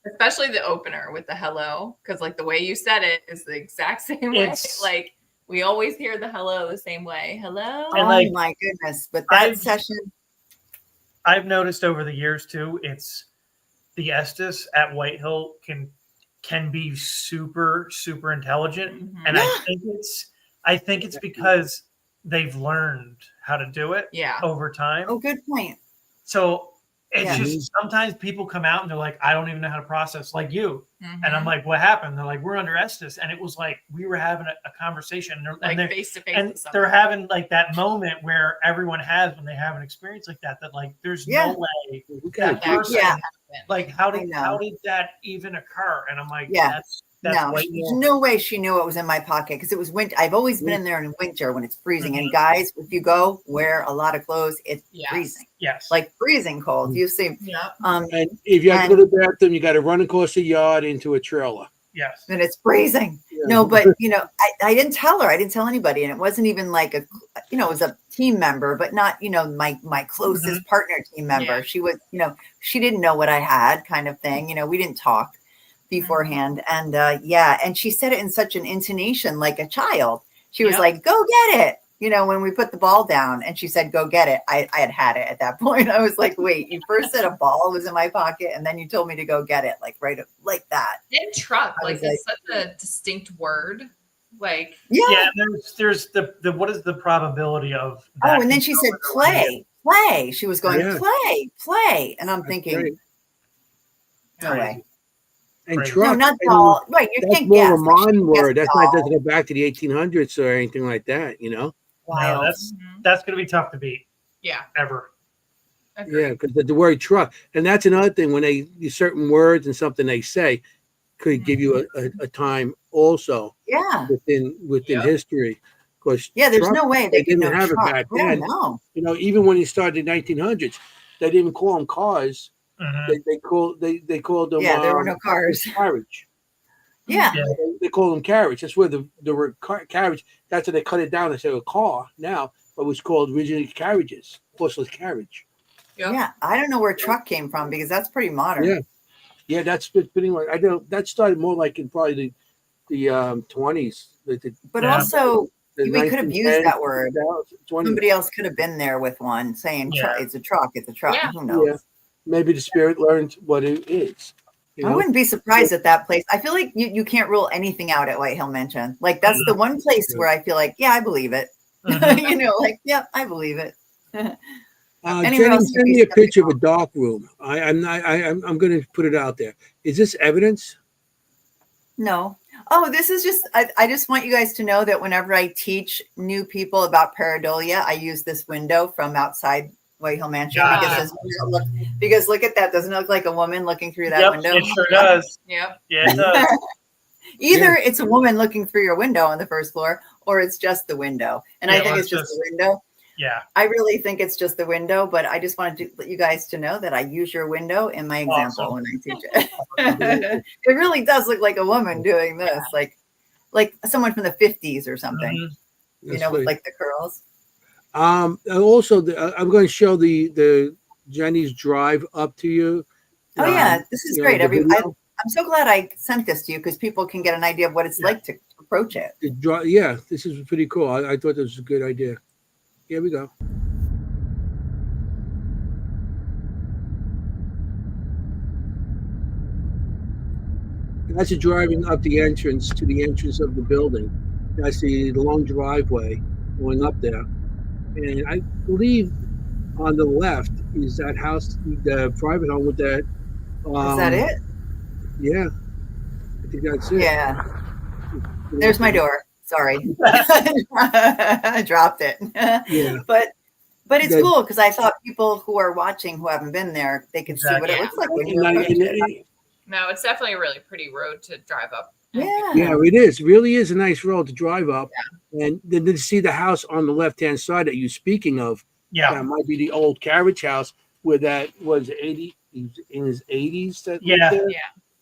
[SPEAKER 4] especially the opener with the hello, because like the way you said it is the exact same way. Like we always hear the hello the same way. Hello.
[SPEAKER 1] And my goodness. But that session.
[SPEAKER 3] I've noticed over the years too, it's the Estes at White Hill can be super, super intelligent. And I think it's because they've learned how to do it over time.
[SPEAKER 1] Oh, good point.
[SPEAKER 3] So it's just sometimes people come out and they're like, I don't even know how to process like you. And I'm like, what happened? They're like, we're under Estes. And it was like, we were having a conversation and they're face to face. And they're having like that moment where everyone has when they have an experience like that like there's no way that person, like how did that even occur? And I'm like, that's
[SPEAKER 1] no way she knew it was in my pocket because it was winter. I've always been in there in winter when it's freezing. And guys, if you go wear a lot of clothes, it's freezing.
[SPEAKER 3] Yes,
[SPEAKER 1] like freezing cold. You see,
[SPEAKER 2] and if you have to go to the bathroom, you got to run across the yard into a trailer.
[SPEAKER 3] Yes,
[SPEAKER 1] and it's freezing. No, but I didn't tell her. I didn't tell anybody, and it wasn't even like it was a team member, but not my closest partner team member. She was she didn't know what I had, kind of thing. We didn't talk beforehand. And and she said it in such an intonation like a child. She was like, go get it, when we put the ball down, and she said, go get it. I had it at that point. I was like, wait, you first said a ball was in my pocket and then you told me to go get it, like right like that.
[SPEAKER 4] And truck, it's such a distinct word. Like
[SPEAKER 3] there's the what is the probability of that?
[SPEAKER 1] Oh, and then she said play. She was going play. And I'm thinking, no way.
[SPEAKER 2] And truck,
[SPEAKER 1] not ball. Right, you
[SPEAKER 2] that's
[SPEAKER 1] can't
[SPEAKER 2] more
[SPEAKER 1] guess.
[SPEAKER 2] of a modern word. That's not doesn't go back to the 1800s or anything like that.
[SPEAKER 3] Wow, that's going to be tough to beat.
[SPEAKER 4] Yeah,
[SPEAKER 3] ever.
[SPEAKER 2] Yeah, because the word truck, and that's another thing when they use certain words and something they say, could give you a time also
[SPEAKER 1] Yeah.
[SPEAKER 2] within history. Because
[SPEAKER 1] Yeah, there's no way they could
[SPEAKER 2] didn't
[SPEAKER 1] know
[SPEAKER 2] have
[SPEAKER 1] truck.
[SPEAKER 2] it back
[SPEAKER 1] I don't
[SPEAKER 2] then.
[SPEAKER 1] know.
[SPEAKER 2] You know, even when you started in 1900s, they didn't even call them cars.
[SPEAKER 3] Mhm.
[SPEAKER 2] They called them
[SPEAKER 1] Yeah, there were no cars.
[SPEAKER 2] carriage.
[SPEAKER 1] Yeah.
[SPEAKER 3] Yeah.
[SPEAKER 2] They call them carriage. That's where the word carriage. That's where they cut it down and say a car now, but it was called originally carriages, horseless carriage.
[SPEAKER 4] Yep.
[SPEAKER 1] Yeah. I don't know where truck came from because that's pretty modern.
[SPEAKER 2] Yeah, yeah, that's pretty much. I don't. That started more like in probably the 20s.
[SPEAKER 1] But
[SPEAKER 3] Yeah.
[SPEAKER 1] also,
[SPEAKER 2] The
[SPEAKER 1] we could have used
[SPEAKER 2] 1910s,
[SPEAKER 1] that word.
[SPEAKER 2] 20s.
[SPEAKER 1] Somebody else could have been there with one saying,
[SPEAKER 3] Yeah.
[SPEAKER 1] it's a truck. It's a truck.
[SPEAKER 4] Yeah.
[SPEAKER 1] Who knows?
[SPEAKER 2] Yeah, maybe the spirit learned what it is. You
[SPEAKER 1] I
[SPEAKER 2] know?
[SPEAKER 1] wouldn't be surprised at that place. I feel like you can't rule anything out at White Hill Mansion. Like that's the one place where I feel like, yeah, I believe it.
[SPEAKER 3] Mhm.
[SPEAKER 1] You know, like, yeah, I believe it. Anywhere
[SPEAKER 2] Jenny,
[SPEAKER 1] else
[SPEAKER 2] send
[SPEAKER 1] you'd be
[SPEAKER 2] me a picture of a
[SPEAKER 1] skeptical?
[SPEAKER 2] dark room. I'm going to put it out there. Is this evidence?
[SPEAKER 1] No. Oh, this is just, I just want you guys to know that whenever I teach new people about pareidolia, I use this window from outside White Hill Mansion because look at that. Doesn't it look like a woman looking through that
[SPEAKER 3] Yep,
[SPEAKER 1] window?
[SPEAKER 3] it sure does.
[SPEAKER 4] Yep.
[SPEAKER 3] Yeah, it does.
[SPEAKER 1] Either it's a woman looking through your window on the first floor or it's just the window. And I
[SPEAKER 3] Yeah,
[SPEAKER 1] think
[SPEAKER 3] or
[SPEAKER 1] it's just
[SPEAKER 3] just-
[SPEAKER 1] the window.
[SPEAKER 3] Yeah.
[SPEAKER 1] I really think it's just the window, but I just wanted to let you guys to know that I use your window in my example
[SPEAKER 3] Awesome.
[SPEAKER 1] when I teach it. It really does look like a woman doing this, like someone from the 50s or something,
[SPEAKER 3] Mhm.
[SPEAKER 1] you know, with like the curls.
[SPEAKER 2] Also, I'm going to show the Jenny's drive up to you.
[SPEAKER 1] Oh yeah, this is
[SPEAKER 2] you know,
[SPEAKER 1] great.
[SPEAKER 2] the video.
[SPEAKER 1] I'm so glad I sent this to you because people can get an idea of what it's like to approach it.
[SPEAKER 2] Yeah, this is pretty cool. I thought this was a good idea. Here we go. That's a driving up the entrance to the entrance of the building. That's the long driveway going up there. And I believe on the left is that house, the private home with that.
[SPEAKER 1] Is that it?
[SPEAKER 2] Yeah, I think that's it.
[SPEAKER 1] Yeah. There's my door. Sorry. I dropped it.
[SPEAKER 2] Yeah.
[SPEAKER 1] But it's cool because I thought people who are watching who haven't been there, they could see what it looks like when you approach it.
[SPEAKER 4] No, it's definitely a really pretty road to drive up.
[SPEAKER 1] Yeah.
[SPEAKER 2] Yeah, it is. It really is a nice road to drive up. Yeah. And then to see the house on the left-hand side that you're speaking of, that might be the old carriage house where that was 80 in his 80s.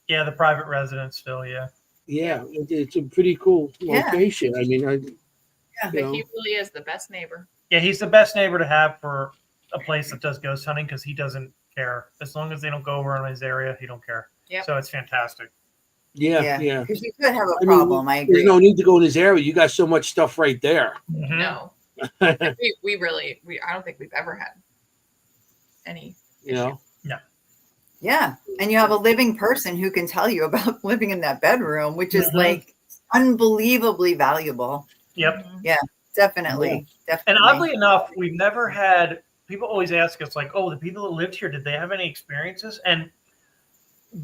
[SPEAKER 3] Yeah, the private residence still, yeah.
[SPEAKER 2] Yeah, it's a pretty cool location. I mean,
[SPEAKER 4] but he really is the best neighbor.
[SPEAKER 3] Yeah, he's the best neighbor to have for a place that does ghost hunting because he doesn't care. As long as they don't go over in his area, he don't care.
[SPEAKER 4] Yep.
[SPEAKER 3] So it's fantastic.
[SPEAKER 2] Yeah.
[SPEAKER 1] Because you could have a problem. I agree.
[SPEAKER 2] There's no need to go in his area. You got so much stuff right there.
[SPEAKER 3] Mm-hmm.
[SPEAKER 4] No. we I don't think we've ever had any issue.
[SPEAKER 1] Yeah. And you have a living person who can tell you about living in that bedroom, which is like unbelievably valuable.
[SPEAKER 3] Yep.
[SPEAKER 1] Yeah, definitely.
[SPEAKER 3] And oddly enough, we've never had people always ask us like, oh, the people that lived here, did they have any experiences? And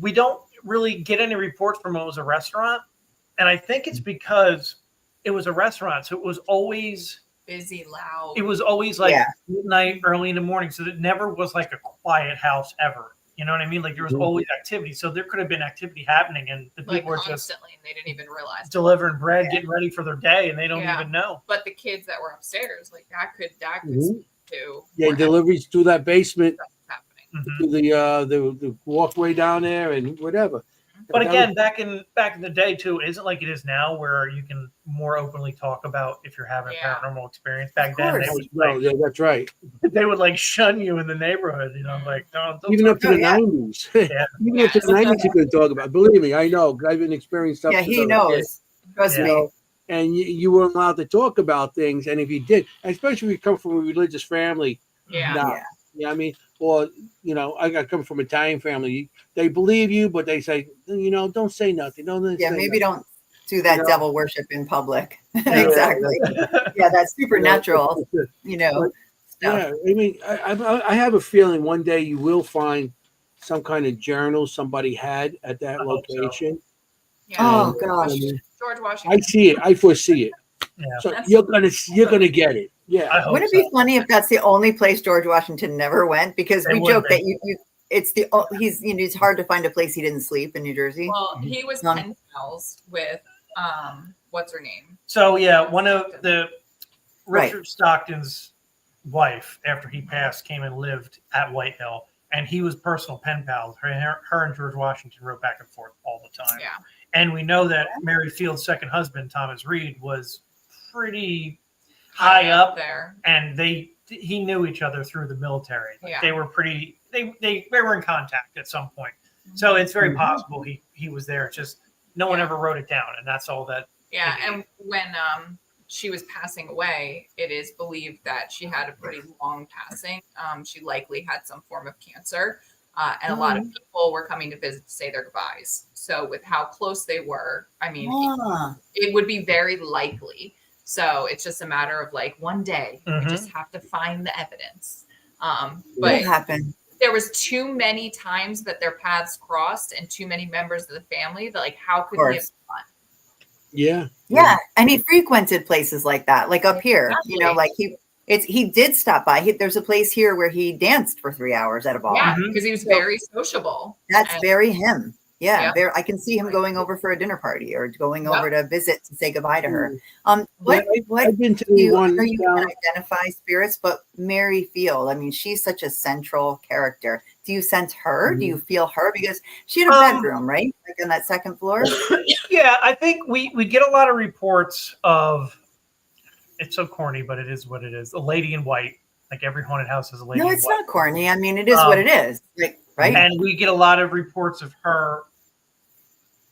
[SPEAKER 3] we don't really get any reports from it was a restaurant. And I think it's because it was a restaurant. So it was always
[SPEAKER 4] busy, loud.
[SPEAKER 3] It was always like midnight, early in the morning. So it never was like a quiet house ever. You know what I mean? Like there was always activity. So there could have been activity happening and the people were
[SPEAKER 4] constantly and they didn't even realize.
[SPEAKER 3] Delivering bread, getting ready for their day, and they don't even know.
[SPEAKER 4] But the kids that were upstairs, like that could too.
[SPEAKER 2] Yeah, deliveries through that basement,
[SPEAKER 3] Mm-hmm.
[SPEAKER 2] to the walkway down there and whatever.
[SPEAKER 3] But again, back in the day too, it isn't like it is now where you can more openly talk about if you're having a paranormal experience. Back then, they would
[SPEAKER 2] that's right.
[SPEAKER 3] They would like shun you in the neighborhood, you know, like don't
[SPEAKER 2] even up to the 90s. Even up to the 90s, you couldn't talk about. Believe me, I know. I've been experienced stuff.
[SPEAKER 1] Yeah, he knows. Trust me.
[SPEAKER 2] And you weren't allowed to talk about things, and if you did, especially if you come from a religious family, I mean, or I come from an Italian family. They believe you, but they say, don't say nothing.
[SPEAKER 1] Maybe don't do that devil worship in public. Exactly. Yeah, that's supernatural. Stuff.
[SPEAKER 2] Yeah, I mean, I have a feeling one day you will find some kind of journal somebody had at that location.
[SPEAKER 4] Yeah.
[SPEAKER 1] Oh gosh,
[SPEAKER 4] George Washington.
[SPEAKER 2] I see it. I foresee it.
[SPEAKER 3] Yeah.
[SPEAKER 2] So you're gonna get it. Yeah.
[SPEAKER 1] Wouldn't it be funny if that's the only place George Washington never went? Because we joke that it's hard to find a place he didn't sleep in New Jersey.
[SPEAKER 4] Well, he was pen pals with what's her name?
[SPEAKER 3] So yeah, one of the
[SPEAKER 1] Right.
[SPEAKER 3] Richard Stockton's wife, after he passed, came and lived at White Hill, and he was personal pen pals. Her and George Washington wrote back and forth all the time.
[SPEAKER 4] Yeah.
[SPEAKER 3] And we know that Mary Field's second husband, Thomas Reed, was pretty high up
[SPEAKER 4] there,
[SPEAKER 3] and he knew each other through the military.
[SPEAKER 4] Yeah.
[SPEAKER 3] They were they were in contact at some point. So it's very possible he was there. It's just no one ever wrote it down, and that's all that.
[SPEAKER 4] Yeah, and when she was passing away, it is believed that she had a pretty long passing. She likely had some form of cancer, and a lot of people were coming to visit to say their goodbyes. So with how close they were, I mean, it would be very likely. So it's just a matter of like one day we just have to find the evidence. But
[SPEAKER 1] what happened?
[SPEAKER 4] There was too many times that their paths crossed and too many members of the family that like how could he have gone?
[SPEAKER 1] Yeah, and he frequented places like that, like up here.
[SPEAKER 4] Exactly.
[SPEAKER 1] You know, like he did stop by. There's a place here where he danced for 3 hours at a bar.
[SPEAKER 4] Yeah, because he was very sociable.
[SPEAKER 1] That's very him. Yeah,
[SPEAKER 4] Yep.
[SPEAKER 1] I can see him going over for a dinner party or going over to visit to say goodbye to her.
[SPEAKER 2] I've been to
[SPEAKER 1] you
[SPEAKER 2] one.
[SPEAKER 1] can identify spirits, but Mary Field, I mean, she's such a central character. Do you sense her? Do you feel her? Because she had a bedroom, right? Like on that second floor?
[SPEAKER 3] Yeah, I think we get a lot of reports of, it's so corny, but it is what it is. A lady in white. Like every haunted house has a lady in white.
[SPEAKER 1] No, it's not corny. I mean, it is what it is. Like, right?
[SPEAKER 3] And we get a lot of reports of her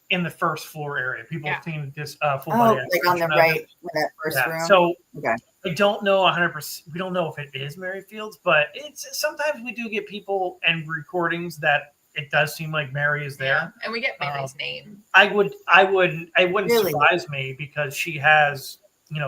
[SPEAKER 3] in the first floor area. People have seen this full body.
[SPEAKER 1] Like on the right, in that first room.
[SPEAKER 3] So
[SPEAKER 1] okay.
[SPEAKER 3] I don't know 100%. We don't know if it is Mary Fields, but it's sometimes we do get people and recordings that it does seem like Mary is there.
[SPEAKER 4] Yeah. And we get Mary's name.
[SPEAKER 3] It wouldn't surprise me because she has,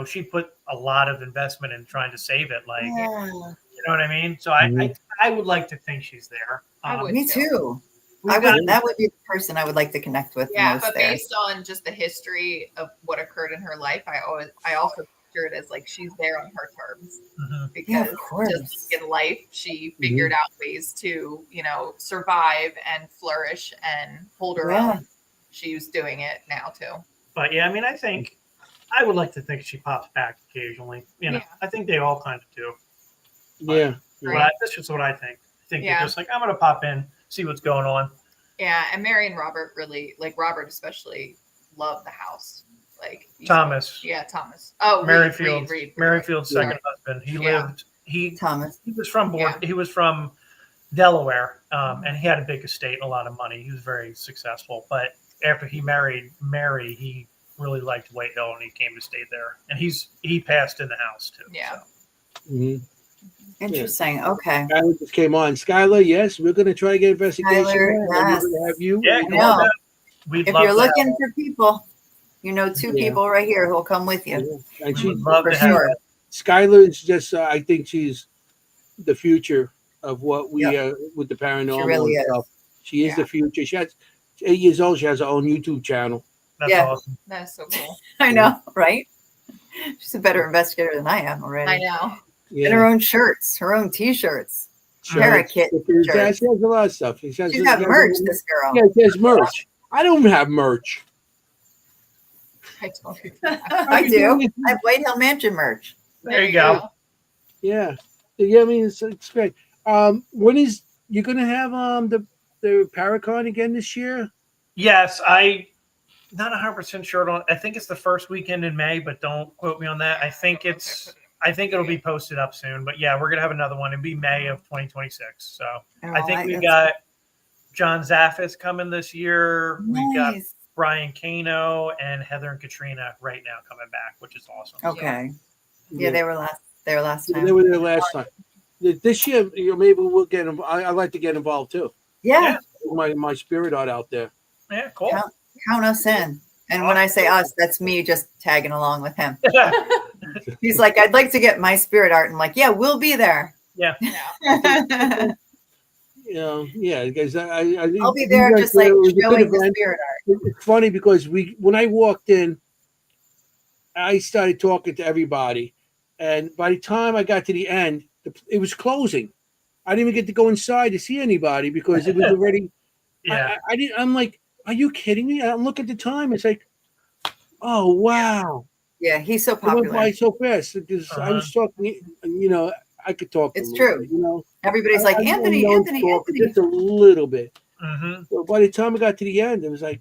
[SPEAKER 3] she put a lot of investment in trying to save it. Like, you know what I mean? So I would like to think she's there.
[SPEAKER 1] Me too. That would be the person I would like to connect with.
[SPEAKER 4] Yeah,
[SPEAKER 1] most
[SPEAKER 4] but
[SPEAKER 1] there.
[SPEAKER 4] based on just the history of what occurred in her life, I also picture it as like she's there on her terms because just in life she figured out ways to survive and flourish and hold her own. She's doing it now too.
[SPEAKER 3] But yeah, I mean, I would like to think she pops back occasionally. I think they all kind of do.
[SPEAKER 2] Yeah,
[SPEAKER 3] that's just what I think. I think they're just like, I'm gonna pop in, see what's going on.
[SPEAKER 4] Yeah, and Mary and Robert really, like Robert especially, loved the house. Like
[SPEAKER 3] Thomas.
[SPEAKER 4] Thomas. Oh,
[SPEAKER 3] Mary Fields. Mary Fields' second husband.
[SPEAKER 1] Thomas.
[SPEAKER 3] He was from He was from Delaware, and he had a big estate, a lot of money. He was very successful. But after he married Mary, he really liked White Hill, and he came to stay there. And he passed in the house too.
[SPEAKER 4] Yeah.
[SPEAKER 2] So.
[SPEAKER 1] Interesting. Okay.
[SPEAKER 2] Skylar just came on. Skylar, yes, we're going to try to get investigation.
[SPEAKER 1] Skylar, yes.
[SPEAKER 2] Have you?
[SPEAKER 3] Yeah,
[SPEAKER 1] if you're looking for people, two people right here who'll come with you.
[SPEAKER 2] Yeah. And
[SPEAKER 3] she'd love to have that.
[SPEAKER 2] Skylar is just, I think she's the future of what we with the paranormal.
[SPEAKER 1] She really is.
[SPEAKER 2] Stuff. She is the future. She's 8 years old. She has her own YouTube channel.
[SPEAKER 3] That's awesome.
[SPEAKER 4] That's so cool.
[SPEAKER 1] I know, right? She's a better investigator than I am already.
[SPEAKER 4] I know.
[SPEAKER 2] Yeah.
[SPEAKER 1] And her own shirts, her own T-shirts, Parakeet shirts.
[SPEAKER 2] She has a lot of stuff. She's
[SPEAKER 1] got merch, this girl.
[SPEAKER 2] Yeah, she has merch. I don't have merch.
[SPEAKER 4] I told you.
[SPEAKER 1] I do. I have White Hill Mansion merch.
[SPEAKER 3] There you go.
[SPEAKER 2] Yeah. I mean, it's great. When is you going to have the Paracon again this year?
[SPEAKER 3] Yes, I not 100% sure on. I think it's the first weekend in May, but don't quote me on that. I think it'll be posted up soon, but yeah, we're gonna have another one. It'll be May of 2026. So I think we got John Zaffis coming this year.
[SPEAKER 1] Nice.
[SPEAKER 3] We got Brian Kano and Heather and Katrina right now coming back, which is awesome.
[SPEAKER 1] Okay. Yeah, they were last time.
[SPEAKER 2] They were there last time. This year, maybe we'll get involved. I like to get involved too.
[SPEAKER 1] Yeah.
[SPEAKER 2] My spirit art out there.
[SPEAKER 3] Yeah, cool.
[SPEAKER 1] Count us in. And when I say us, that's me just tagging along with him. He's like, I'd like to get my spirit art. And I'm like, yeah, we'll be there.
[SPEAKER 3] Yeah.
[SPEAKER 2] Yeah, because
[SPEAKER 1] I'll be there just like showing the spirit art.
[SPEAKER 2] It's funny because when I walked in, I started talking to everybody. And by the time I got to the end, it was closing. I didn't even get to go inside to see anybody because it was already.
[SPEAKER 3] Yeah.
[SPEAKER 2] I didn't. I'm like, are you kidding me? I look at the time. It's like, oh wow.
[SPEAKER 1] Yeah, he's so
[SPEAKER 2] It went
[SPEAKER 1] popular.
[SPEAKER 2] by so fast because I was talking. I could talk.
[SPEAKER 1] It's
[SPEAKER 2] a little
[SPEAKER 1] true.
[SPEAKER 2] bit,
[SPEAKER 1] Everybody's like,
[SPEAKER 2] I
[SPEAKER 1] Anthony,
[SPEAKER 2] know
[SPEAKER 1] Anthony,
[SPEAKER 2] talk
[SPEAKER 1] Anthony.
[SPEAKER 2] just a little bit.
[SPEAKER 3] Mm-hmm.
[SPEAKER 2] So by the time I got to the end, it was like,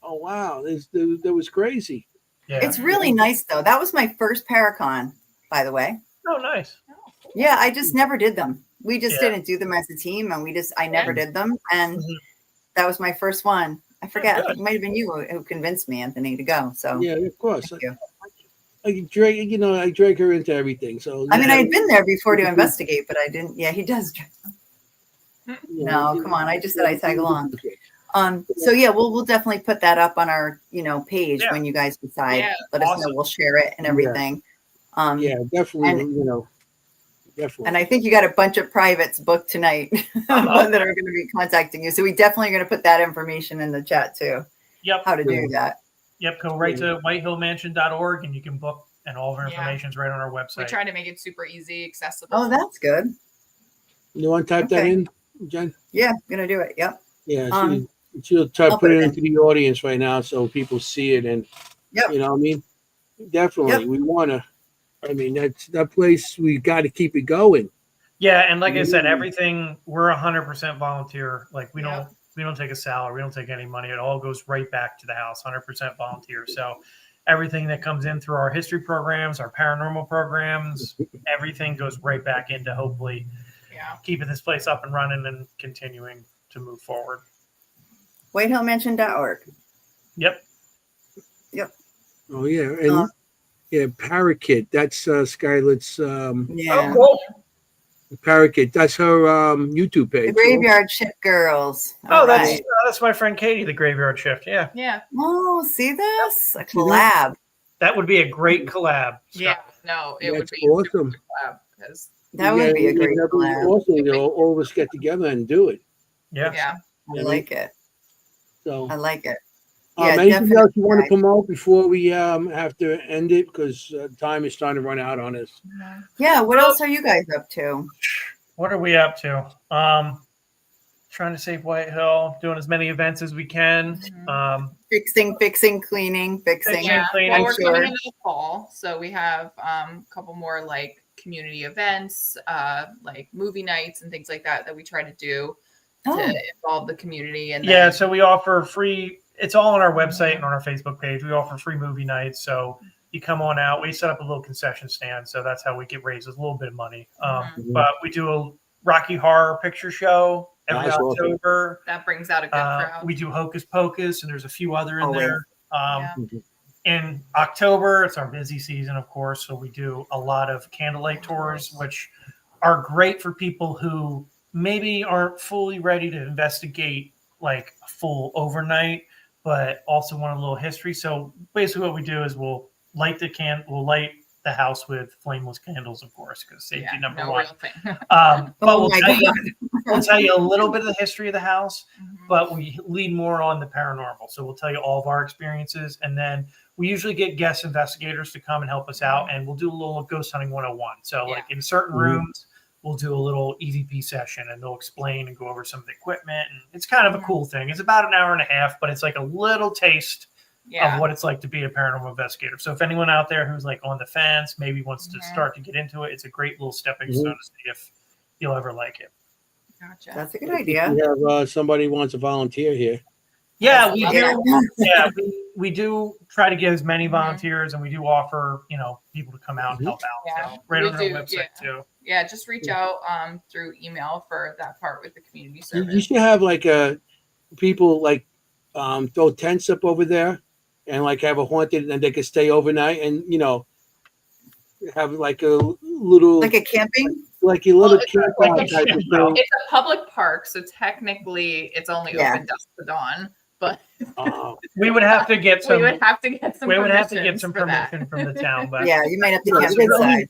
[SPEAKER 2] oh wow, that was crazy.
[SPEAKER 3] Yeah.
[SPEAKER 1] It's really nice though. That was my first Paracon, by the way.
[SPEAKER 3] Oh, nice.
[SPEAKER 1] Yeah, I just never did them. We just
[SPEAKER 3] Yeah.
[SPEAKER 1] didn't do them as a team, and I never did them. And
[SPEAKER 3] Mhm.
[SPEAKER 1] that was my first one. I forget. I
[SPEAKER 3] good.
[SPEAKER 1] think it might have been you who convinced me, Anthony, to go. So
[SPEAKER 2] Yeah, of course.
[SPEAKER 1] thank you.
[SPEAKER 2] I drag her into everything. So
[SPEAKER 1] I mean, I had been there before to investigate, but I didn't. Yeah, he does. No, come on. I just said I tag along. So yeah, we'll definitely put that up on our page
[SPEAKER 3] Yeah.
[SPEAKER 1] when you guys decide.
[SPEAKER 4] Yeah,
[SPEAKER 1] Let us know.
[SPEAKER 3] awesome.
[SPEAKER 1] We'll share it and everything.
[SPEAKER 2] Yeah, definitely.
[SPEAKER 1] and-
[SPEAKER 2] Definitely.
[SPEAKER 1] And I think you got a bunch of privates booked tonight that are going to be contacting you. So we definitely are going to put that information in the chat too.
[SPEAKER 3] Yep.
[SPEAKER 1] How to do that.
[SPEAKER 3] Yep. Go right to whitehillmansion.org and you can book, and all of our information is right on our
[SPEAKER 4] We
[SPEAKER 3] website.
[SPEAKER 4] try to make it super easy, accessible.
[SPEAKER 1] Oh, that's good.
[SPEAKER 2] You want to type that
[SPEAKER 1] Okay.
[SPEAKER 2] in, Jen?
[SPEAKER 1] Yeah, gonna do it. Yep.
[SPEAKER 2] Yeah, she'll try to
[SPEAKER 1] I'll
[SPEAKER 2] put it
[SPEAKER 1] put it
[SPEAKER 2] into the audience right now so people see it, and
[SPEAKER 1] Yep.
[SPEAKER 2] you know what I mean? Definitely,
[SPEAKER 1] Yep.
[SPEAKER 2] we want to. I mean, that place. We got to keep it going.
[SPEAKER 3] Yeah, and like I said, everything, we're 100% volunteer. Like we
[SPEAKER 4] Yep.
[SPEAKER 3] don't take a salary, we don't take any money. It all goes right back to the house, 100% volunteer. So everything that comes in through our history programs, our paranormal programs, everything goes right back into hopefully keeping this place up and running and continuing to move forward.
[SPEAKER 1] WhiteHillMansion.org.
[SPEAKER 3] Yep.
[SPEAKER 2] Oh yeah, and yeah, Parakeet. That's Skylet's
[SPEAKER 1] Yeah.
[SPEAKER 3] Oh, cool.
[SPEAKER 2] Parakeet. That's her YouTube page.
[SPEAKER 1] The Graveyard Ship Girls.
[SPEAKER 3] Oh,
[SPEAKER 1] All
[SPEAKER 3] that's
[SPEAKER 1] right.
[SPEAKER 3] that's my friend Katie, the Graveyard Shift. Yeah,
[SPEAKER 4] Yeah.
[SPEAKER 1] Oh, see this? A collab.
[SPEAKER 3] that would be a great collab.
[SPEAKER 4] Yeah. No, it would
[SPEAKER 2] That's
[SPEAKER 4] be
[SPEAKER 2] awesome.
[SPEAKER 4] because
[SPEAKER 1] That would be a great
[SPEAKER 2] that'd be
[SPEAKER 1] collab.
[SPEAKER 2] awesome. All of us get together and do it.
[SPEAKER 3] Yeah.
[SPEAKER 1] I like it.
[SPEAKER 2] So,
[SPEAKER 1] I like it.
[SPEAKER 2] anything else you want to
[SPEAKER 1] guys.
[SPEAKER 2] promote before we have to end it because time is starting to run out on us?
[SPEAKER 1] Yeah. What else are you guys up to?
[SPEAKER 3] What are we up to? Trying to save White Hill, doing as many events as we can.
[SPEAKER 1] Fixing, cleaning, fixing.
[SPEAKER 4] Yeah,
[SPEAKER 3] cleaning.
[SPEAKER 4] well, we're
[SPEAKER 1] Sure.
[SPEAKER 4] coming into the fall, so we have a couple more like community events, like movie nights and things like that we try to do to involve the community. And
[SPEAKER 3] Yeah, so we offer free. It's all on our website and on our Facebook page. We offer free movie nights, so you come on out. We set up a little concession stand, so that's how we get raised a little bit of money. But we do a Rocky Horror Picture Show every
[SPEAKER 2] That's awesome.
[SPEAKER 4] Mm-hmm.
[SPEAKER 3] October.
[SPEAKER 4] that brings out a good crowd.
[SPEAKER 3] We do Hocus Pocus, and there's a few other in
[SPEAKER 1] Always.
[SPEAKER 3] there. In October, it's our busy season, of course, so we do a lot of candlelight tours, which are great for people who maybe aren't fully ready to investigate like a full overnight, but also want a little history. So basically, what we do is we'll light the house with flameless candles, of course, because safety number one.
[SPEAKER 4] Real thing.
[SPEAKER 3] But
[SPEAKER 1] Oh my God.
[SPEAKER 3] we'll tell you a little bit of the history of the house, but we lead more on the paranormal. So we'll tell you all of our experiences, and then we usually get guest investigators to come and help us out, and we'll do a little ghost hunting 101. So like in certain rooms, we'll do a little EVP session, and they'll explain and go over some of the equipment, and it's kind of a cool thing. It's about an hour and a half, but it's like a little taste of what it's like to be a paranormal investigator. So if anyone out there who's like on the fence, maybe wants to start to get into it, it's a great little stepping stone to see if you'll ever like it.
[SPEAKER 4] Gotcha.
[SPEAKER 1] That's a good idea.
[SPEAKER 2] We have somebody who wants to volunteer here.
[SPEAKER 3] Yeah, we do.
[SPEAKER 1] Yeah.
[SPEAKER 3] Yeah, we do try to get as many volunteers, and we do offer, people to come out and help out.
[SPEAKER 4] Yeah,
[SPEAKER 3] So right
[SPEAKER 4] we
[SPEAKER 3] on our
[SPEAKER 4] do,
[SPEAKER 3] website too.
[SPEAKER 4] Yeah, just reach out through email for that part with the community service.
[SPEAKER 2] You should have like people like throw tents up over there and like have a haunted, and they can stay overnight, and have like a little
[SPEAKER 1] Like a camping?
[SPEAKER 2] like a little
[SPEAKER 4] It's
[SPEAKER 2] campground
[SPEAKER 3] like a
[SPEAKER 2] type of
[SPEAKER 3] campground.
[SPEAKER 2] thing.
[SPEAKER 4] It's a public park, so technically it's only open dusk to dawn. But
[SPEAKER 3] We would have to get some.
[SPEAKER 4] we would have to get some.
[SPEAKER 3] We would have to get
[SPEAKER 4] permissions
[SPEAKER 3] some
[SPEAKER 4] for that.
[SPEAKER 3] permission from the town, but
[SPEAKER 1] Yeah, you might have to
[SPEAKER 2] Yeah,
[SPEAKER 1] camp
[SPEAKER 2] because,
[SPEAKER 1] inside.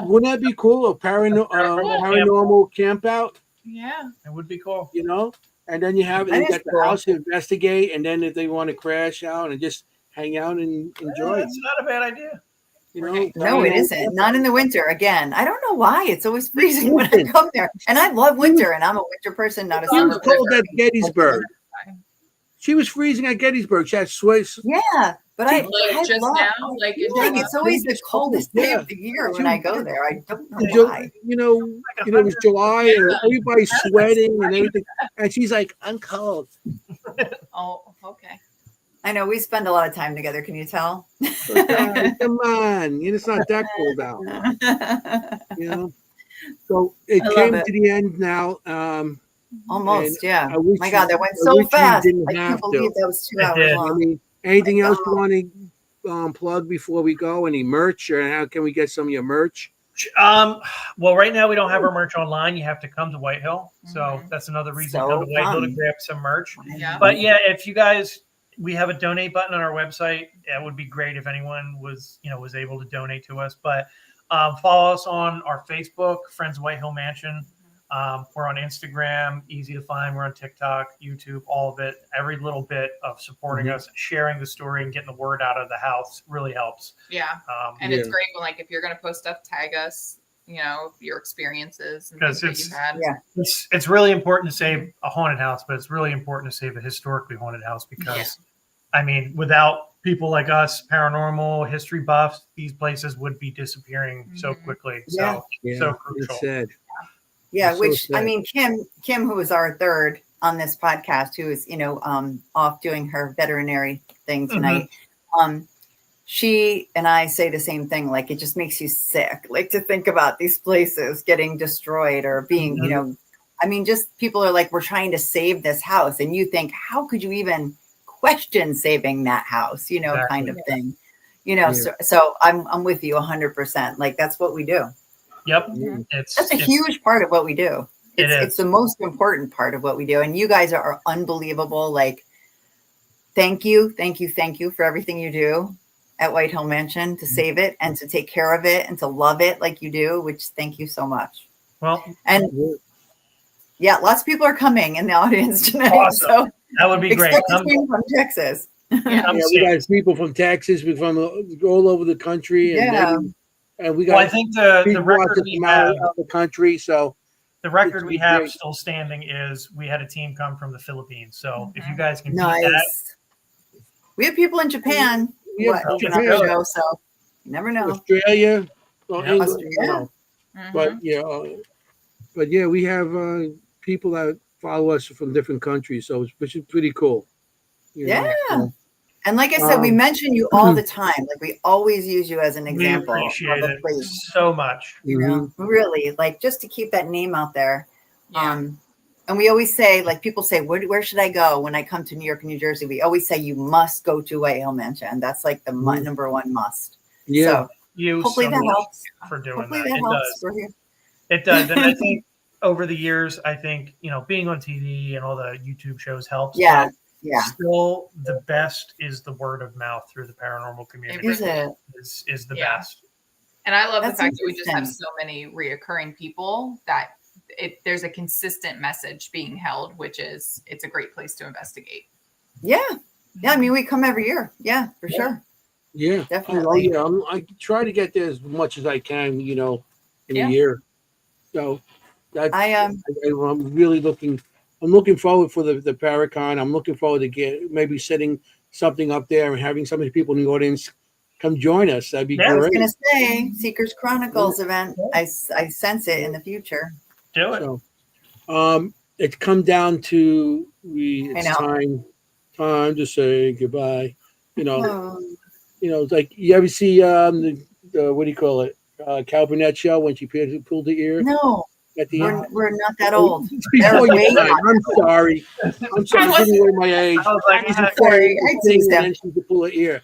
[SPEAKER 2] Wouldn't that be cool? A paranormal camp out,
[SPEAKER 4] Yeah.
[SPEAKER 3] it would be cool.
[SPEAKER 2] and then you
[SPEAKER 1] That
[SPEAKER 2] got
[SPEAKER 1] is
[SPEAKER 2] the
[SPEAKER 1] cool.
[SPEAKER 2] house to investigate, and then if they want to crash out and just hang out and enjoy it.
[SPEAKER 3] That's not a bad idea.
[SPEAKER 2] You know,
[SPEAKER 4] Right.
[SPEAKER 1] No, it isn't. Not in the winter. Again, I don't know why. It's always freezing when I come there. And I love winter, and I'm a winter person, not a
[SPEAKER 2] She was
[SPEAKER 1] summer
[SPEAKER 2] cold
[SPEAKER 1] person.
[SPEAKER 2] at Gettysburg. She was freezing at Gettysburg. She had sweat.
[SPEAKER 1] Yeah, but I
[SPEAKER 4] Just
[SPEAKER 1] love,
[SPEAKER 4] now,
[SPEAKER 1] I
[SPEAKER 4] like
[SPEAKER 1] feel
[SPEAKER 4] in
[SPEAKER 1] like
[SPEAKER 4] July?
[SPEAKER 1] it's always the
[SPEAKER 2] Just
[SPEAKER 1] coldest
[SPEAKER 2] cold,
[SPEAKER 1] day
[SPEAKER 2] yeah.
[SPEAKER 1] of the year when I go there. I don't know why.
[SPEAKER 2] You know, it was July and everybody's sweating and everything. And she's like, I'm cold.
[SPEAKER 4] Oh, okay.
[SPEAKER 1] I know we spend a lot of time together. Can you tell?
[SPEAKER 2] Come on. It's not that cold out. You know? So it
[SPEAKER 1] I love
[SPEAKER 2] came
[SPEAKER 1] it.
[SPEAKER 2] to the end now.
[SPEAKER 1] Almost,
[SPEAKER 2] And
[SPEAKER 1] yeah.
[SPEAKER 2] I wish
[SPEAKER 1] My God, that went
[SPEAKER 2] I
[SPEAKER 1] so
[SPEAKER 2] wish we
[SPEAKER 1] fast.
[SPEAKER 2] didn't
[SPEAKER 1] I can't
[SPEAKER 2] have
[SPEAKER 1] believe
[SPEAKER 2] to.
[SPEAKER 1] that was 2
[SPEAKER 3] It
[SPEAKER 1] hours
[SPEAKER 3] did.
[SPEAKER 2] I
[SPEAKER 1] long.
[SPEAKER 2] mean, anything
[SPEAKER 1] My
[SPEAKER 2] else you
[SPEAKER 1] God.
[SPEAKER 2] want to plug before we go? Any merch, or how can we get some of your merch?
[SPEAKER 3] Well, right now we don't have our merch online. You have to come to Whitehill. So
[SPEAKER 4] Mhm.
[SPEAKER 3] that's another reason
[SPEAKER 1] So
[SPEAKER 3] to come to Whitehill to
[SPEAKER 1] fun.
[SPEAKER 3] grab some merch.
[SPEAKER 4] Yeah.
[SPEAKER 3] But yeah, if you guys, we have a donate button on our website. It would be great if anyone was able to donate to us. But follow us on our Facebook, Friends of Whitehill Mansion. We're on Instagram, easy to find. We're on TikTok, YouTube, all of it. Every little bit of supporting us, sharing the story, and getting the word out of the house really helps.
[SPEAKER 4] Yeah. And it's great when, like, if you're going to post stuff, tag us, your experiences and things that you had.
[SPEAKER 1] Yeah.
[SPEAKER 3] It's really important to save a haunted house, but it's really important to save a historically haunted house because, I mean, without people like us, paranormal, history buffs, these places would be disappearing so quickly. So, so crucial.
[SPEAKER 2] It's sad.
[SPEAKER 1] Yeah,
[SPEAKER 2] It's
[SPEAKER 1] which
[SPEAKER 2] so
[SPEAKER 1] I
[SPEAKER 2] sad.
[SPEAKER 1] mean, Kimm, who was our third on this podcast, who is off doing her veterinary thing tonight. She and I say the same thing. Like, it just makes you sick, like, to think about these places getting destroyed or being, I mean, just people are like, we're trying to save this house, and you think, how could you even question saving that house? Kind of thing. So I'm with you 100%. Like, that's what we do.
[SPEAKER 3] Yep.
[SPEAKER 1] That's a huge part of what we do. It's the most important part of what we do. And you guys are unbelievable. Like, thank you for everything you do at Whitehill Mansion to save it and to take care of it and to love it like you do, which thank you so much.
[SPEAKER 3] Well,
[SPEAKER 1] and lots of people are coming in the audience tonight.
[SPEAKER 3] Awesome.
[SPEAKER 1] So
[SPEAKER 3] that would be great.
[SPEAKER 1] Expect to see from Texas.
[SPEAKER 2] We got people from Texas, from all over the country, and we got.
[SPEAKER 3] Well, I think the record we have
[SPEAKER 2] out of the country, so
[SPEAKER 3] the record we have still standing is we had a team come from the Philippines. So if you guys can beat that,
[SPEAKER 1] we have people in Japan. Open up the show, so you never know.
[SPEAKER 2] Australia, England,
[SPEAKER 1] Australia.
[SPEAKER 2] but we have people that follow us from different countries, so which is pretty cool.
[SPEAKER 1] And like I said, we mention you all the time. Like, we always use you as an example.
[SPEAKER 3] We appreciate it so much.
[SPEAKER 1] Really, like, just to keep that name out there. And we always say, like, people say, where should I go when I come to New York and New Jersey? We always say you must go to Whitehill Mansion. That's like the number one must.
[SPEAKER 2] Yeah.
[SPEAKER 1] So hopefully that helps
[SPEAKER 3] for doing
[SPEAKER 1] hopefully
[SPEAKER 3] that.
[SPEAKER 1] It helps. We're here.
[SPEAKER 3] It does. And I think over the years, I think, being on TV and all the YouTube shows helps.
[SPEAKER 1] Yeah.
[SPEAKER 3] Still, the best is the word of mouth through the paranormal community. Is the best.
[SPEAKER 4] And I love the fact that we just have so many reoccurring people that there's a consistent message being held, which is it's a great place to investigate.
[SPEAKER 1] Yeah. I mean, we come every year. Yeah, for sure.
[SPEAKER 2] Yeah,
[SPEAKER 1] definitely.
[SPEAKER 2] I try to get there as much as I can, in a year. So that's I'm really looking forward for the Paracon. I'm looking forward to maybe setting something up there and having some of the people in the audience come join us. That'd be great.
[SPEAKER 1] I was going to say Seekers Chronicles event. I sense it in the future.
[SPEAKER 3] Do it.
[SPEAKER 2] So, it's come down to it's time to say goodbye. It's like, you ever see the what do you call it? Cal Burnett show when she pulled the ear?
[SPEAKER 1] No.
[SPEAKER 2] At the end?
[SPEAKER 1] We're not that old.
[SPEAKER 2] Before your time. I'm sorry. I'm giving away my age.
[SPEAKER 3] I was like,
[SPEAKER 1] sorry. I teased them.
[SPEAKER 2] And she could pull her ear.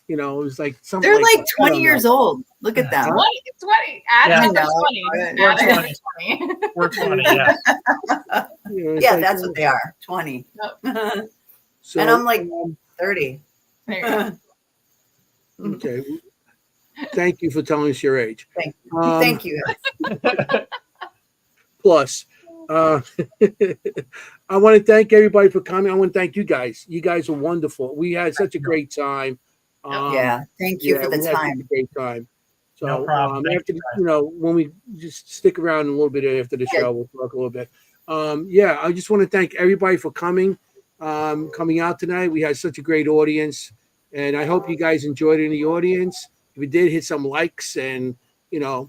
[SPEAKER 2] It was like something.
[SPEAKER 1] They're like 20 years old. Look at them.
[SPEAKER 4] 20. Adam is 20.
[SPEAKER 3] Adam is 20. We're 20, yeah.
[SPEAKER 1] Yeah, that's what they are. 20.
[SPEAKER 2] So,
[SPEAKER 1] and I'm like 30.
[SPEAKER 2] Okay. Thank you for telling us your age.
[SPEAKER 1] Thank you.
[SPEAKER 2] Plus, I want to thank everybody for coming. I want to thank you guys. You guys are wonderful. We had such a great time.
[SPEAKER 1] Yeah. Thank you for the
[SPEAKER 2] we had
[SPEAKER 1] time.
[SPEAKER 2] a great time. So
[SPEAKER 3] No problem. Thank
[SPEAKER 2] after
[SPEAKER 3] you,
[SPEAKER 2] you know, when we just stick around a little bit after the show, we'll talk a little bit. Yeah, I just want to thank everybody for coming out tonight. We had such a great audience, and I hope you guys enjoyed it in the audience. If you did, hit some likes, and
[SPEAKER 1] Yeah.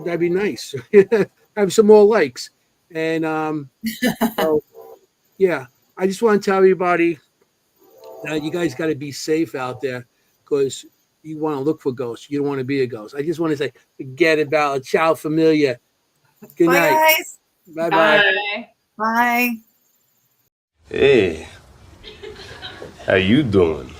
[SPEAKER 2] that'd be nice. Have some more likes, and so yeah, I just want to tell everybody that you guys got to be safe out there because you want to look for ghosts. You don't want to be a ghost. I just want to say, forget about it. Ciao, familia. Good
[SPEAKER 1] Bye,
[SPEAKER 2] night.
[SPEAKER 1] guys.
[SPEAKER 2] Bye-bye.
[SPEAKER 4] Bye.
[SPEAKER 1] Bye.
[SPEAKER 5] Hey, how you doing?